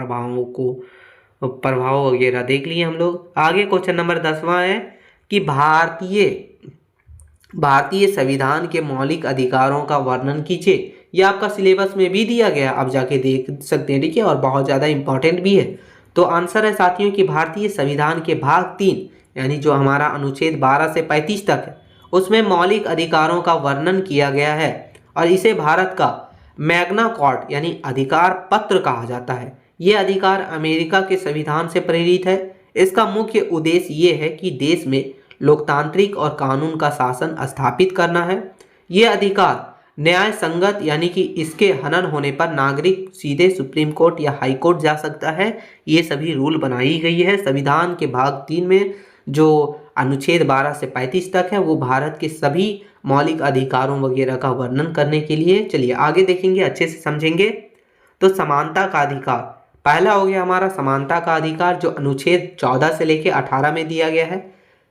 प्रभाव वगैरह देख लिए हम लोग। आगे क्वेश्चन नंबर 10वां है कि भारतीय संविधान के मौलिक अधिकारों का वर्णन कीजिए। ये आपका सिलेबस में भी दिया गया, आप जाके देख सकते हैं, ठीक है, और बहुत ज़्यादा इंपॉर्टेंट भी है। तो आंसर है साथियों कि भारतीय संविधान के भाग 3 यानी जो हमारा अनुच्छेद 12 से 35 तक है उसमें मौलिक अधिकारों का वर्णन किया गया है और इसे भारत का मैग्ना कार्टा यानी अधिकार पत्र कहा जाता है। ये अधिकार अमेरिका के संविधान से प्रेरित है। इसका मुख्य उद्देश्य ये है कि देश में लोकतांत्रिक और कानून का शासन स्थापित करना है। ये अधिकार न्याय संगत यानी कि इसके हनन होने पर नागरिक सीधे सुप्रीम कोर्ट या हाई कोर्ट जा सकता है। ये सभी रूल बनाई गई है संविधान के भाग 3 में। जो अनुच्छेद 12 से 35 तक है वो भारत के सभी मौलिक अधिकारों वगैरह का वर्णन करने के लिए। चलिए आगे देखेंगे, अच्छे से समझेंगे। तो समानता का अधिकार पहला हो गया हमारा समानता का अधिकार जो अनुच्छेद 14 से लेकर 18 में दिया गया है।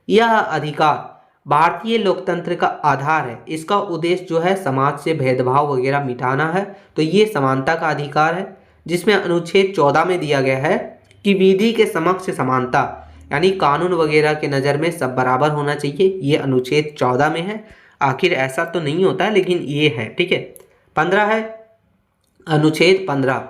यह अधिकार भारतीय लोकतंत्र का आधार है। इसका उद्देश्य जो है समाज से भेदभाव वगैरह मिटाना है। तो ये समानता का अधिकार है जिसमें अनुच्छेद 14 में दिया गया है कि विधि के समक्ष समानता यानी कानून वगैरह के नज़र में सब बराबर होना चाहिए। ये अनुच्छेद 14 में है। आखिर ऐसा तो नहीं होता है लेकिन ये है, ठीक है। 15 है अनुच्छेद 15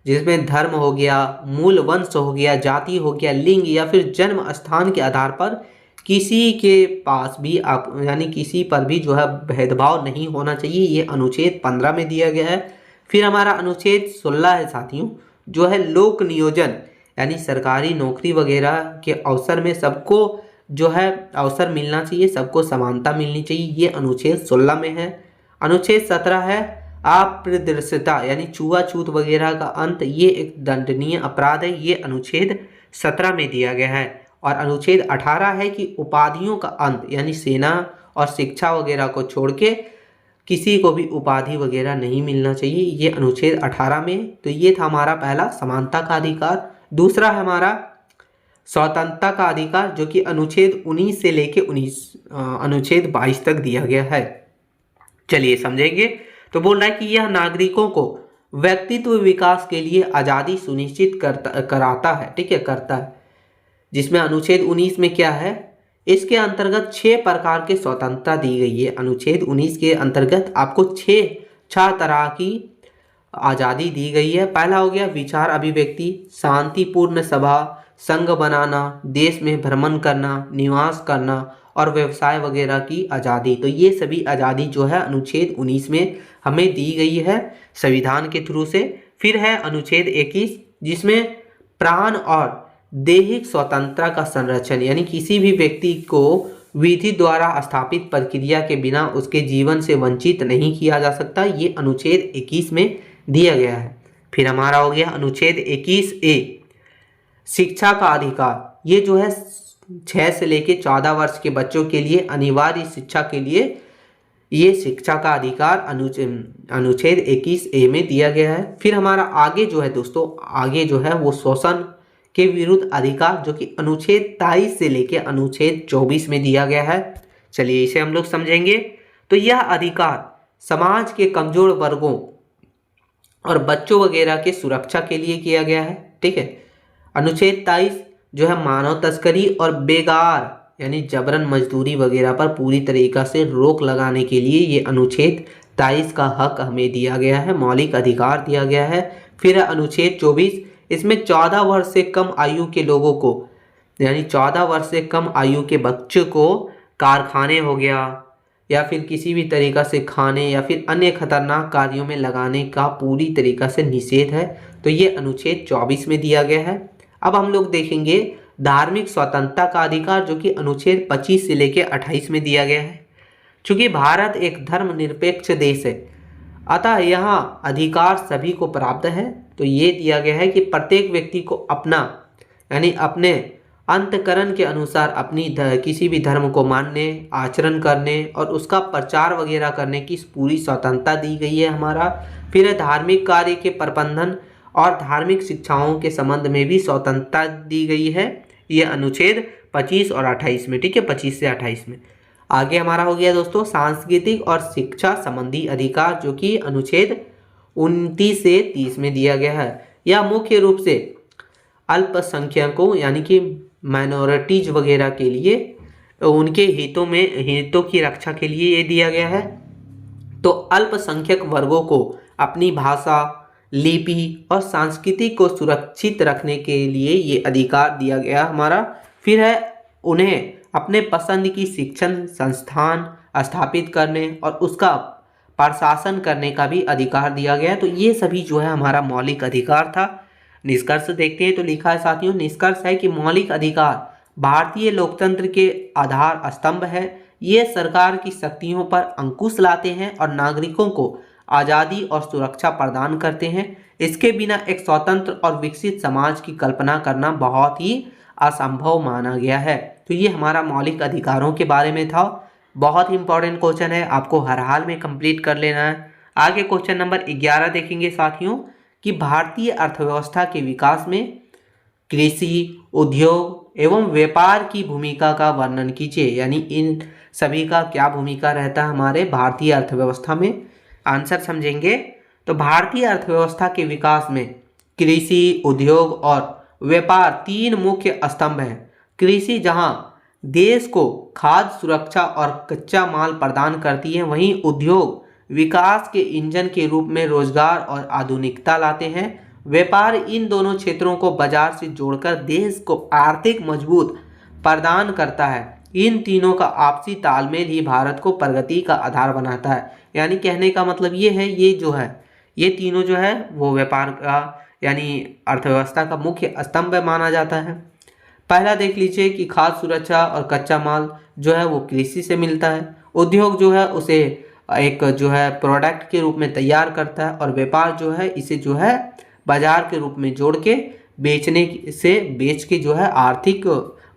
जिसमें धर्म हो गया, मूल वंश हो गया, जाति हो गया, लिंग या फिर जन्म स्थान के आधार पर किसी के पास भी यानी किसी पर भी जो है भेदभाव नहीं होना चाहिए। ये अनुच्छेद 15 में दिया गया है। फिर हमारा अनुच्छेद 16 है साथियों जो है लोक नियोजन यानी सरकारी नौकरी वगैरह के अवसर में सबको जो है अवसर मिलना चाहिए, सबको समानता मिलनी चाहिए। ये अनुच्छेद 16 में है। अनुच्छेद 17 है अप्रदर्शिता यानी छुआछूत वगैरह का अंत। ये एक दंडनीय अपराध है। ये अनुच्छेद 17 में दिया गया है। और अनुच्छेद 18 है कि उपाधियों का अंत यानी सेना और शिक्षा वगैरह को छोड़ के किसी को भी उपाधि वगैरह नहीं मिलना चाहिए। ये अनुच्छेद 18 में। तो ये था हमारा पहला समानता का अधिकार। दूसरा है हमारा स्वतंत्रता का अधिकार जो कि अनुच्छेद 19 से लेके अनुच्छेद 22 तक दिया गया है। चलिए समझेंगे। तो बोल रहा है कि यह नागरिकों को व्यक्तित्व विकास के लिए आज़ादी सुनिश्चित कराता है, ठीक है, करता है। जिसमें अनुच्छेद 19 में क्या है, इसके अंतर्गत 6 प्रकार के स्वतंत्रता दी गई है। अनुच्छेद 19 के अंतर्गत आपको 6 तरह की आज़ादी दी गई है। पहला हो गया विचार अभिव्यक्ति, शांतिपूर्ण सभा, संघ बनाना, देश में भ्रमण करना, निवास करना और व्यवसाय वगैरह की आज़ादी। तो ये सभी आज़ादी जो है अनुच्छेद 19 में हमें दी गई है संविधान के थ्रू से। फिर है अनुच्छेद 21 जिसमें प्राण और दैहिक स्वतंत्रता का संरक्षण यानी किसी भी व्यक्ति को विधि द्वारा स्थापित प्रक्रिया के बिना उसके जीवन से वंचित नहीं किया जा सकता। ये अनुच्छेद 21 में दिया गया है। फिर हमारा हो गया अनुच्छेद 21A शिक्षा का अधिकार। ये जो है 6 से लेकर 14 वर्ष के बच्चों के लिए अनिवार्य शिक्षा के लिए ये शिक्षा का अधिकार अनुच्छेद 21A में दिया गया है। फिर हमारा आगे जो है दोस्तों, आगे जो है वो शोषण के विरुद्ध अधिकार जो कि अनुच्छेद 23 से लेकर अनुच्छेद 24 में दिया गया है। चलिए इसे हम लोग समझेंगे। तो यह अधिकार समाज के कमजोर वर्गों और बच्चों वगैरह के सुरक्षा के लिए किया गया है, ठीक है। अनुच्छेद 23 जो है मानव तस्करी और बेगार यानी जबरन मजदूरी वगैरह पर पूरी तरीका से रोक लगाने के लिए ये अनुच्छेद 23 का हक हमें दिया गया है, मौलिक अधिकार दिया गया है। फिर अनुच्छेद 24 इसमें 14 वर्ष से कम आयु के लोगों को यानी 14 वर्ष से कम आयु के बच्चों को कारखाने हो गया या फिर किसी भी तरीका से खाने या फिर अन्य खतरनाक कार्यों में लगाने का पूरी तरीका से निषेध है। तो ये अनुच्छेद 24 में दिया गया है। अब हम लोग देखेंगे धार्मिक स्वतंत्रता का अधिकार जो कि अनुच्छेद 25 से लेकर 28 में दिया गया है। चूँकि भारत एक धर्मनिरपेक्ष देश है अतः यहाँ अधिकार सभी को प्राप्त है। तो ये दिया गया है कि प्रत्येक व्यक्ति को अपना यानी अपने अंतकरण के अनुसार अपनी किसी भी धर्म को मानने, आचरण करने और उसका प्रचार वगैरह करने की पूरी स्वतंत्रता दी गई है हमारा। फिर धार्मिक कार्य के प्रबंधन और धार्मिक शिक्षाओं के संबंध में भी स्वतंत्रता दी गई है। ये अनुच्छेद 25 और 28 में, ठीक है, 25 से 28 में। आगे हमारा हो गया दोस्तों सांस्कृतिक और शिक्षा संबंधी अधिकार जो कि अनुच्छेद 29 से 30 में दिया गया है। यह मुख्य रूप से अल्पसंख्यकों यानी कि माइनॉरिटीज वगैरह के लिए उनके हितों की रक्षा के लिए ये दिया गया है। तो अल्पसंख्यक वर्गों को अपनी भाषा लिपि और संस्कृति को सुरक्षित रखने के लिए ये अधिकार दिया गया हमारा। फिर है उन्हें अपने पसंद की शिक्षण संस्थान स्थापित करने और उसका प्रशासन करने का भी अधिकार दिया गया। तो ये सभी जो है हमारा मौलिक अधिकार था। निष्कर्ष देखते हैं तो लिखा है साथियों, निष्कर्ष है कि मौलिक अधिकार भारतीय लोकतंत्र के आधार स्तंभ है। ये सरकार की शक्तियों पर अंकुश लाते हैं और नागरिकों को आज़ादी और सुरक्षा प्रदान करते हैं। इसके बिना एक स्वतंत्र और विकसित समाज की कल्पना करना बहुत ही असंभव माना गया है। तो ये हमारा मौलिक अधिकारों के बारे में था। बहुत ही इंपॉर्टेंट क्वेश्चन है, आपको हर हाल में कंप्लीट कर लेना है। आगे क्वेश्चन नंबर 11 देखेंगे साथियों कि भारतीय अर्थव्यवस्था के विकास में कृषि, उद्योग एवं व्यापार की भूमिका का वर्णन कीजिए। यानी इन सभी का क्या भूमिका रहता है हमारे भारतीय अर्थव्यवस्था में। आंसर समझेंगे तो भारतीय अर्थव्यवस्था के विकास में कृषि, उद्योग और व्यापार तीन मुख्य स्तंभ हैं। कृषि जहां देश को खाद्य सुरक्षा और कच्चा माल प्रदान करती है, वहीं उद्योग विकास के इंजन के रूप में रोजगार और आधुनिकता लाते हैं। व्यापार इन दोनों क्षेत्रों को बाजार से जोड़कर देश को आर्थिक मजबूत प्रदान करता है। इन तीनों का आपसी तालमेल ही भारत को प्रगति का आधार बनाता है। यानी कहने का मतलब ये है, ये जो है ये तीनों जो है वो व्यापार का यानी अर्थव्यवस्था का मुख्य स्तंभ माना जाता है। पहला देख लीजिए कि खाद्य सुरक्षा और कच्चा माल जो है वो कृषि से मिलता है। उद्योग जो है उसे एक जो है प्रोडक्ट के रूप में तैयार करता है और व्यापार जो है इसे जो है बाजार के रूप में जोड़ के बेच के जो है आर्थिक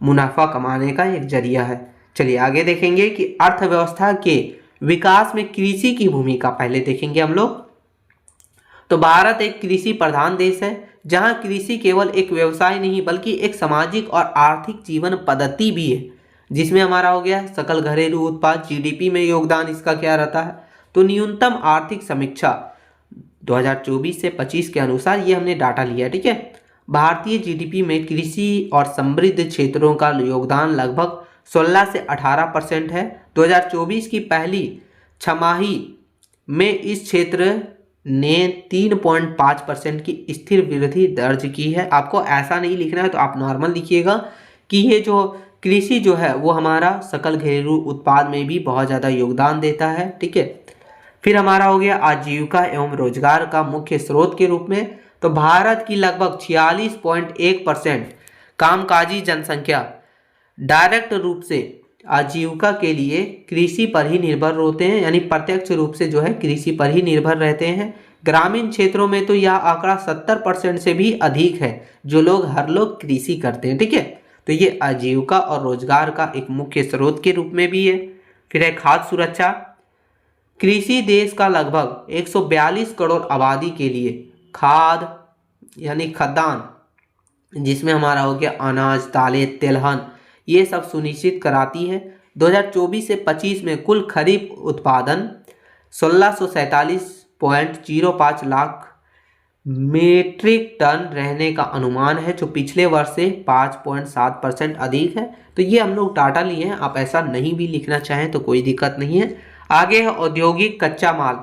मुनाफा कमाने का एक जरिया है। चलिए आगे देखेंगे कि अर्थव्यवस्था के विकास में कृषि की भूमिका पहले देखेंगे हम लोग। तो भारत एक कृषि प्रधान देश है, जहां कृषि केवल एक व्यवसाय नहीं बल्कि एक सामाजिक और आर्थिक जीवन पद्धति भी है, जिसमें हमारा हो गया सकल घरेलू उत्पाद जीडीपी में योगदान इसका क्या रहता है। तो न्यूनतम आर्थिक समीक्षा 2024 से 25 के अनुसार ये हमने डाटा लिया, ठीक है। भारतीय जीडीपी में कृषि और समृद्ध क्षेत्रों का योगदान लगभग 16 से 18% है। 2024 की पहली छमाही में इस क्षेत्र ने 3.5% की स्थिर वृद्धि दर्ज की है। आपको ऐसा नहीं लिखना है तो आप नॉर्मल लिखिएगा कि ये जो कृषि जो है वो हमारा सकल घरेलू उत्पाद में भी बहुत ज़्यादा योगदान देता है, ठीक है। फिर हमारा हो गया आजीविका एवं रोजगार का मुख्य स्रोत के रूप में। तो भारत की लगभग 46.1% कामकाजी जनसंख्या डायरेक्ट रूप से आजीविका के लिए कृषि पर ही निर्भर होते हैं, यानी प्रत्यक्ष रूप से जो है कृषि पर ही निर्भर रहते हैं। ग्रामीण क्षेत्रों में तो यह आंकड़ा 70% से भी अधिक है, जो लोग हर लोग कृषि करते हैं, ठीक है। तो ये आजीविका और रोजगार का एक मुख्य स्रोत के रूप में भी है। फिर है खाद्य सुरक्षा। कृषि देश का लगभग 142 करोड़ आबादी के लिए खाद्य यानी खाद्यान्न, जिसमें हमारा हो गया अनाज, दालें, तिलहन, ये सब सुनिश्चित कराती है। 2024 से 25 में कुल खरीफ उत्पादन 1647.05 लाख मीट्रिक टन रहने का अनुमान है, जो पिछले वर्ष से 5.7% अधिक है। तो ये हम लोग डाटा लिए हैं, आप ऐसा नहीं भी लिखना चाहें तो कोई दिक्कत नहीं है। आगे है औद्योगिक कच्चा माल,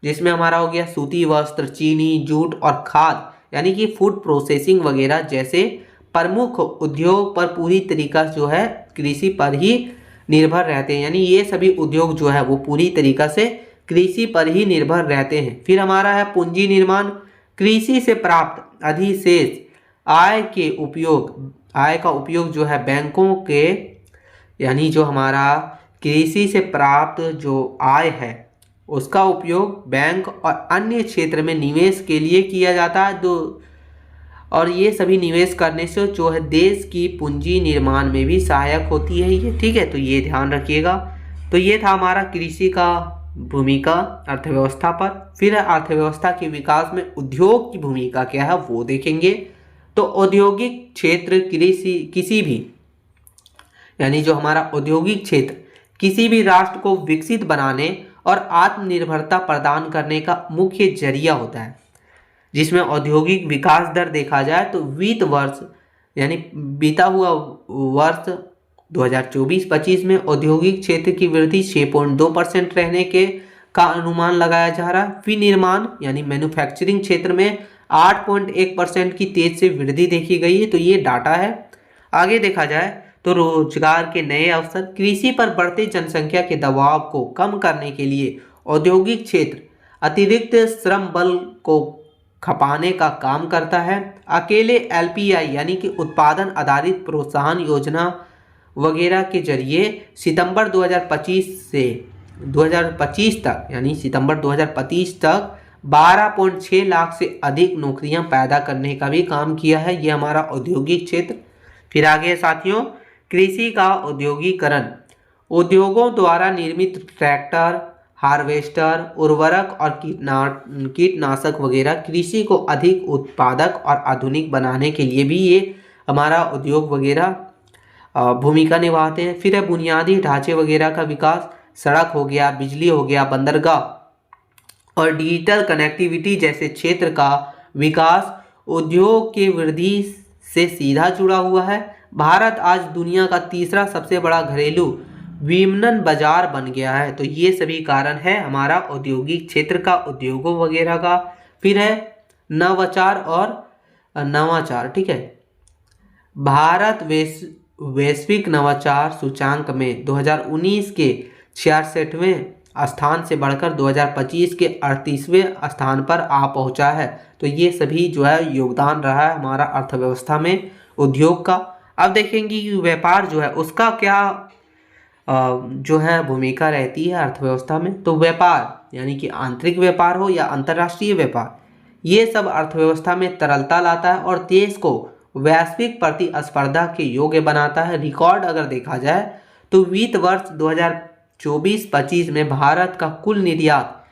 जिसमें हमारा हो गया सूती वस्त्र, चीनी, जूट और खाद यानी कि फूड प्रोसेसिंग वगैरह जैसे प्रमुख उद्योग पर पूरी तरीका जो है कृषि पर ही निर्भर रहते हैं। यानी ये सभी उद्योग जो है वो पूरी तरीका से कृषि पर ही निर्भर रहते हैं। फिर हमारा है पूंजी निर्माण। कृषि से प्राप्त अधिशेष आय का उपयोग जो है बैंकों के यानी जो हमारा कृषि से प्राप्त जो आय है उसका उपयोग बैंक और अन्य क्षेत्र में निवेश के लिए किया जाता है। और ये सभी निवेश करने से जो है देश की पूंजी निर्माण में भी सहायक होती है ये, ठीक है। तो ये ध्यान रखिएगा। तो ये था हमारा कृषि का भूमिका अर्थव्यवस्था पर। फिर अर्थव्यवस्था के विकास में उद्योग की भूमिका क्या है वो देखेंगे। तो औद्योगिक क्षेत्र किसी भी यानी जो हमारा औद्योगिक क्षेत्र किसी भी राष्ट्र को विकसित बनाने और आत्मनिर्भरता प्रदान करने का मुख्य जरिया होता है। जिसमें औद्योगिक विकास दर देखा जाए तो वित्त वर्ष यानी बीता हुआ वर्ष 2024-25 में औद्योगिक क्षेत्र की वृद्धि 6.2% रहने के का अनुमान लगाया जा रहा है। विनिर्माण यानी मैन्युफैक्चरिंग क्षेत्र में 8.1% की तेज से वृद्धि देखी गई है, तो ये डाटा है। आगे देखा जाए तो रोजगार के नए अवसर, कृषि पर बढ़ते जनसंख्या के दबाव को कम करने के लिए औद्योगिक क्षेत्र अतिरिक्त श्रम बल को खपाने का काम करता है। अकेले एलपीआई यानी कि उत्पादन आधारित प्रोत्साहन योजना वगैरह के जरिए सितंबर 2025 से 2025 तक यानी सितंबर 2025 तक 12.6 लाख से अधिक नौकरियां पैदा करने का भी काम किया है। ये हमारा औद्योगिक क्षेत्र। फिर आगे साथियों, कृषि का औद्योगिकरण, उद्योगों द्वारा निर्मित ट्रैक्टर, हार्वेस्टर, उर्वरक और कीटनाशक वगैरह कृषि को अधिक उत्पादक और आधुनिक बनाने के लिए भी ये हमारा उद्योग वगैरह भूमिका निभाते हैं। फिर है बुनियादी ढांचे वगैरह का विकास, सड़क हो गया, बिजली हो गया, बंदरगाह और डिजिटल कनेक्टिविटी जैसे क्षेत्र का विकास उद्योग के वृद्धि से सीधा जुड़ा हुआ है। भारत आज दुनिया का तीसरा सबसे बड़ा घरेलू विपणन बाजार बन गया है। तो ये सभी कारण है हमारा औद्योगिक क्षेत्र का, उद्योगों वगैरह का। फिर है नवाचार और नवाचार, ठीक है। भारत वैश्विक नवाचार सूचांक में 2019 के 66वें स्थान से बढ़कर 2025 के 38वें स्थान पर आ पहुंचा है। तो ये सभी जो है योगदान रहा है हमारा अर्थव्यवस्था में उद्योग का। अब देखेंगे कि व्यापार जो है उसका क्या जो है भूमिका रहती है अर्थव्यवस्था में। तो व्यापार यानी कि आंतरिक व्यापार हो या अंतर्राष्ट्रीय व्यापार, ये सब अर्थव्यवस्था में तरलता लाता है और देश को वैश्विक प्रतिस्पर्धा के योग्य बनाता है। रिकॉर्ड अगर देखा जाए तो वित्त वर्ष 2024-25 में भारत का कुल निर्यात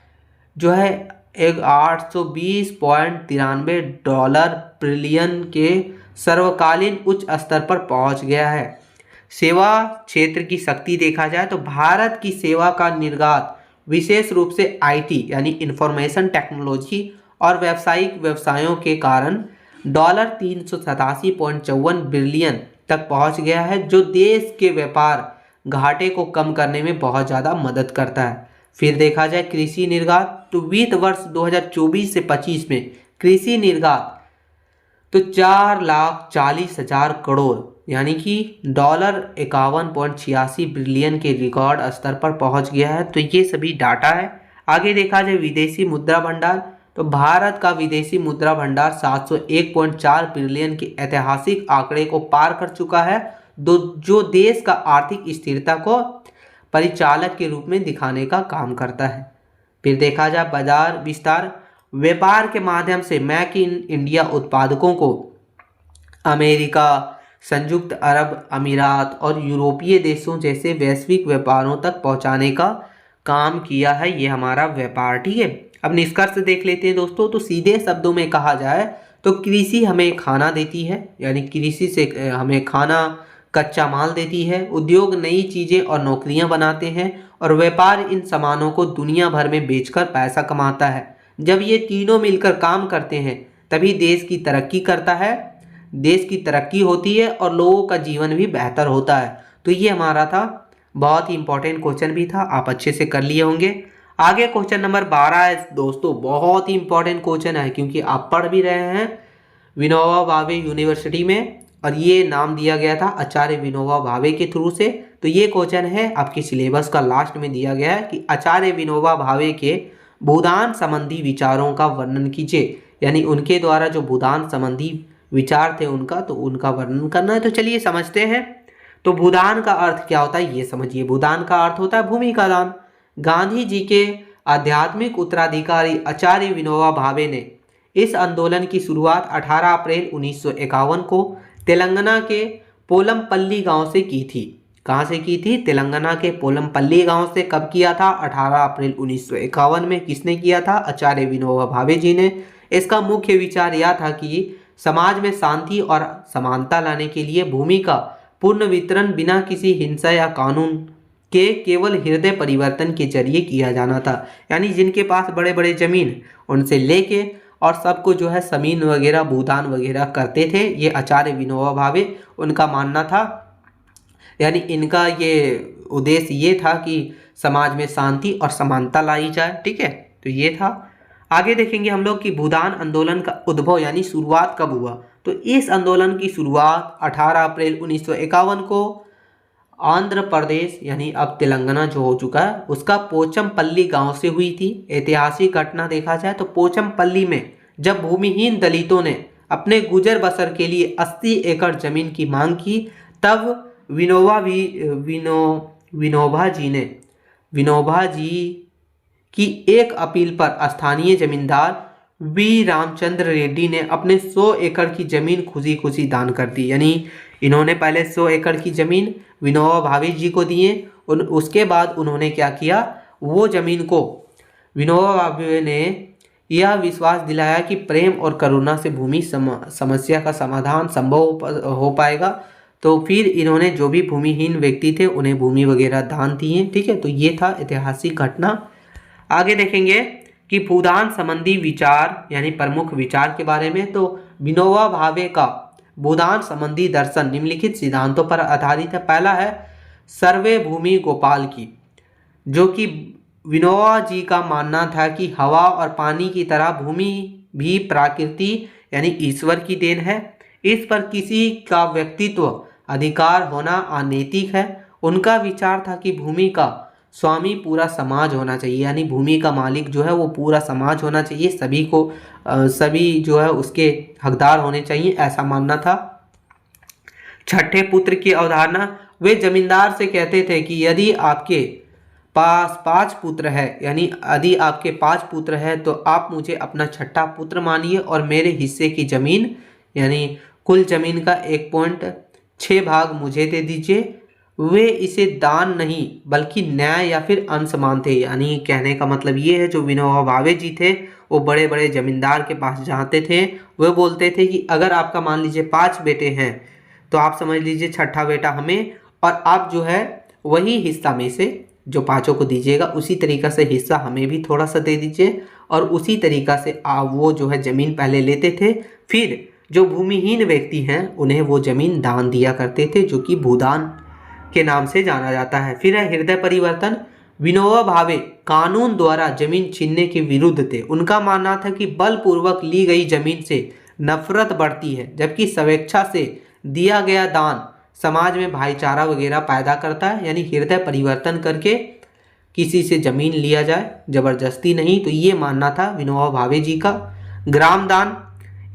जो है एक $820.93 बिलियन के सर्वकालीन उच्च स्तर पर पहुंच गया है। सेवा क्षेत्र की शक्ति देखा जाए तो भारत की सेवा का निर्यात विशेष रूप से आईटी यानी इंफॉर्मेशन टेक्नोलॉजी और व्यावसायिक व्यवसायों के कारण $387.54 बिलियन तक पहुंच गया है, जो देश के व्यापार घाटे को कम करने में बहुत ज़्यादा मदद करता है। फिर देखा जाए कृषि निर्यात, तो वित्त वर्ष 2024 से 25 में कृषि निर्यात तो 4,40,000 करोड़ यानी कि $51.86 बिलियन के रिकॉर्ड स्तर पर पहुंच गया है। तो ये सभी डाटा है। आगे देखा जाए विदेशी मुद्रा भंडार, तो भारत का विदेशी मुद्रा भंडार 701.4 बिलियन के ऐतिहासिक आंकड़े को पार कर चुका है, जो देश का आर्थिक स्थिरता को परिचालक के रूप में दिखाने का काम करता है। फिर देखा जाए बाजार विस्तार, व्यापार के माध्यम से मेक इन इंडिया उत्पादकों को अमेरिका, संयुक्त अरब अमीरात और यूरोपीय देशों जैसे वैश्विक व्यापारों तक पहुंचाने का काम किया है ये हमारा व्यापार, ठीक है। अब निष्कर्ष देख लेते हैं दोस्तों। तो सीधे शब्दों में कहा जाए तो कृषि हमें खाना देती है, यानी कृषि से हमें खाना कच्चा माल देती है, उद्योग नई चीज़ें और नौकरियां बनाते हैं और व्यापार इन सामानों को दुनिया भर में बेचकर पैसा कमाता है। जब ये तीनों मिलकर काम करते हैं तभी देश की तरक्की करता है, देश की तरक्की होती है और लोगों का जीवन भी बेहतर होता है। तो ये हमारा था, बहुत ही इंपॉर्टेंट क्वेश्चन भी था, आप अच्छे से कर लिए होंगे। आगे क्वेश्चन नंबर 12 है दोस्तों, बहुत ही इंपॉर्टेंट क्वेश्चन है क्योंकि आप पढ़ भी रहे हैं विनोबा भावे यूनिवर्सिटी में और ये नाम दिया गया था आचार्य विनोबा भावे के थ्रू से। तो ये क्वेश्चन है आपके सिलेबस का लास्ट में दिया गया है कि आचार्य विनोबा भावे के भूदान संबंधी विचारों का वर्णन कीजिए, यानी उनके द्वारा जो भूदान संबंधी विचार थे उनका, तो उनका वर्णन करना है। तो चलिए समझते हैं। तो भूदान का अर्थ क्या होता है ये समझिए। भूदान का अर्थ होता है भूमि का दान। गांधी जी के आध्यात्मिक उत्तराधिकारी आचार्य विनोबा भावे ने इस आंदोलन की शुरुआत 18 अप्रैल 1951 को तेलंगाना के पोलमपल्ली गांव से की थी। कहाँ से की थी? तेलंगाना के पोलमपल्ली गांव से। कब किया था? 18 अप्रैल 1951 में। किसने किया था? आचार्य विनोबा भावे जी ने। इसका मुख्य विचार यह था कि समाज में शांति और समानता लाने के लिए भूमि का पूर्ण वितरण बिना किसी हिंसा या कानून के केवल हृदय परिवर्तन के जरिए किया जाना था। यानी जिनके पास बड़े बड़े जमीन उनसे लेके और सबको जो है जमीन वगैरह भूदान वगैरह करते थे, ये आचार्य विनोबा भावे उनका मानना था। यानी इनका ये उद्देश्य ये था कि समाज में शांति और समानता लाई जाए। ठीक है, तो ये था। आगे देखेंगे हम लोग कि भूदान आंदोलन का उद्भव यानी शुरुआत कब हुआ। तो इस आंदोलन की शुरुआत 18 अप्रैल 1951 को आंध्र प्रदेश यानी अब तेलंगाना जो हो चुका है उसका पोचमपल्ली गांव से हुई थी। ऐतिहासिक घटना देखा जाए तो पोचमपल्ली में जब भूमिहीन दलितों ने अपने गुजर बसर के लिए 80 एकड़ जमीन की मांग की, तब विनोबा जी की एक अपील पर स्थानीय जमींदार वी रामचंद्र रेड्डी ने अपने 100 एकड़ की जमीन खुशी खुशी दान कर दी। यानी इन्होंने पहले 100 एकड़ की जमीन विनोबा भावे जी को दिए, उसके बाद उन्होंने क्या किया, वो जमीन को विनोबा भावे ने यह विश्वास दिलाया कि प्रेम और करुणा से भूमि समस्या का समाधान संभव हो पाएगा। तो फिर इन्होंने जो भी भूमिहीन व्यक्ति थे उन्हें भूमि वगैरह दान दिए। ठीक है, तो ये था ऐतिहासिक घटना। आगे देखेंगे कि भूदान संबंधी विचार यानी प्रमुख विचार के बारे में। तो विनोबा भावे का भूदान संबंधी दर्शन निम्नलिखित सिद्धांतों पर आधारित है। पहला है सर्वे भूमि गोपाल की, जो कि विनोबा जी का मानना था कि हवा और पानी की तरह भूमि भी प्रकृति यानी ईश्वर की देन है, इस पर किसी का व्यक्तित्व अधिकार होना अनैतिक है। उनका विचार था कि भूमि का स्वामी पूरा समाज होना चाहिए, यानी भूमि का मालिक जो है वो पूरा समाज होना चाहिए, सभी जो है उसके हकदार होने चाहिए, ऐसा मानना था। छठे पुत्र की अवधारणा, वे जमींदार से कहते थे कि यदि आपके पास 5 पुत्र है, यानी यदि आपके 5 पुत्र है तो आप मुझे अपना छठा पुत्र मानिए और मेरे हिस्से की जमीन यानी कुल जमीन का 1.6 भाग मुझे दे दीजिए। वे इसे दान नहीं बल्कि न्याय या फिर अंश मानते। यानी कहने का मतलब ये है, जो विनोबा भावे जी थे वो बड़े बड़े जमींदार के पास जाते थे, वे बोलते थे कि अगर आपका मान लीजिए 5 बेटे हैं तो आप समझ लीजिए छठा बेटा हमें, और आप जो है वही हिस्सा में से जो 5 को दीजिएगा उसी तरीका से हिस्सा हमें भी थोड़ा सा दे दीजिए। और उसी तरीका से वो जो है जमीन पहले लेते थे, फिर जो भूमिहीन व्यक्ति हैं उन्हें वो जमीन दान दिया करते थे, जो कि भूदान के नाम से जाना जाता है। फिर है हृदय परिवर्तन। विनोबा भावे कानून द्वारा जमीन छीनने के विरुद्ध थे। उनका मानना था कि बलपूर्वक ली गई जमीन से नफरत बढ़ती है, जबकि स्वेच्छा से दिया गया दान समाज में भाईचारा वगैरह पैदा करता है। यानी हृदय परिवर्तन करके किसी से जमीन लिया जाए, जबरदस्ती नहीं। तो ये मानना था विनोबा भावे जी का। ग्राम दान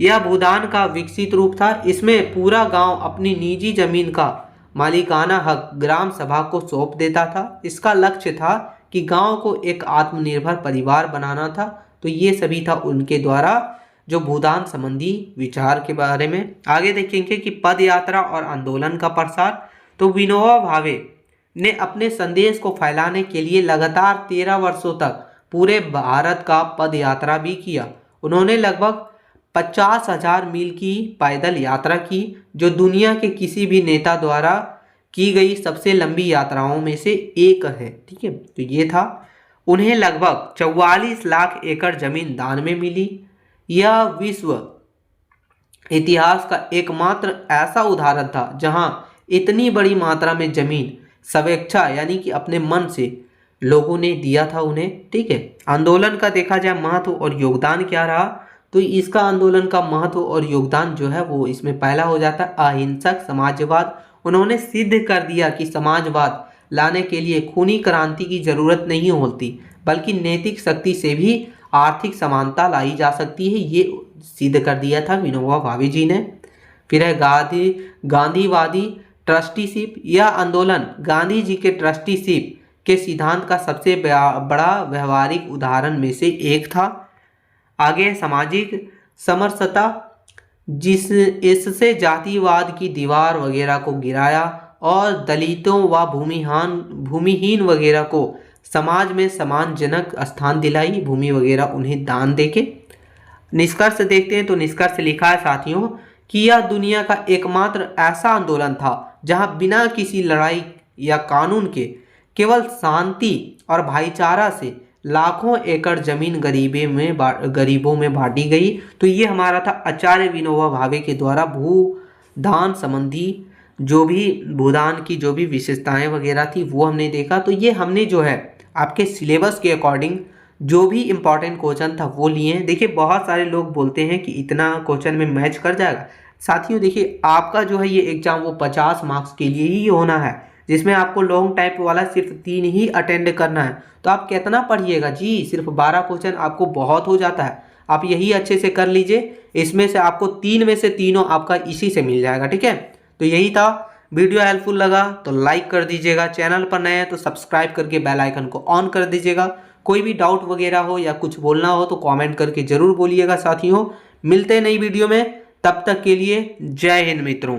यह भूदान का विकसित रूप था। इसमें पूरा गांव अपनी निजी जमीन का मालिकाना हक ग्राम सभा को सौंप देता था। इसका लक्ष्य था कि गांव को एक आत्मनिर्भर परिवार बनाना था। तो ये सभी था उनके द्वारा जो भूदान संबंधी विचार के बारे में। आगे देखेंगे कि पद यात्रा और आंदोलन का प्रसार। तो विनोबा भावे ने अपने संदेश को फैलाने के लिए लगातार 13 वर्षों तक पूरे भारत का पद यात्रा भी किया। उन्होंने लगभग 50,000 मील की पैदल यात्रा की, जो दुनिया के किसी भी नेता द्वारा की गई सबसे लंबी यात्राओं में से एक है। ठीक है, तो ये था। उन्हें लगभग 44 लाख एकड़ जमीन दान में मिली। यह विश्व इतिहास का एकमात्र ऐसा उदाहरण था जहां इतनी बड़ी मात्रा में जमीन स्वेच्छा यानी कि अपने मन से लोगों ने दिया था उन्हें। ठीक है, आंदोलन का देखा जाए महत्व और योगदान क्या रहा, तो इसका आंदोलन का महत्व और योगदान जो है वो इसमें पहला हो जाता है अहिंसक समाजवाद। उन्होंने सिद्ध कर दिया कि समाजवाद लाने के लिए खूनी क्रांति की जरूरत नहीं होती, बल्कि नैतिक शक्ति से भी आर्थिक समानता लाई जा सकती है। ये सिद्ध कर दिया था विनोबा भावे जी ने। फिर है गांधीवादी ट्रस्टीशिप। यह आंदोलन गांधी जी के ट्रस्टीशिप के सिद्धांत का सबसे बड़ा व्यवहारिक उदाहरण में से एक था। आगे सामाजिक समरसता, इससे जातिवाद की दीवार वगैरह को गिराया और दलितों व भूमिहीन वगैरह को समाज में सम्मानजनक स्थान दिलाई, भूमि वगैरह उन्हें दान देके। निष्कर्ष देखते हैं, तो निष्कर्ष लिखा है साथियों कि यह दुनिया का एकमात्र ऐसा आंदोलन था जहां बिना किसी लड़ाई या कानून के केवल शांति और भाईचारा से लाखों एकड़ जमीन गरीबों में बांटी गई। तो ये हमारा था आचार्य विनोबा भावे के द्वारा भूदान संबंधी जो भी भूदान की जो भी विशेषताएं वगैरह थी वो हमने देखा। तो ये हमने जो है आपके सिलेबस के अकॉर्डिंग जो भी इम्पोर्टेंट क्वेश्चन था वो लिए हैं। देखिए बहुत सारे लोग बोलते हैं कि इतना क्वेश्चन में मैच कर जाएगा। साथियों देखिए आपका जो है ये एग्जाम वो 50 मार्क्स के लिए ही होना है, जिसमें आपको लॉन्ग टाइप वाला सिर्फ 3 ही अटेंड करना है। तो आप कितना पढ़िएगा जी, सिर्फ 12 क्वेश्चन आपको बहुत हो जाता है। आप यही अच्छे से कर लीजिए, इसमें से आपको 3 में से तीनों आपका इसी से मिल जाएगा। ठीक है, तो यही था। वीडियो हेल्पफुल लगा तो लाइक कर दीजिएगा, चैनल पर नए हैं तो सब्सक्राइब करके बेल आइकन को ऑन कर दीजिएगा। कोई भी डाउट वगैरह हो या कुछ बोलना हो तो कमेंट करके जरूर बोलिएगा साथियों। मिलते हैं नई वीडियो में, तब तक के लिए जय हिंद मित्रों।